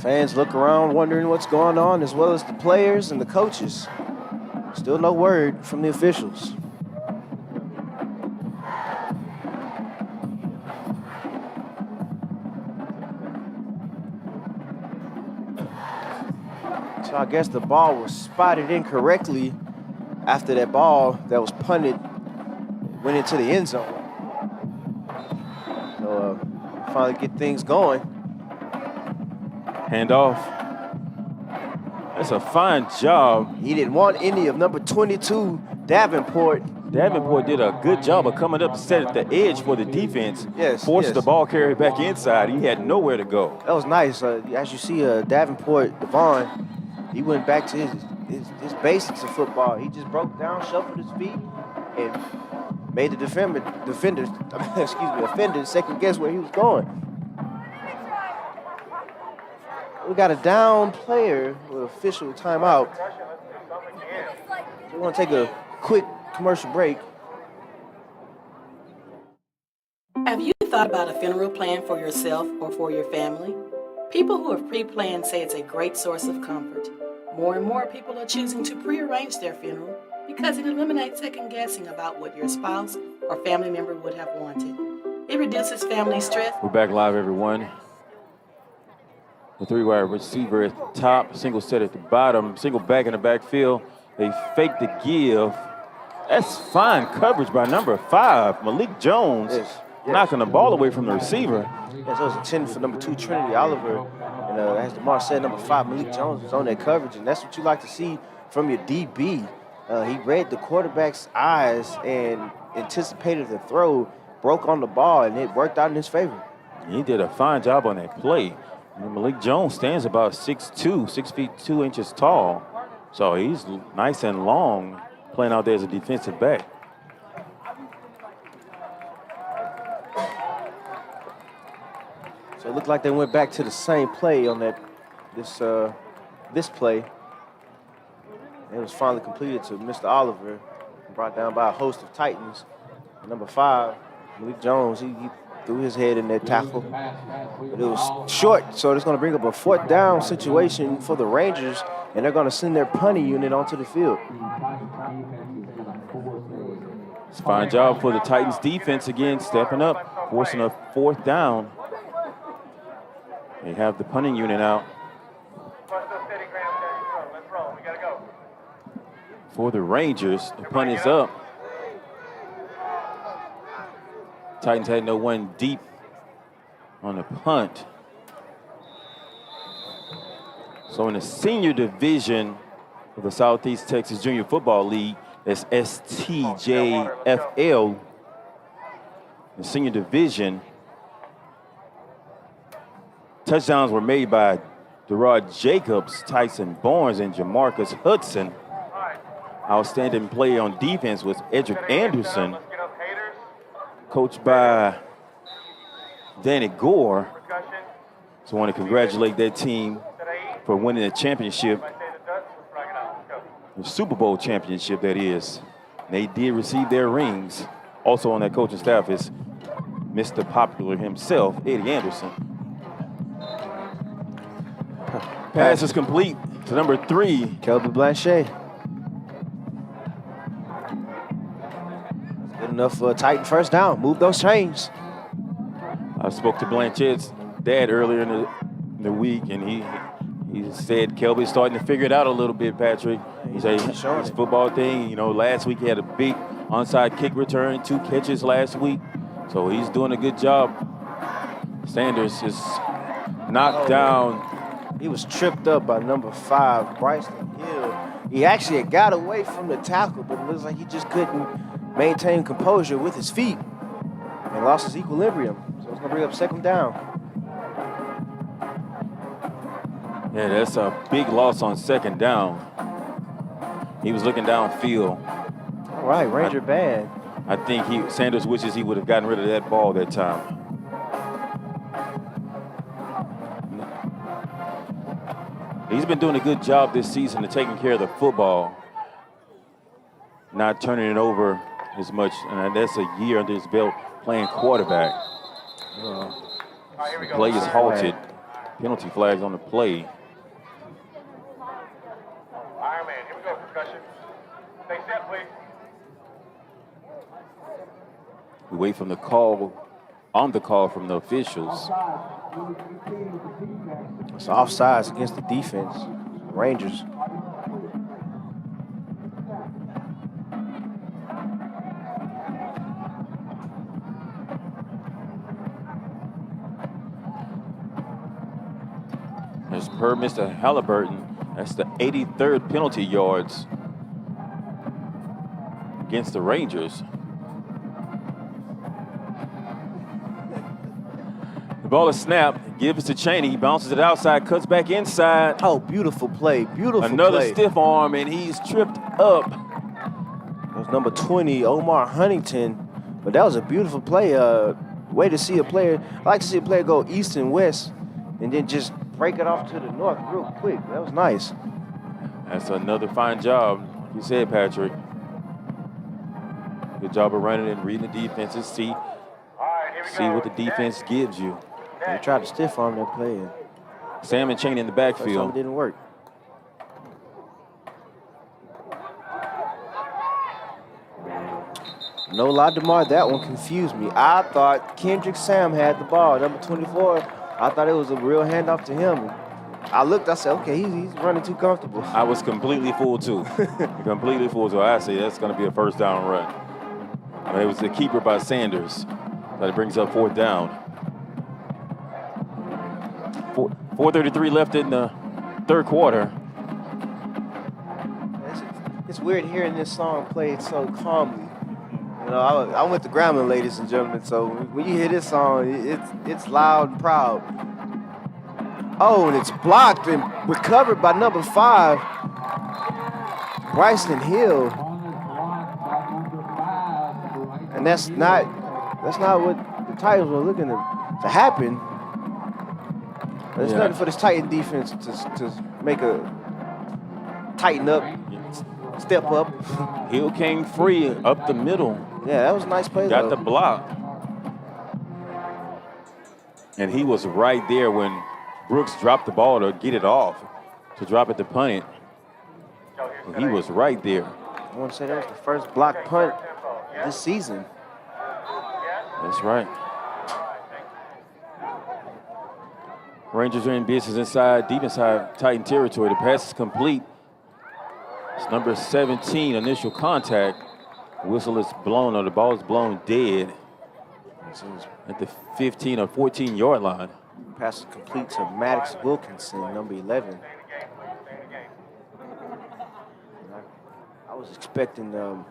Fans look around wondering what's going on, as well as the players and the coaches. Still no word from the officials. So I guess the ball was spotted incorrectly after that ball that was punted went into the end zone. So finally get things going. Handoff. That's a fine job. He didn't want any of number 22, Davenport. Davenport did a good job of coming up, set at the edge for the defense. Yes, forced the ball carrier back inside. He had nowhere to go. That was nice. As you see, Davenport, Devon, he went back to his basics of football. He just broke down, shuffled his feet, and made the offender second guess where he was going. We got a down player with official timeout. We're going to take a quick commercial break. Have you thought about a funeral plan for yourself or for your family? People who have pre-planned say it's a great source of comfort. More and more people are choosing to pre-arrange their funeral because it eliminates second guessing about what your spouse or family member would have wanted. It reduces family stress. We're back live, everyone. The three-wide receiver at the top, single set at the bottom, single back in the backfield. They fake the give. That's fine coverage by number 5, Malik Jones, knocking the ball away from the receiver. Yeah, so it was intended for number 2, Trinity Oliver. And as DeMar said, number 5, Malik Jones was on that coverage. And that's what you like to see from your DB. He read the quarterback's eyes and anticipated the throw, broke on the ball, and it worked out in his favor. He did a fine job on that play. And Malik Jones stands about 6'2", 6 feet 2 inches tall. So he's nice and long playing out there as a defensive back. So it looked like they went back to the same play on this play. It was finally completed to Mr. Oliver, brought down by a host of Titans. Number 5, Malik Jones, he threw his head in that tackle. But it was short, so it's going to bring up a 4th down situation for the Rangers, and they're going to send their punting unit onto the field. It's a fine job for the Titans defense again, stepping up, forcing a 4th down. They have the punting unit out. For the Rangers, the punt is up. Titans had no one deep on the punt. So in the senior division of the Southeast Texas Junior Football League, that's STJFL, the senior division, touchdowns were made by Derod Jacobs, Tyson Barnes, and Jamarcus Hudson. Outstanding play on defense was Edric Anderson, coached by Danny Gore. So I want to congratulate that team for winning the championship, the Super Bowl championship, that is. And they did receive their rings. Also on that coaching staff is Mr. Popular himself, Eddie Anderson. Pass is complete to number 3, Kelby Blanchet. Good enough for a Titan first down. Move those chains. I spoke to Blanchett's dad earlier in the week, and he said Kelby's starting to figure it out a little bit, Patrick. He said his football thing, last week he had a big onside kick return, 2 catches last week. So he's doing a good job. Sanders is knocked down. He was tripped up by number 5, Bryson Hill. He actually had got away from the tackle, but it looks like he just couldn't maintain composure with his feet and lost his equilibrium. So it's going to bring up 2nd down. Yeah, that's a big loss on 2nd down. He was looking downfield. All right, Ranger bad. I think Sanders wishes he would have gotten rid of that ball that time. He's been doing a good job this season of taking care of the football, not turning it over as much, and that's a year under his belt playing quarterback. The play is halted. Penalty flags on the play. Iron Man, here we go, concussion. Stay set, please. We wait from the call, on the call from the officials. It's offsides against the defense, Rangers. As per Mr. Halliburton, that's the 83rd penalty yards against the Rangers. The ball is snapped, gives it to Chaney, bounces it outside, cuts back inside. Oh, beautiful play, beautiful Another play. stiff arm, and he's tripped up. That was number 20, Omar Huntington. But that was a beautiful play. Way to see a player. I like to see a player go east and west and then just break it off to the north real quick. That was nice. That's another fine job, like you said, Patrick. Good job of running and reading the defenses. See See what the defense gives you. They tried to stiff arm that play. And Sam and Chaney in the first time it backfield. didn't work. No lie, DeMar, that one confused me. I thought Kendrick Sam had the ball, number 24. I thought it was a real handoff to him. I looked, I said, okay, he's running too comfortable. I was completely fooled too. Completely fooled. So I say that's going to be a first down run. But it was the keeper by Sanders that brings up fourth down. 4:33 left in the third quarter. It's weird hearing this song played so calmly. You know, I went to Grambling, ladies and gentlemen, so when you hear this song, it's loud and proud. Oh, and it's blocked and recovered by number 5, Bryson Hill. And that's not what the Titans were looking to happen. There's nothing for this Titan defense to make a tighten up, step up. Hill came free up the middle. Yeah, that was a nice play. Got the block. And he was right there when Brooks dropped the ball to get it off, to drop it to punt it. And he was right there. I want to say that was the first block punt this season. That's right. Rangers are in business deep inside Titan territory. The pass is complete. It's number 17, initial contact. Whistle is blown, or the ball is blown dead at the 15 or 14-yard line. Pass is complete to Maddox Wilkinson, number 11. I was expecting the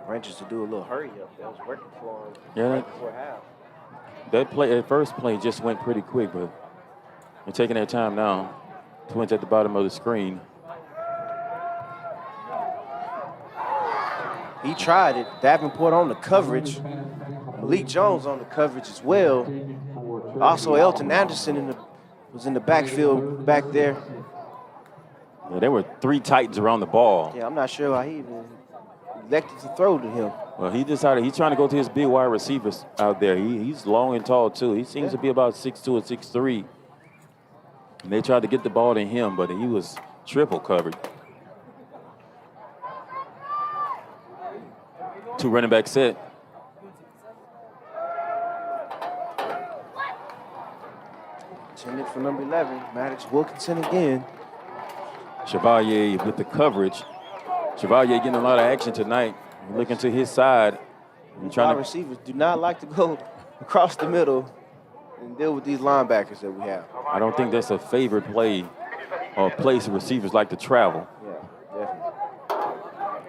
Rangers to do a little hurry up. That was working for them right before half. That first play just went pretty quick, but they're taking their time now. Twins at the bottom of the screen. He tried it. Davenport on the coverage. Malik Jones on the coverage as well. Also, Elton Anderson was in the backfield back there. Yeah, there were 3 Titans around the ball. Yeah, I'm not sure why he even elected to throw to him. Well, he decided he's trying to go to his big wide receivers out there. He's long and tall, too. He seems to be about 6'2" or 6'3". And they tried to get the ball to him, but he was triple covered. 2 running back set. Intended for number 11, Maddox Wilkinson again. Chevalier with the coverage. Chevalier getting a lot of action tonight. Looking to his side. Wide receivers do not like to go across the middle and deal with these linebackers that we have. I don't think that's a favorite play or place receivers like to travel. Yeah, definitely.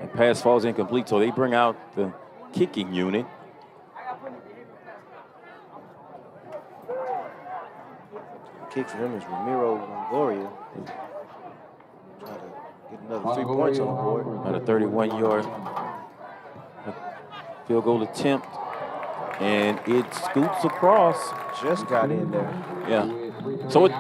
And pass falls incomplete, so they bring out the kicking unit. Kick for them is Ramiro Longoria. Try to get another 3 points on the board. About a 31-yard field goal attempt. And it scoots across. Just got in there. Yeah. So it.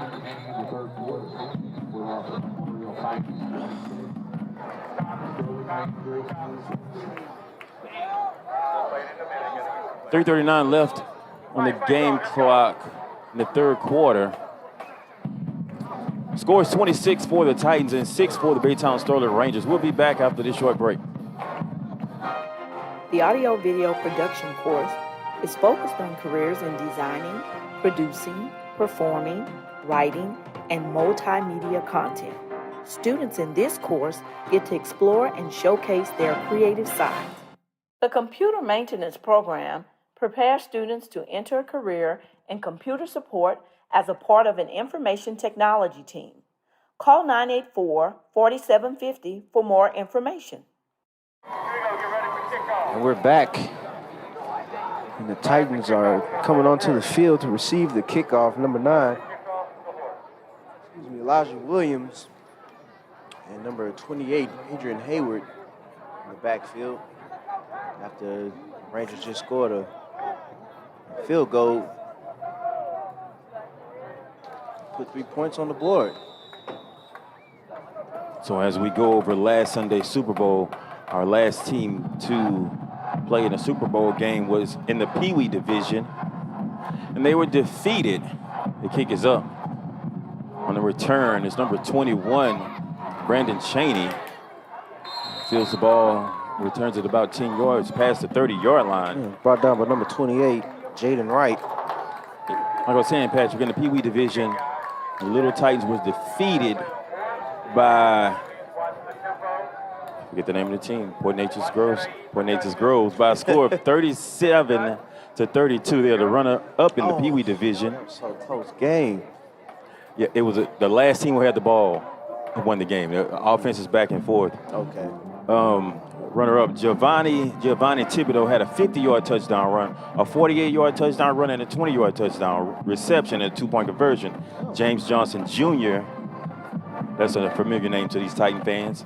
.339 left on the game clock in the third quarter. Score is 26 for the Titans and 6 for the Baytown Sterling Rangers. We'll be back after this short break. The audio-video production course is focused on careers in designing, producing, performing, writing, and multimedia content. Students in this course get to explore and showcase their creative sides. The computer maintenance program prepares students to enter a career in computer support as a part of an information technology team. Call 984-4750 for more information. And we're back. And the Titans are coming onto the field to receive the kickoff, number 9. Elijah Williams and number 28, Adrian Hayward in the backfield. After the Rangers just scored a field goal, put 3 points on the board. So as we go over last Sunday's Super Bowl, our last team to play in a Super Bowl game was in the Pee Wee division. and they were defeated. The kick is up. On the return, it's number 21, Brandon Cheney. Fields the ball, returns it about 10 yards past the 30-yard line. Brought down by number 28, Jaden Wright. Like I was saying, Patrick, in the Pee Wee division, the Little Titans was defeated by, I forget the name of the team, Port Nature's Groves, by a score of 37-32. They're the runner-up in the Pee Wee division. So close game. Yeah, it was the last team who had the ball who won the game. The offense is back and forth. Okay. Runner-up, Giovanni Thibodeau had a 50-yard touchdown run, a 48-yard touchdown run, and a 20-yard touchdown reception and a 2-point conversion. James Johnson Jr., that's a familiar name to these Titan fans,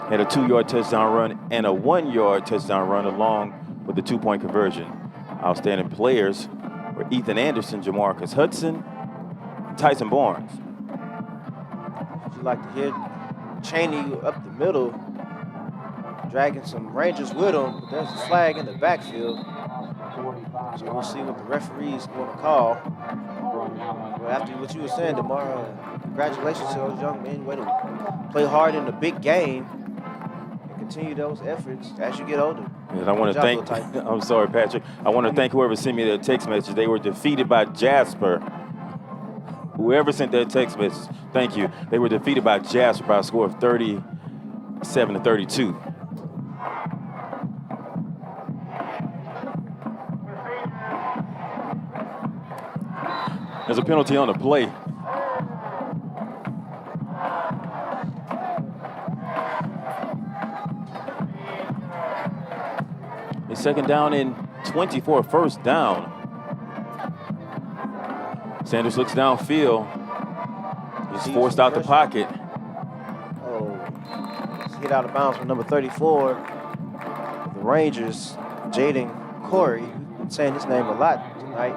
had a 2-yard touchdown run and a 1-yard touchdown run along with the 2-point conversion. Outstanding players were Ethan Anderson, Jamarcus Hudson, Tyson Barnes. Would you like to hear Cheney up the middle, dragging some Rangers with him, but there's a flag in the backfield. So we'll see what the referees want to call. Well, after what you were saying, DeMar, congratulations to those young men. Way to play hard in the big game and continue those efforts as you get older. And I want to thank, I'm sorry, Patrick. I want to thank whoever sent me that text message. They were defeated by Jasper. Whoever sent that text message, thank you. They were defeated by Jasper by a score of 37-32. There's a penalty on the play. It's second down and 24, first down. Sanders looks downfield. He's forced out the pocket. Oh, he's hit out of bounds with number 34. The Rangers, Jaden Corey. We've been saying his name a lot tonight.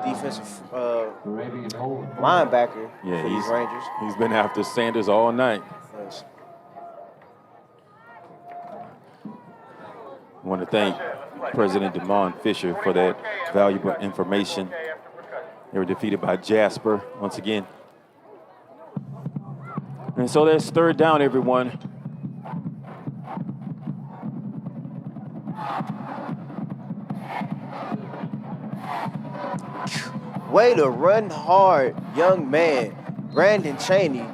Defensive linebacker for these Rangers. He's been after Sanders all night. Yes. I want to thank President Damon Fisher for that valuable information. They were defeated by Jasper once again. And so that's third down, everyone. Way to run hard, young man. Brandon Cheney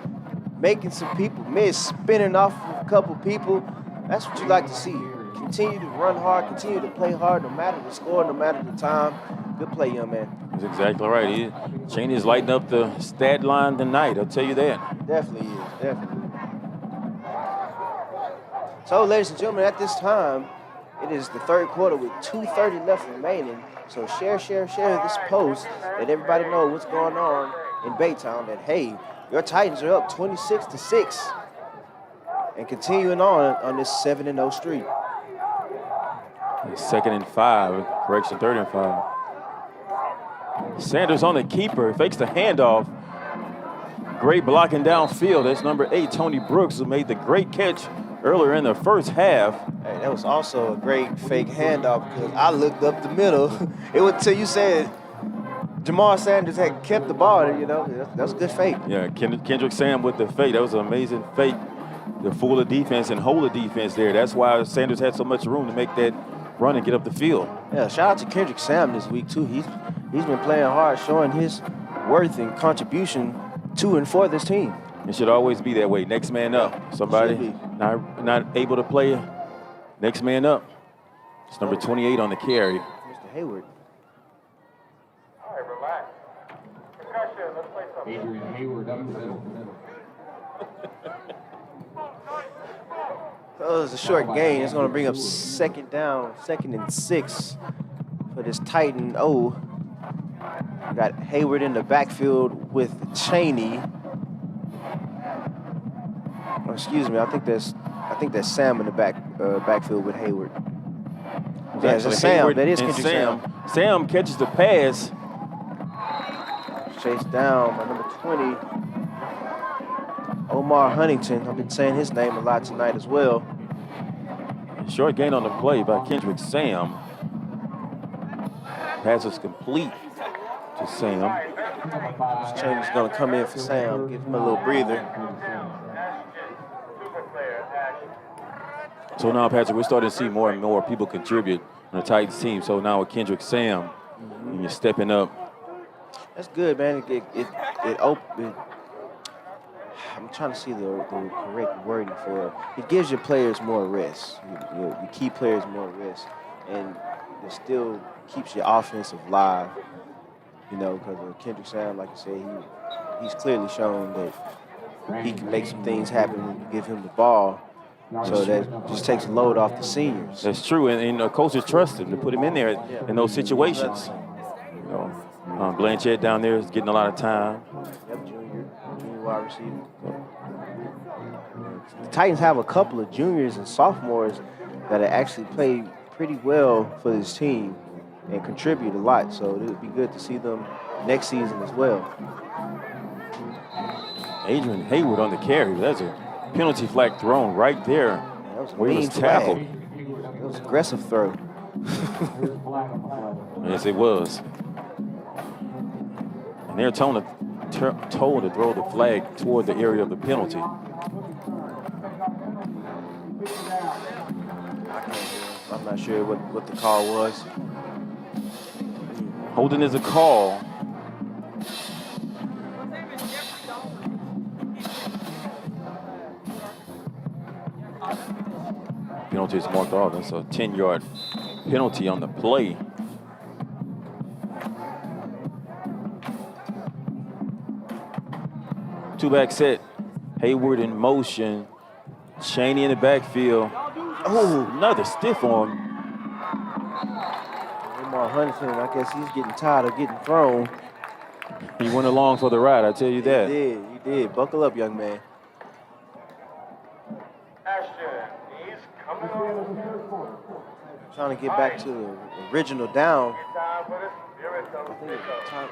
making some people miss, spinning off a couple people. That's what you like to see. Continue to run hard, continue to play hard, no matter the score, no matter the time. Good play, young man. That's exactly right. Cheney is lighting up the stat line tonight, I'll tell you that. Definitely is, definitely. So, ladies and gentlemen, at this time, it is the third quarter with 2:30 left remaining. So share this post. Let everybody know what's going on in Baytown. That, hey, your Titans are up 26-6. And continuing on this 7-0 streak. Second and 5, correction, third and 5. Sanders on the keeper, fakes the handoff. Great blocking downfield. That's number 8, Tony Brooks, who made the great catch earlier in the first half. Hey, that was also a great fake handoff because I looked up the middle. It was until you said Jamar Sanders had kept the ball, you know. That was a good fake. Yeah, Kendrick Sam with the fake. That was an amazing fake to fool the defense and hold the defense there. That's why Sanders had so much room to make that run and get up the field. Yeah, shout out to Kendrick Sam this week, too. He's been playing hard, showing his worth and contribution to and for this team. It should always be that way. Next man up. Somebody not able to play, next man up. It's number 28 on the carry. Mr. Hayward. All right, relax. Concussion, let's play something. Adrian Hayward up the middle. So it's a short gain. It's going to bring up second down, 2nd and 6 for this Titan O. We got Hayward in the backfield with Cheney. Oh, excuse me, I think that's Sam in the backfield with Hayward. Yeah, it's Sam. Hayward that is and Kendrick Sam. Sam catches the pass. Chased down by number 20, Omar Huntington. I've been saying his name a lot tonight as well. Short gain on the play by Kendrick Sam. Pass is complete to Sam. Cheney's going to come in for Sam, give him a little breather. So now, Patrick, we're starting to see more and more people contribute on the Titans team. So now with Kendrick Sam, and you're stepping up. That's good, man. I'm trying to see the correct wording for it. It gives your players more rest, your key players more rest, and it still keeps your offense alive. You know, because Kendrick Sam, like I said, he's clearly shown that he can make some things happen when you give him the ball. So that just takes a load off the seniors. That's true, and coaches trust him to put him in there in those situations. You know, Blanchett down there is getting a lot of time. Yep, junior wide receiver. The Titans have a couple of juniors and sophomores that have actually played pretty well for this team and contribute a lot. So it would be good to see them next season as well. Adrian Hayward on the carry. That's a penalty flag thrown right there where he was tackled. It was an aggressive throw. Yes, it was. And they're told to throw the flag toward the area of the penalty. I'm not sure what the call was. Holding is a call. Penalty is marked off. That's a 10-yard penalty on the play. Two-back set. Hayward in motion. Cheney in the backfield. Oh, another stiff arm. Lamar Huntington, I guess he's getting tired of getting thrown. He went along for the ride, I tell you that. He did. Buckle up, young man. Trying to get back to the original down.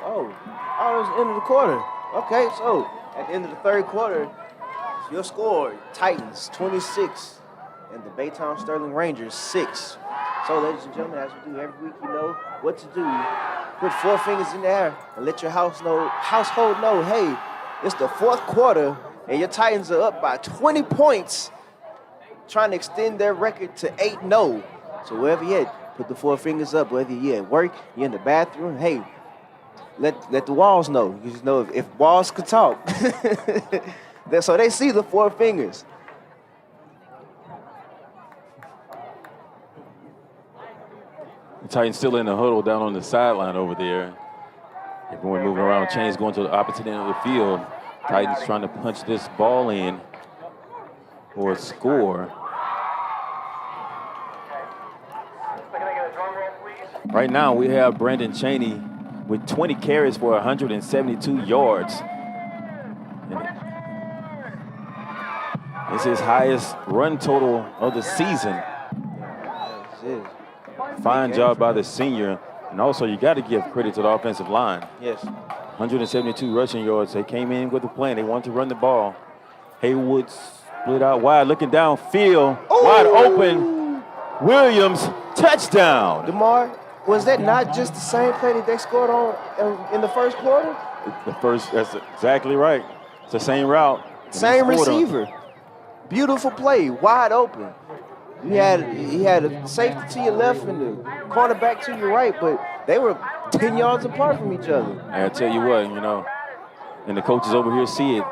Oh, it was the end of the quarter. Okay, so at the end of the third quarter, your score, Titans 26 and the Baytown Sterling Rangers 6. So, ladies and gentlemen, as we do every week, you know what to do. Put 4 fingers in the air and let your household know, hey, it's the fourth quarter and your Titans are up by 20 points, trying to extend their record to 8-0. So wherever you're at, put the 4 fingers up. Whether you're at work, you're in the bathroom, hey, let the walls know. You just know if walls could talk. So they see the 4 fingers. The Titans still in the huddle down on the sideline over there. Everyone moving around, chains going to the opposite end of the field. Titans trying to punch this ball in for a score. Right now, we have Brandon Cheney with 20 carries for 172 yards. It's his highest run total of the season. Fine job by the senior. And also, you got to give credit to the offensive line. Yes. 172 rushing yards. They came in with a plan. They wanted to run the ball. Haywood split out wide, looking downfield, wide open. Williams, touchdown. DeMar, was that not just the same play that they scored on in the first quarter? That's exactly right. It's the same route. Same receiver. Beautiful play, wide open. He had a safety to your left and the cornerback to your right, but they were 10 yards apart from each other. I tell you what, and the coaches over here see it.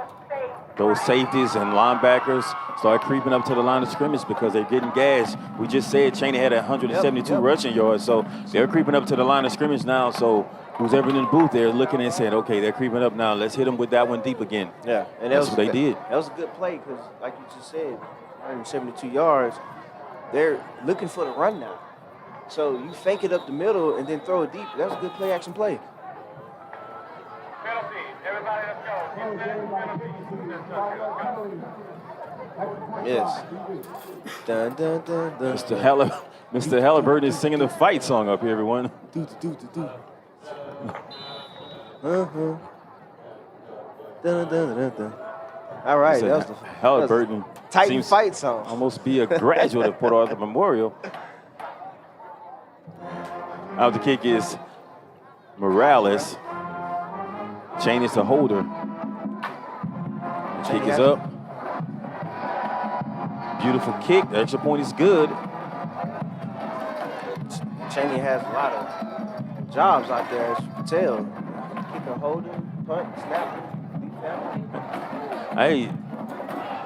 Those safeties and linebackers start creeping up to the line of scrimmage because they're getting gashed. We just said Cheney had 172 rushing yards, so they're creeping up to the line of scrimmage now. So who's ever in the booth there looking and saying, okay, they're creeping up now. Let's hit them with that one deep again. Yeah, and that's what they did. That was a good play because, like you just said, 172 yards. They're looking for the run now. So you fake it up the middle and then throw it deep. That was a good play action play. Yes. Dun, dun, dun, dun. Mr. Halliburton is singing the fight song up here, everyone. All right, that was the Halliburton. Titan fight song. Almost be a graduate of Port Arthur Memorial. Out the kick is Morales. Cheney's a holder. The kick is up. Beautiful kick. The extra point is good. Cheney has a lot of jobs out there, as you can tell. Kicker, holding, punt, snap. Hey,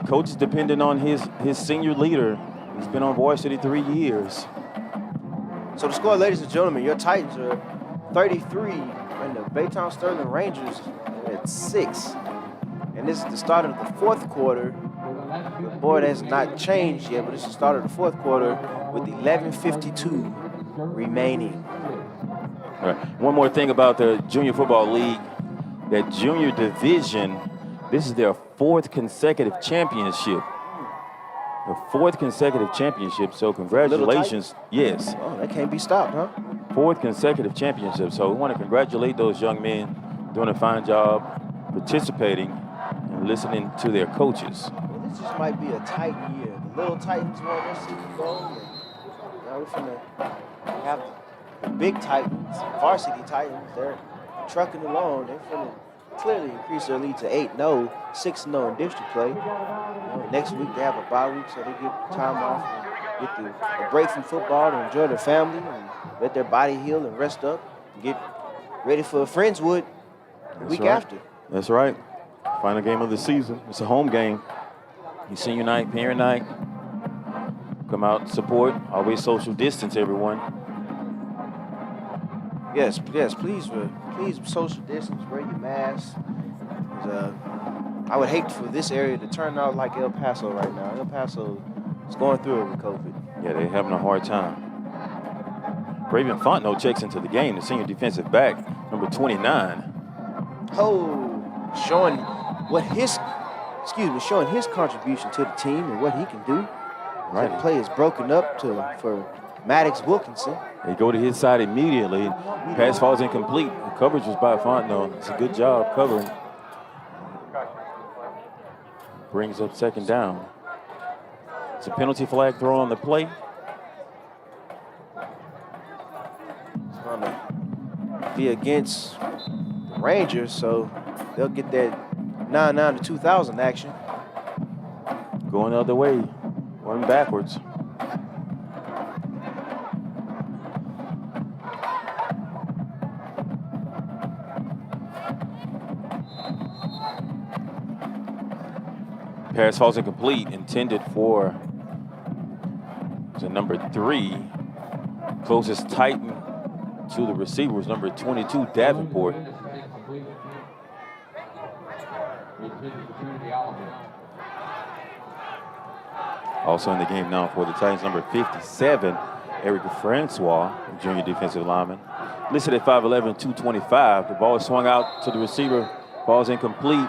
coach is depending on his senior leader. He's been on varsity 3 years. So the score, ladies and gentlemen, your Titans are 33 and the Baytown Sterling Rangers are at 6. And this is the start of the fourth quarter. The board has not changed yet, but it's the start of the fourth quarter with 11:52 remaining. All right. One more thing about the Junior Football League, that junior division, this is their 4th consecutive championship. The 4th consecutive championship, so congratulations. Yes. Oh, that can't be stopped, huh? 4th consecutive championship, so we want to congratulate those young men doing a fine job, participating, and listening to their coaches. Well, this just might be a tight year. The little Titans won their Super Bowl, and now we're finna have the big Titans, varsity Titans, they're trucking along. They're finna clearly increase their lead to 8-0, 6-0 in district play. Next week they have a bye week, so they get time off and get a break from football to enjoy their family and let their body heal and rest up and get ready for Friendswood the week after. That's right. Final game of the season. It's a home game. Senior night, parent night. Come out, support. Always social distance, everyone. Yes, please social distance, wear your mask. I would hate for this area to turn out like El Paso right now. El Paso is going through it with COVID. Yeah, they're having a hard time. Raven Fontenot checks into the game, the senior defensive back, number 29. Oh, showing his contribution to the team and what he can do. Right. The play is broken up for Maddox Wilkinson. They go to his side immediately. Pass falls incomplete. The coverage was by Fontenot. It's a good job covering. Brings up 2nd down. It's a penalty flag throw on the play. It's going to be against the Rangers, so they'll get that 9-9 to 2000 action. Going the other way, going backwards. Pass falls incomplete, intended for the number 3. Closest Titan to the receiver was number 22, Davenport. Also in the game now for the Titans, number 57, Eric Francois, junior defensive lineman. Listed at 5'11", 225. The ball is swung out to the receiver. Ball's incomplete.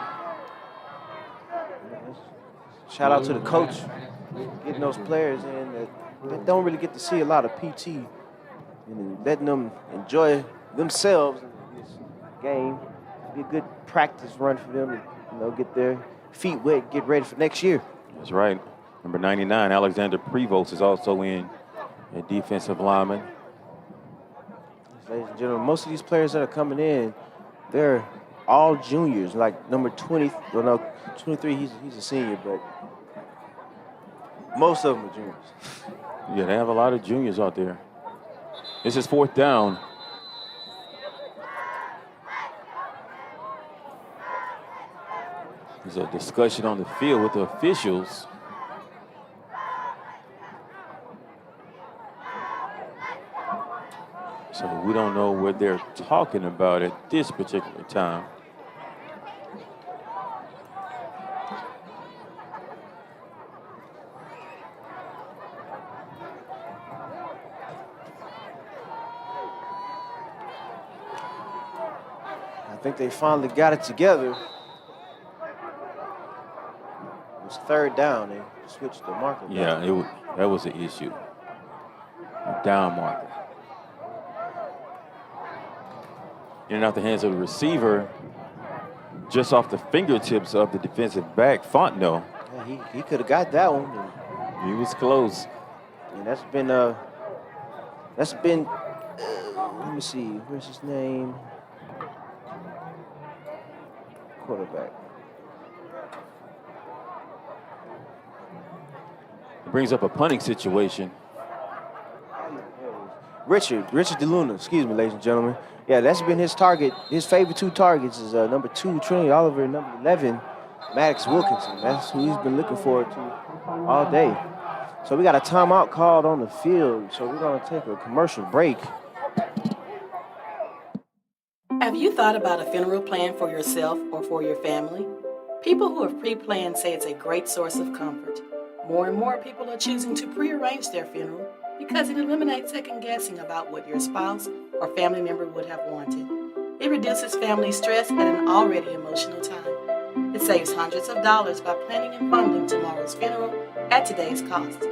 Shout out to the coach getting those players in that don't really get to see a lot of PT and letting them enjoy themselves in this game. Be a good practice run for them to get their feet wet, get ready for next year. That's right. Number 99, Alexander Prevost, is also in a defensive lineman. Ladies and gentlemen, most of these players that are coming in, they're all juniors. Like number 20, 23, he's a senior, but most of them are juniors. Yeah, they have a lot of juniors out there. This is 4th down. There's a discussion on the field with the officials. So we don't know what they're talking about at this particular time. I think they finally got it together. It was 3rd down. They switched the marker. Yeah, that was the issue. A down marker. In and out the hands of the receiver, just off the fingertips of the defensive back, Fontenot. Yeah, he could have got that one. He was close. And that's been let me see, where's his name? quarterback. It brings up a punting situation. Richard DeLuna, excuse me, ladies and gentlemen. Yeah, that's been his target. His favorite two targets is number 2, Trinity Oliver, and number 11, Maddox Wilkinson. That's who he's been looking forward to all day. So we got a timeout called on the field, so we're going to take a commercial break. Have you thought about a funeral plan for yourself or for your family? People who have pre-planned say it's a great source of comfort. More and more people are choosing to pre-arrange their funeral because it eliminates second-guessing about what your spouse or family member would have wanted. It reduces family stress at an already emotional time. It saves hundreds of dollars by planning and funding tomorrow's funeral at today's cost.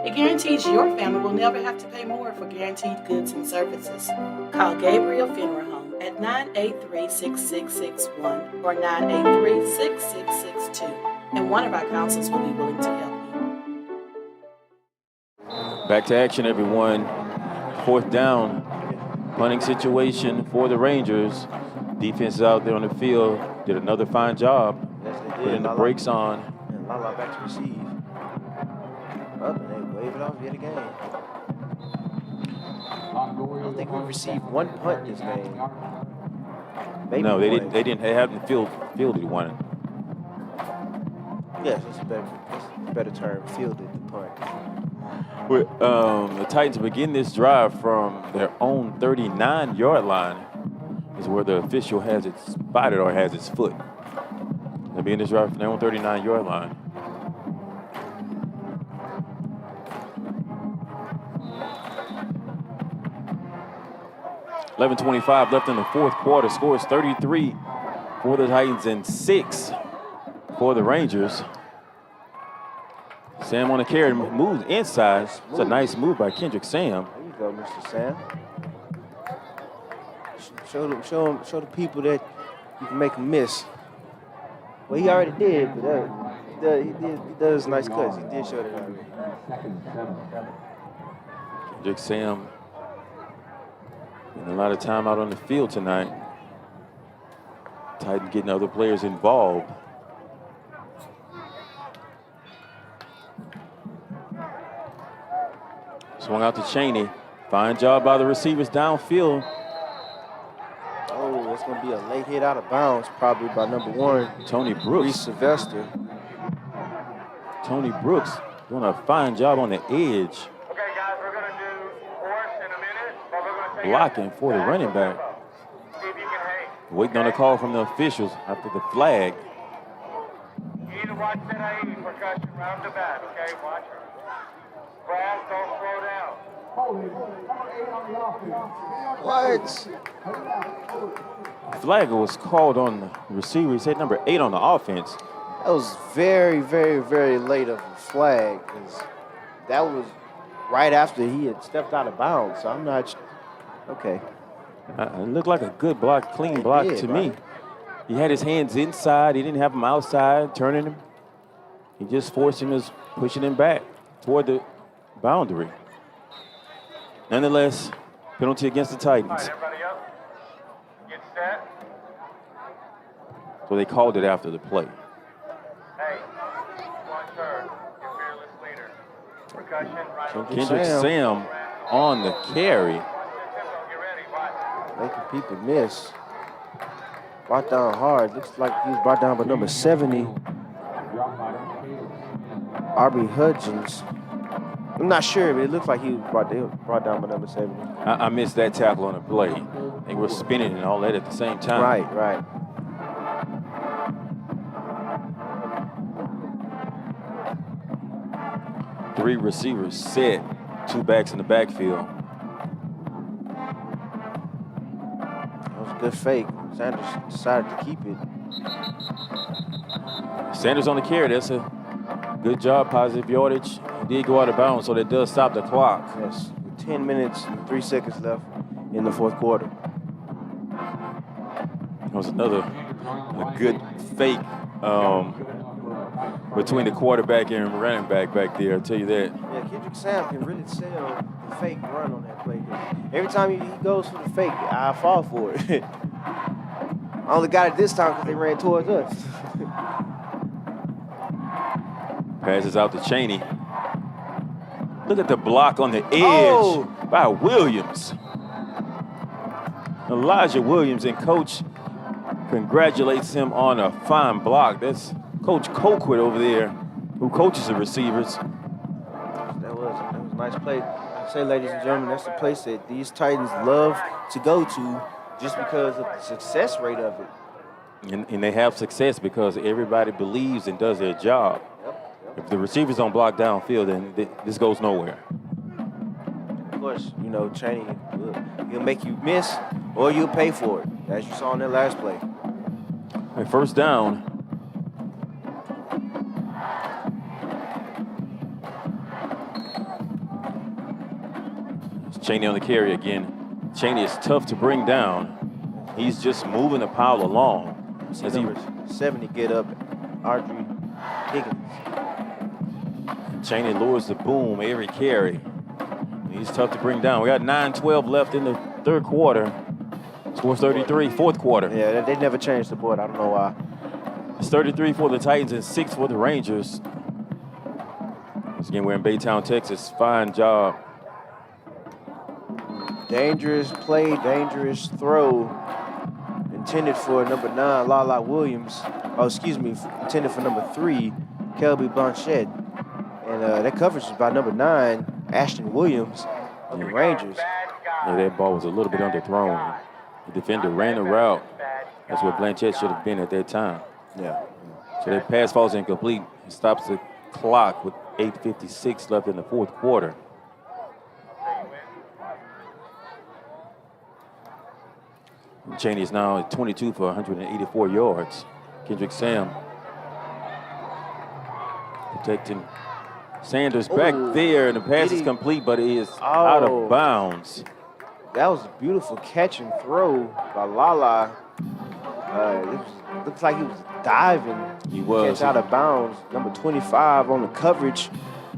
It guarantees your family will never have to pay more for guaranteed goods and services. Call Gabriel Funeral Home at 983-6661 or 983-6662, and one of our counselors will be willing to help you. Back to action, everyone. 4th down. Punting situation for the Rangers. Defense is out there on the field. Did another fine job. Yes, they did. Putting the brakes on. And Lala back to receive. Up, and they wave it off yet again. I don't think we've received one punt this game. Maybe No, they one. didn't. They didn't. They haven't fielded one. Yes, that's a better term. Fielded the punt. The Titans begin this drive from their own 39-yard line. Is where the official has it spotted or has its foot. They begin this drive from their own 39-yard line. .25 left in the 4th quarter. Scores 33 for the Titans and 6 for the Rangers. Sam on the carry, moves inside. It's a nice move by Kendrick Sam. There you go, Mr. Sam. Show the people that you can make them miss. Well, he already did, but he does nice cuts. He did show that already. Kendrick Sam getting a lot of time out on the field tonight. Titans getting other players involved. Swung out to Cheney. Fine job by the receivers downfield. Oh, it's going to be a late hit out of bounds, probably by number 1, Tony Brooks. Reese Sylvester. Tony Brooks doing a fine job on the edge. Okay, guys, we're going to do force in a minute, but we're going to take Blocking for the running back. See if you can hang. Waiting on a call from the officials after the flag. You need to watch that IE percussion round the back, okay? Watch her. Brass, don't slow down. What? Flag was called on the receiver. He said number 8 on the offense. That was very, very, very late of a flag, because that was right after he had stepped out of bounds. So I'm not. Okay. It looked like a good block, clean block did, to right? me. He had his hands inside. He didn't have them outside, turning him. He just forced him, as pushing him back toward the boundary. Nonetheless, penalty against the Titans. All right, everybody up. Get set. So they called it after the play. Hey, watch her. Your fearless leader. Percussion right over. Kendrick Sam on the carry. Making people miss. Brought down hard. Looks like he was brought down by number 70. R.B. Hudgens. I'm not sure, but it looks like he was brought down by number 70. I missed that tackle on the play. They were spinning and all that at the same time. Right. 3 receivers set, 2 backs in the backfield. That was a good fake. Sanders decided to keep it. Sanders on the carry. That's a good job, positive yardage. He did go out of bounds, so that does stop the clock. Yes, with 10 minutes and 3 seconds left in the 4th quarter. That was a good fake between the quarterback and running back there. I'll tell you that. Yeah, Kendrick Sam can really sell the fake run on that play. Every time he goes for the fake, I fall for it. I only got it this time because they ran towards us. Passes out to Cheney. Look at the block on the edge by Williams. Elijah Williams, and Coach congratulates him on a fine block. That's Coach Colquitt over there, who coaches the receivers. That was a nice play. I say, ladies and gentlemen, that's the place that these Titans love to go to just because of the success rate of it. And they have success because everybody believes and does their job. If the receivers don't block downfield, then this goes nowhere. Of course, you know, Cheney, he'll make you miss or you'll pay for it, as you saw in that last play. And first down. It's Cheney on the carry again. Cheney is tough to bring down. He's just moving the pile along. As he 70 get up, Audrey Higgins. Cheney lures the boom every carry. He's tough to bring down. We got 9:12 left in the third quarter. Score 33, fourth quarter. Yeah, they never changed the board. I don't know why. It's 33 for the Titans and 6 for the Rangers. Once again, we're in Baytown, Texas. Fine job. Dangerous play, dangerous throw. Intended for number 9, Lala Williams. Oh, excuse me, intended for number 3, Kelby Blanchett. And that coverage is by number 9, Ashton Williams of the Rangers. Yeah, that ball was a little bit underthrown. The defender ran the route. That's where Blanchett should have been at that time. Yeah. So that pass falls incomplete. It stops the clock with 8:56 left in the fourth quarter. Cheney is now at 22 for 184 yards. Kendrick Sam protecting Sanders back there, and the pass is complete, but it is out of bounds. That was a beautiful catch and throw by Lala. It looks like he was diving. He was. Catch out of bounds. Number 25 on the coverage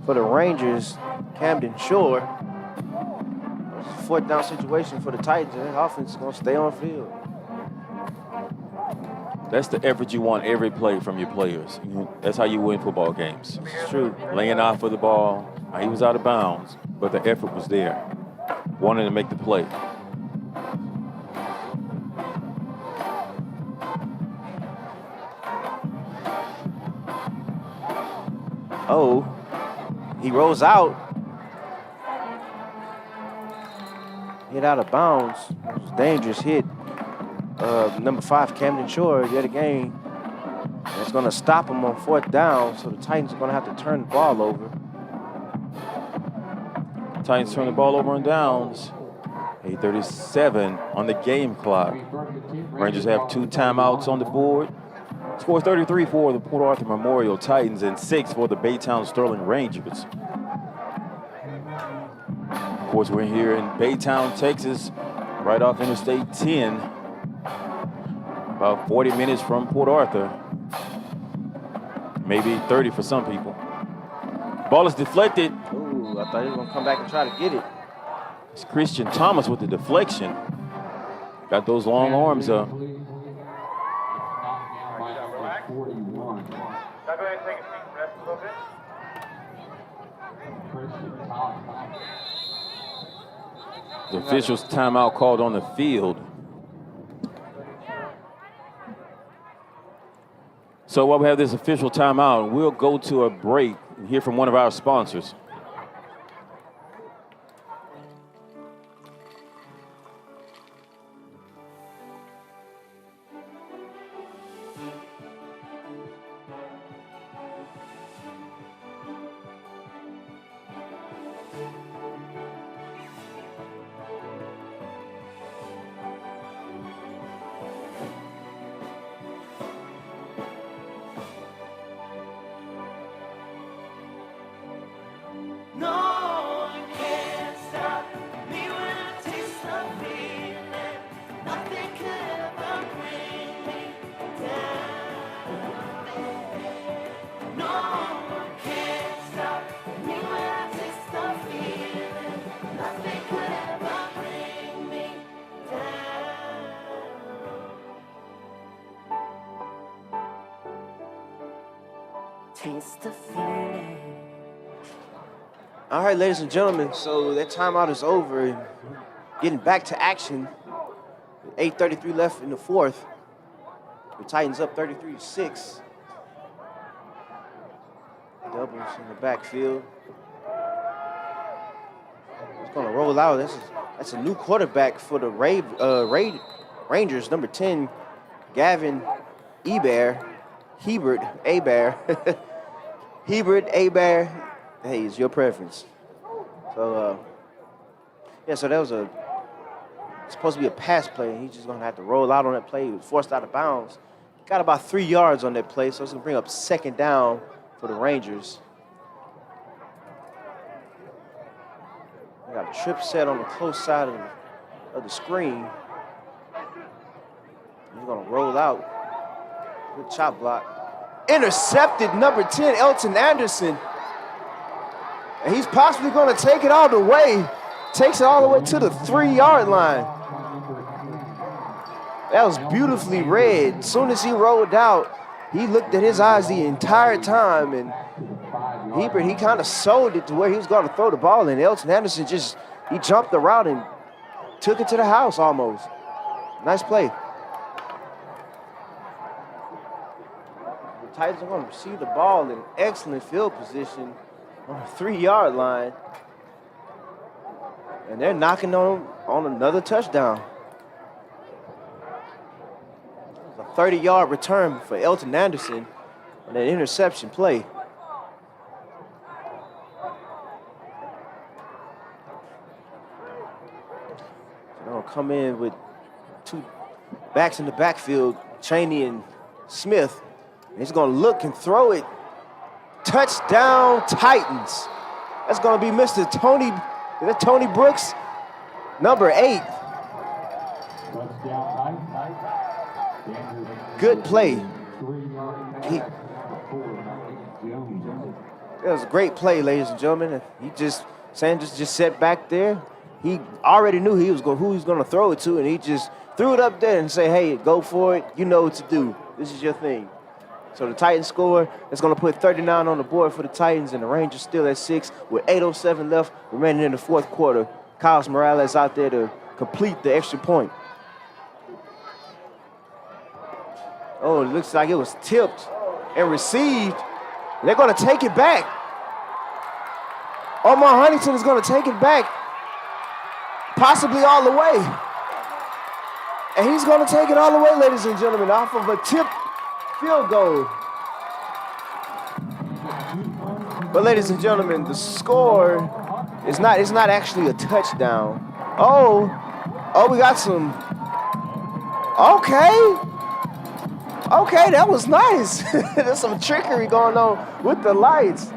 for the Rangers, Camden Shore. It's a fourth down situation for the Titans, and the offense is going to stay on field. That's the effort you want every play from your players. That's how you win football games. It's true. Laying off for the ball. He was out of bounds, but the effort was there. Wanted to make the play. Oh, he rolls out. Hit out of bounds. It was a dangerous hit. Number 5, Camden Shore, yet again. That's going to stop him on fourth down, so the Titans are going to have to turn the ball over. Titans turn the ball over on downs. 8:37 on the game clock. Rangers have 2 timeouts on the board. Score 33 for the Port Arthur Memorial Titans and 6 for the Baytown Sterling Rangers. Of course, we're here in Baytown, Texas, right off Interstate 10. About 40 minutes from Port Arthur. Maybe 30 for some people. Ball is deflected. Ooh, I thought he was going to come back and try to get it. It's Christian Thomas with the deflection. Got those long arms up. Now go ahead and take a seat and rest a little bit. The officials' timeout called on the field. So while we have this official timeout, we'll go to a break and hear from one of our sponsors. taste the feeling. All right, ladies and gentlemen, so that timeout is over. And getting back to action. 8:33 left in the fourth. The Titans up 33-6. Doubles in the backfield. It's going to roll out. That's a new quarterback for the Rangers, number 10, Gavin Hebert. Hey, it's your preference. So, so that was supposed to be a pass play. He's just going to have to roll out on that play. He was forced out of bounds. Got about 3 yards on that play, so it's going to bring up second down for the Rangers. They got a trip set on the close side of the screen. He's going to roll out. Good chop block. Intercepted, number 10, Elton Anderson. And he's possibly going to take it all the way. Takes it all the way to the 3-yard line. That was beautifully read. As soon as he rolled out, he looked at his eyes the entire time, and he kind of sold it to where he was going to throw the ball, and Elton Anderson he jumped the route and took it to the house almost. Nice play. The Titans are going to receive the ball in excellent field position on the 3-yard line, and they're knocking on another touchdown. A 30-yard return for Elton Anderson on that interception play. They're going to come in with two backs in the backfield, Chaney and Smith. And he's going to look and throw it. Touchdown, Titans. That's going to be Mr. Tony Brooks, number 8. Good play. That was a great play, ladies and gentlemen. Sanders just sat back there. He already knew who he was going to throw it to, and he just threw it up there and say, hey, go for it. You know what to do. This is your thing. So the Titans score. That's going to put 39 on the board for the Titans, and the Rangers still at 6 with 8:07 left remaining in the fourth quarter. Kyles Morales out there to complete the extra point. Oh, it looks like it was tipped and received. They're going to take it back. Omar Huntington is going to take it back, possibly all the way. And he's going to take it all the way, ladies and gentlemen, off of a tipped field goal. But ladies and gentlemen, the score is not actually a touchdown. Oh, we got some. Okay, that was nice. There's some trickery going on with the lights.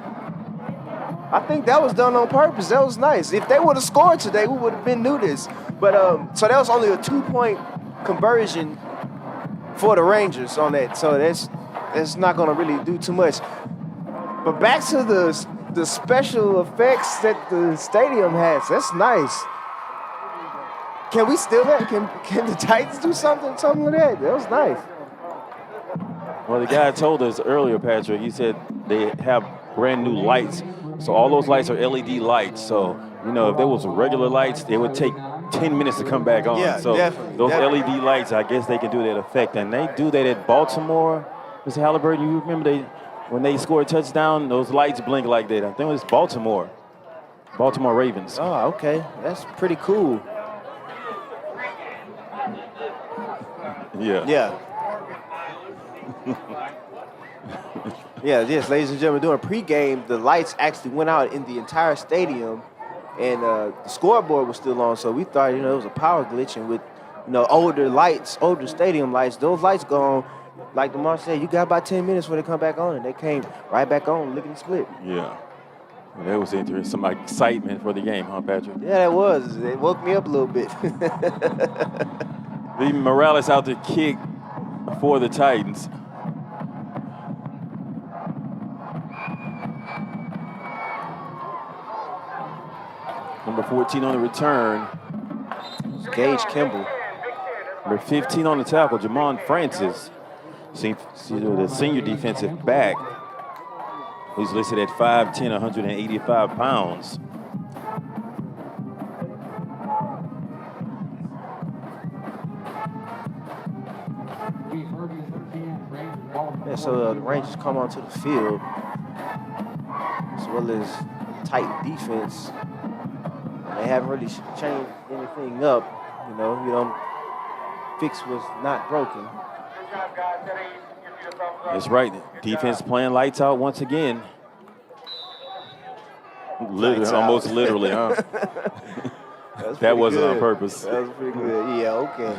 I think that was done on purpose. That was nice. If they would have scored today, we would have been new this. But so that was only a 2-point conversion for the Rangers on that. So that's not going to really do too much. But back to the special effects that the stadium has. That's nice. Can we still have? Can the Titans do something like that? That was nice. Well, the guy told us earlier, Patrick, he said they have brand new lights. So all those lights are LED lights. So, if there was regular lights, it would take 10 minutes to come back on. Yeah, so definitely. Those LED lights, I guess they can do that effect. And they do that at Baltimore. Mr. Halliburton, you remember when they score a touchdown, those lights blink like that. I think it was Baltimore Ravens. Oh, okay. That's pretty cool. Yeah. Yes, ladies and gentlemen, during pregame, the lights actually went out in the entire stadium, and the scoreboard was still on. So we thought, it was a power glitch, and with older stadium lights, those lights go on. Like DeMar said, you got about 10 minutes before they come back on, and they came right back on, lickety split. Yeah. That was interesting. Some excitement for the game, huh, Patrick? Yeah, that was. It woke me up a little bit. Leaving Morales out to kick for the Titans. Number 14 on the return, Gage Kimball. Number 15 on the tackle, Jamon Francis, the senior defensive back. who's listed at 5'10", 185 pounds. Yeah, so the Rangers come onto the field as well as tight defense. They haven't really changed anything up. You know, fix what's not broken. That's right. Defense playing lights out once again. Lights almost out. literally, huh? That wasn't on purpose. That was pretty good. Yeah, okay.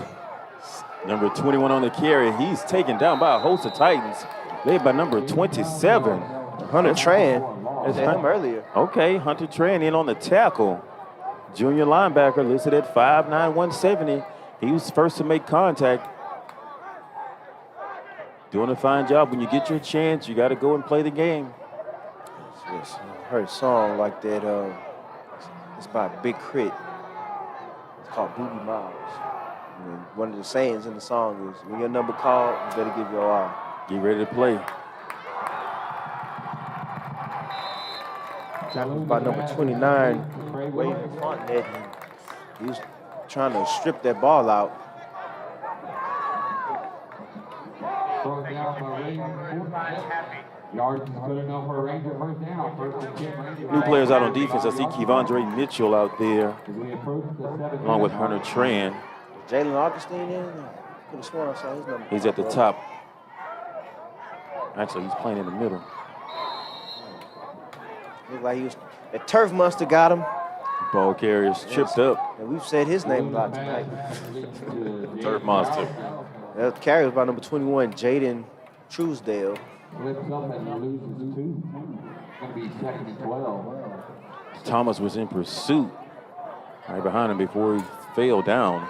Number 21 on the carry. He's taken down by a host of Titans. Led by number 27. Hunter Tran. That's him earlier. Okay, Hunter Tran in on the tackle. Junior linebacker listed at 5'9", 170. He was first to make contact. Doing a fine job. When you get your chance, you got to go and play the game. Yes, I heard a song like that. It's by Big Crit. It's called Booty Miles. And one of the sayings in the song is, when your number called, you better give your all. Get ready to play. Tackled by number 29, Wayne Fontenette. He was trying to strip that ball out. New players out on defense. I see Kevondre Mitchell out there, along with Hunter Tran. Jalen Augustine in? Could have sworn I saw his number. He's at the top. Actually, he's playing in the middle. Looked like he was. The turf must have got him. Ball carrier's tripped up. And we've said his name a lot tonight. Turf monster. That carry was by number 21, Jaden Truesdale. Thomas was in pursuit right behind him before he fell down. Yeah,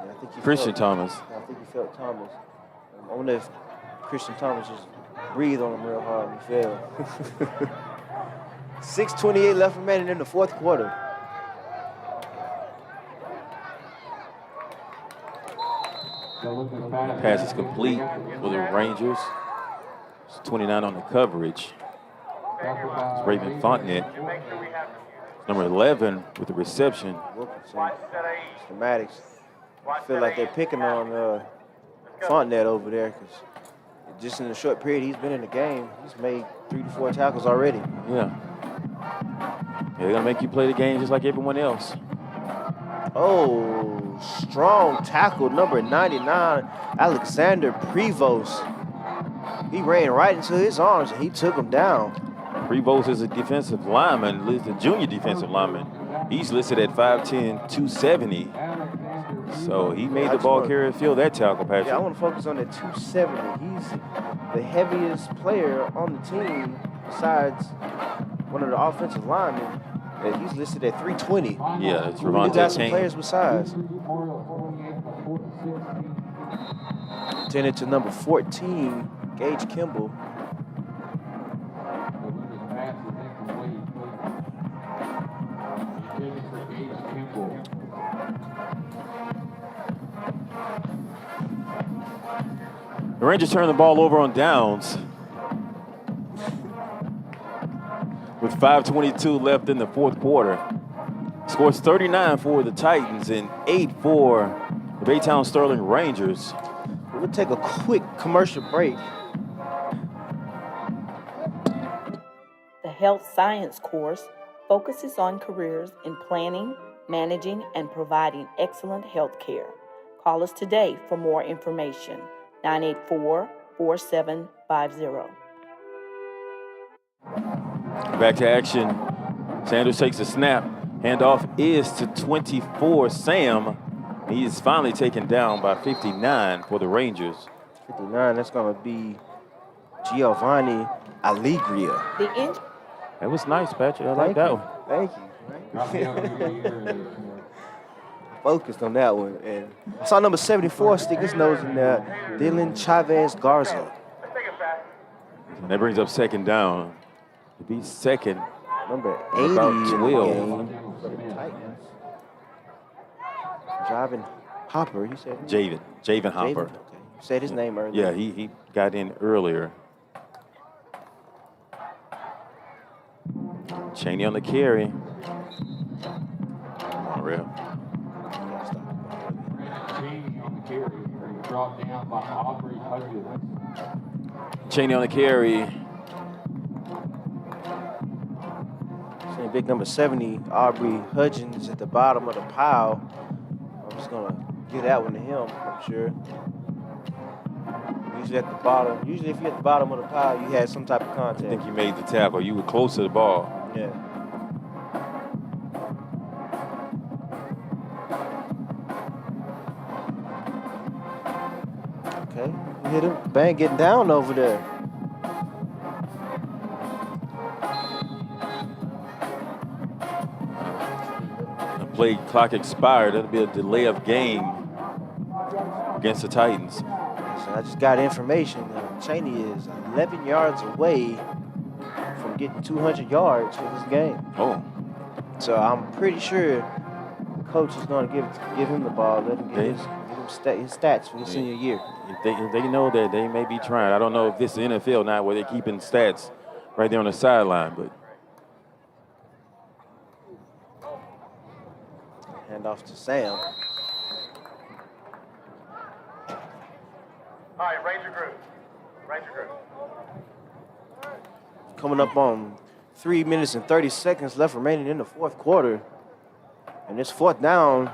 I think he Christian felt, Thomas. I think he felt Thomas. I wonder if Christian Thomas just breathed on him real hard and he fell. 6:28 left remaining in the fourth quarter. Pass is complete for the Rangers. It's 29 on the coverage. It's Raven Fontenette. Number 11 with the reception. Wilkinson. Schematics. I feel like they're picking on Fontenette over there because just in the short period he's been in the game, he's made 3 to 4 tackles already. Yeah. They're going to make you play the game just like everyone else. Oh, strong tackle, number 99, Alexander Prevost. He ran right into his arms and he took him down. Prevost is a defensive lineman, a junior defensive lineman. He's listed at 5'10", 270. So he made the ball carrier feel that tackle, Patrick. Yeah, I want to focus on that 270. He's the heaviest player on the team besides one of the offensive linemen. And he's listed at 320. Yeah, it's We Ravonte got some King. players with size. Tended to number 14, Gage Kimball. The Rangers turn the ball over on downs. With 5:22 left in the fourth quarter. Scores 39 for the Titans and 8 for the Baytown Sterling Rangers. We'll take a quick commercial break. The Health Science course focuses on careers in planning, managing, and providing excellent health care. Call us today for more information. 984-4750. Back to action. Sanders takes a snap. Handoff is to 24, Sam. He is finally taken down by 59 for the Rangers. 59, that's going to be Giovanni Allegria. That was nice, Patrick. I like that one. Thank you. Focused on that one. And I saw number 74 stick his nose in there, Dylan Chavez Garza. And that brings up second down. To be second. Number 80 about in the 12. game for the Titans. Javen Hopper, you said? Javen Hopper. Okay. You said his name earlier. Yeah, he got in earlier. Cheney on the carry. Come on, Real. Cheney on the carry. Brought down by Aubrey Hudgens. Cheney on the carry. Seeing big number 70, Aubrey Hudgens at the bottom of the pile. I'm just gonna give that one to him, I'm sure. Usually at the bottom. Usually if you're at the bottom of the pile, you had some type of contact. I think you made the tackle. You were close to the ball. Yeah. Okay, you hit him. Bang getting down over there. The play clock expired. That'll be a delay of game against the Titans. So I just got information. Cheney is 11 yards away from getting 200 yards for this game. Oh. So I'm pretty sure the coach is going to give him the ball, let him get his stats for his senior year. If they know that, they may be trying. I don't know if this is NFL now where they're keeping stats right there on the sideline, but. Hand off to Sam. All right, Ranger group. Ranger group. Coming up on 3 minutes and 30 seconds left remaining in the fourth quarter. And it's fourth down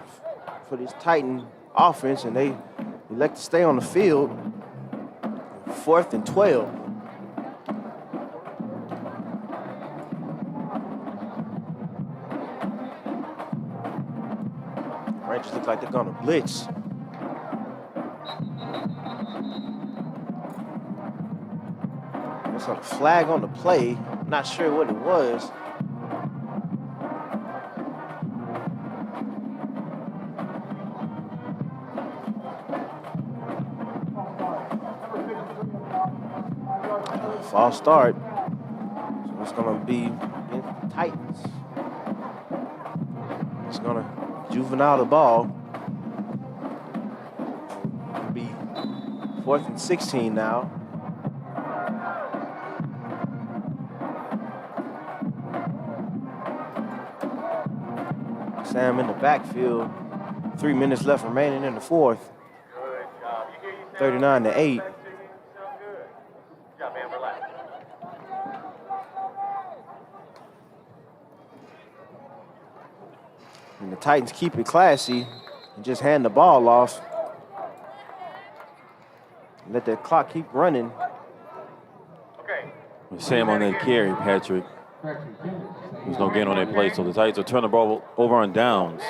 for this Titan offense, and they elect to stay on the field. 4th and 12. Rangers look like they're gonna blitz. There's a flag on the play. I'm not sure what it was. False start. So it's gonna be Titans. It's gonna juvenile the ball. It'll be 4th and 16 now. Sam in the backfield. 3 minutes left remaining in the fourth. 39-8. And the Titans keep it classy and just hand the ball off. Let the clock keep running. Sam on that carry, Patrick. There's no gain on that play, so the Titans will turn the ball over on downs.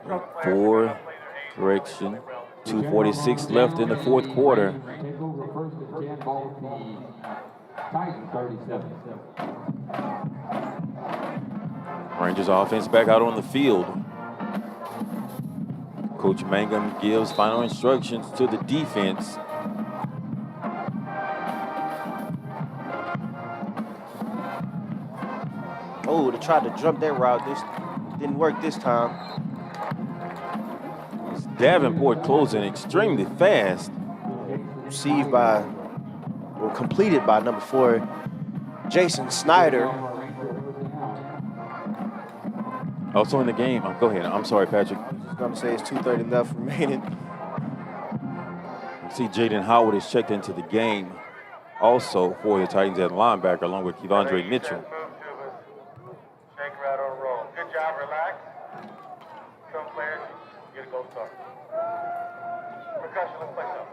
2:46 left in the fourth quarter. Take over 1st and 10, ball at the Titan 37. Rangers offense back out on the field. Coach Mangum gives final instructions to the defense. Oh, they tried to jump that route. This didn't work this time. Davenport closing extremely fast. Received by, or completed by number 4, Jason Snyder. Also in the game, go ahead. I'm sorry, Patrick. I was going to say it's 2:30 left remaining. You see Jaden Howard is checked into the game also for the Titans at linebacker along with Kevondre Mitchell. Shake, rattle, roll. Good job, relax. Some players, get a go start. Percussion, let's play something.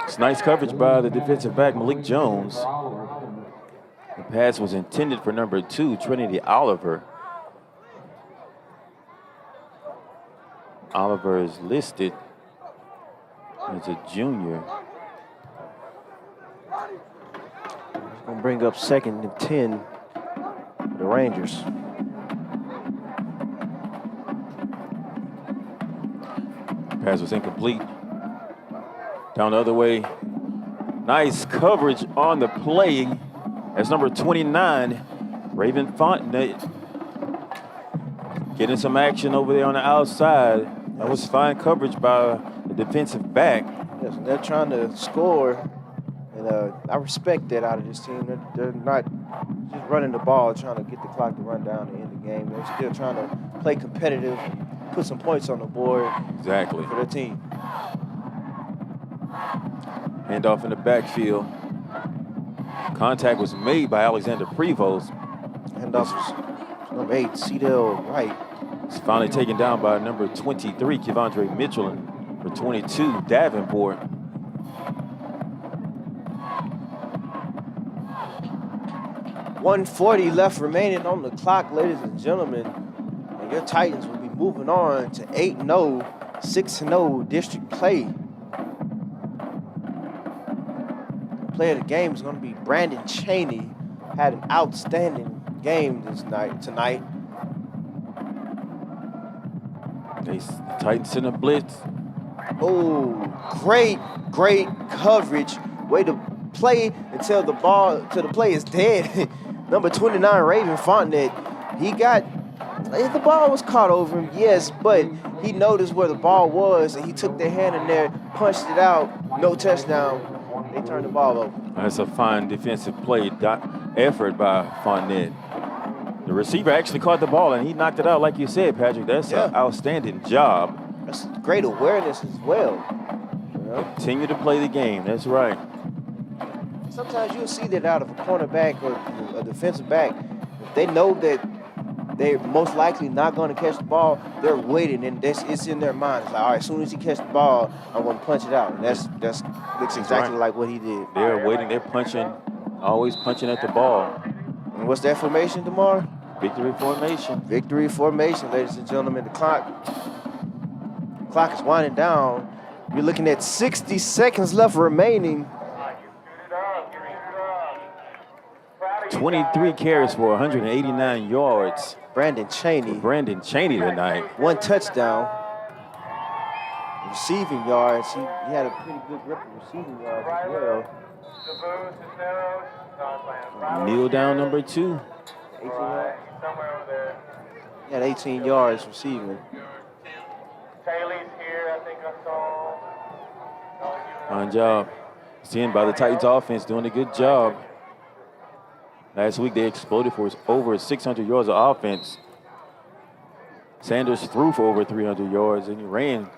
It's nice coverage by the defensive back, Malik Jones. The pass was intended for number 2, Trinity Oliver. Oliver is listed as a junior. It's going to bring up 2nd and 10 for the Rangers. Pass was incomplete. Down the other way. Nice coverage on the play. That's number 29, Raven Fontenay. Getting some action over there on the outside. That was fine coverage by the defensive back. Yes, they're trying to score And I respect that out of this team. They're not just running the ball, trying to get the clock to run down to end the game. They're still trying to play competitive, put some points on the board. Exactly. For their team. Handoff in the backfield. Contact was made by Alexander Prevost. Handoff was number 8, Cedell Wright. It's finally taken down by number 23, Kevondre Mitchell, and for 22, Davenport. .140 left remaining on the clock, ladies and gentlemen. And your Titans will be moving on to 8-0, 6-0 district play. The player of the game is going to be Brandon Cheney. Had an outstanding game tonight. The Titans in a blitz. Oh, great coverage. Way to play until the play is dead. Number 29, Raven Fontenette. The ball was caught over him, yes, but he noticed where the ball was and he took their hand in there, punched it out, no touchdown. They turned the ball over. That's a fine defensive play effort by Fontenette. The receiver actually caught the ball and he knocked it out like you said, Patrick. That's an outstanding job. That's great awareness as well. You know? Continue to play the game. That's right. Sometimes you'll see that out of a cornerback or a defensive back. If they know that they're most likely not going to catch the ball, they're waiting, and it's in their mind. It's like, all right, as soon as he catches the ball, I'm going to punch it out. And that looks exactly like what he did. They're waiting. They're punching, always punching at the ball. And what's that formation, DeMar? Victory formation. Victory formation, ladies and gentlemen. The clock is winding down. You're looking at 60 seconds left remaining. 23 carries for 189 yards. Brandon Cheney tonight. 1 touchdown. Receiving yards. He had a pretty good grip of receiving yards as well. Kneel down number 2. 18 yards. He had 18 yards receiving. Fine job. Seen by the Titans offense doing a good job. Last week they exploded for over 600 yards of offense. Sanders threw for over 300 yards and he ran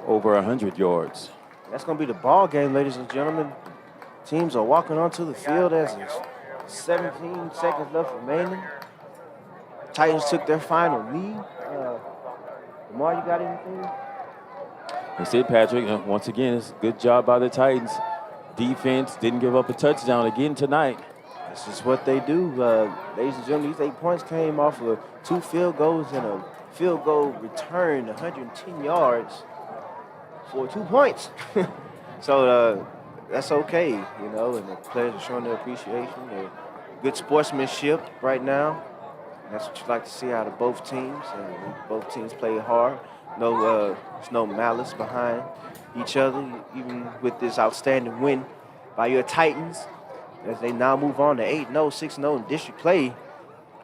over 100 yards. That's going to be the ball game, ladies and gentlemen. Teams are walking onto the field as 17 seconds left remaining. Titans took their final lead. Lamar, you got anything? That's it, Patrick. Once again, it's a good job by the Titans. Defense didn't give up a touchdown again tonight. This is what they do. Ladies and gentlemen, these 8 points came off of 2 field goals and a field goal return, 110 yards for 2 points. So that's okay, you know, and the players are showing their appreciation. They're good sportsmanship right now. That's what you like to see out of both teams. And both teams play hard. There's no malice behind each other, even with this outstanding win by your Titans. As they now move on to 8-0, 6-0 in district play.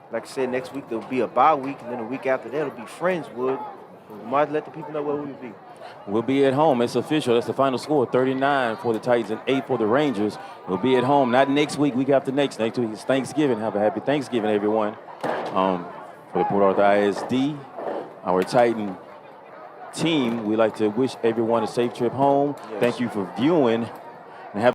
Like I said, next week there'll be a bye week, and then a week after that it'll be Friendswood. We might let the people know where we'll be. We'll be at home. It's official. That's the final score, 39 for the Titans and 8 for the Rangers. We'll be at home, not next week, week after next. Next week is Thanksgiving. Have a happy Thanksgiving, everyone. For the Port Arthur ISD, our Titan team, we'd like to wish everyone a safe trip home. Yes. Thank you for viewing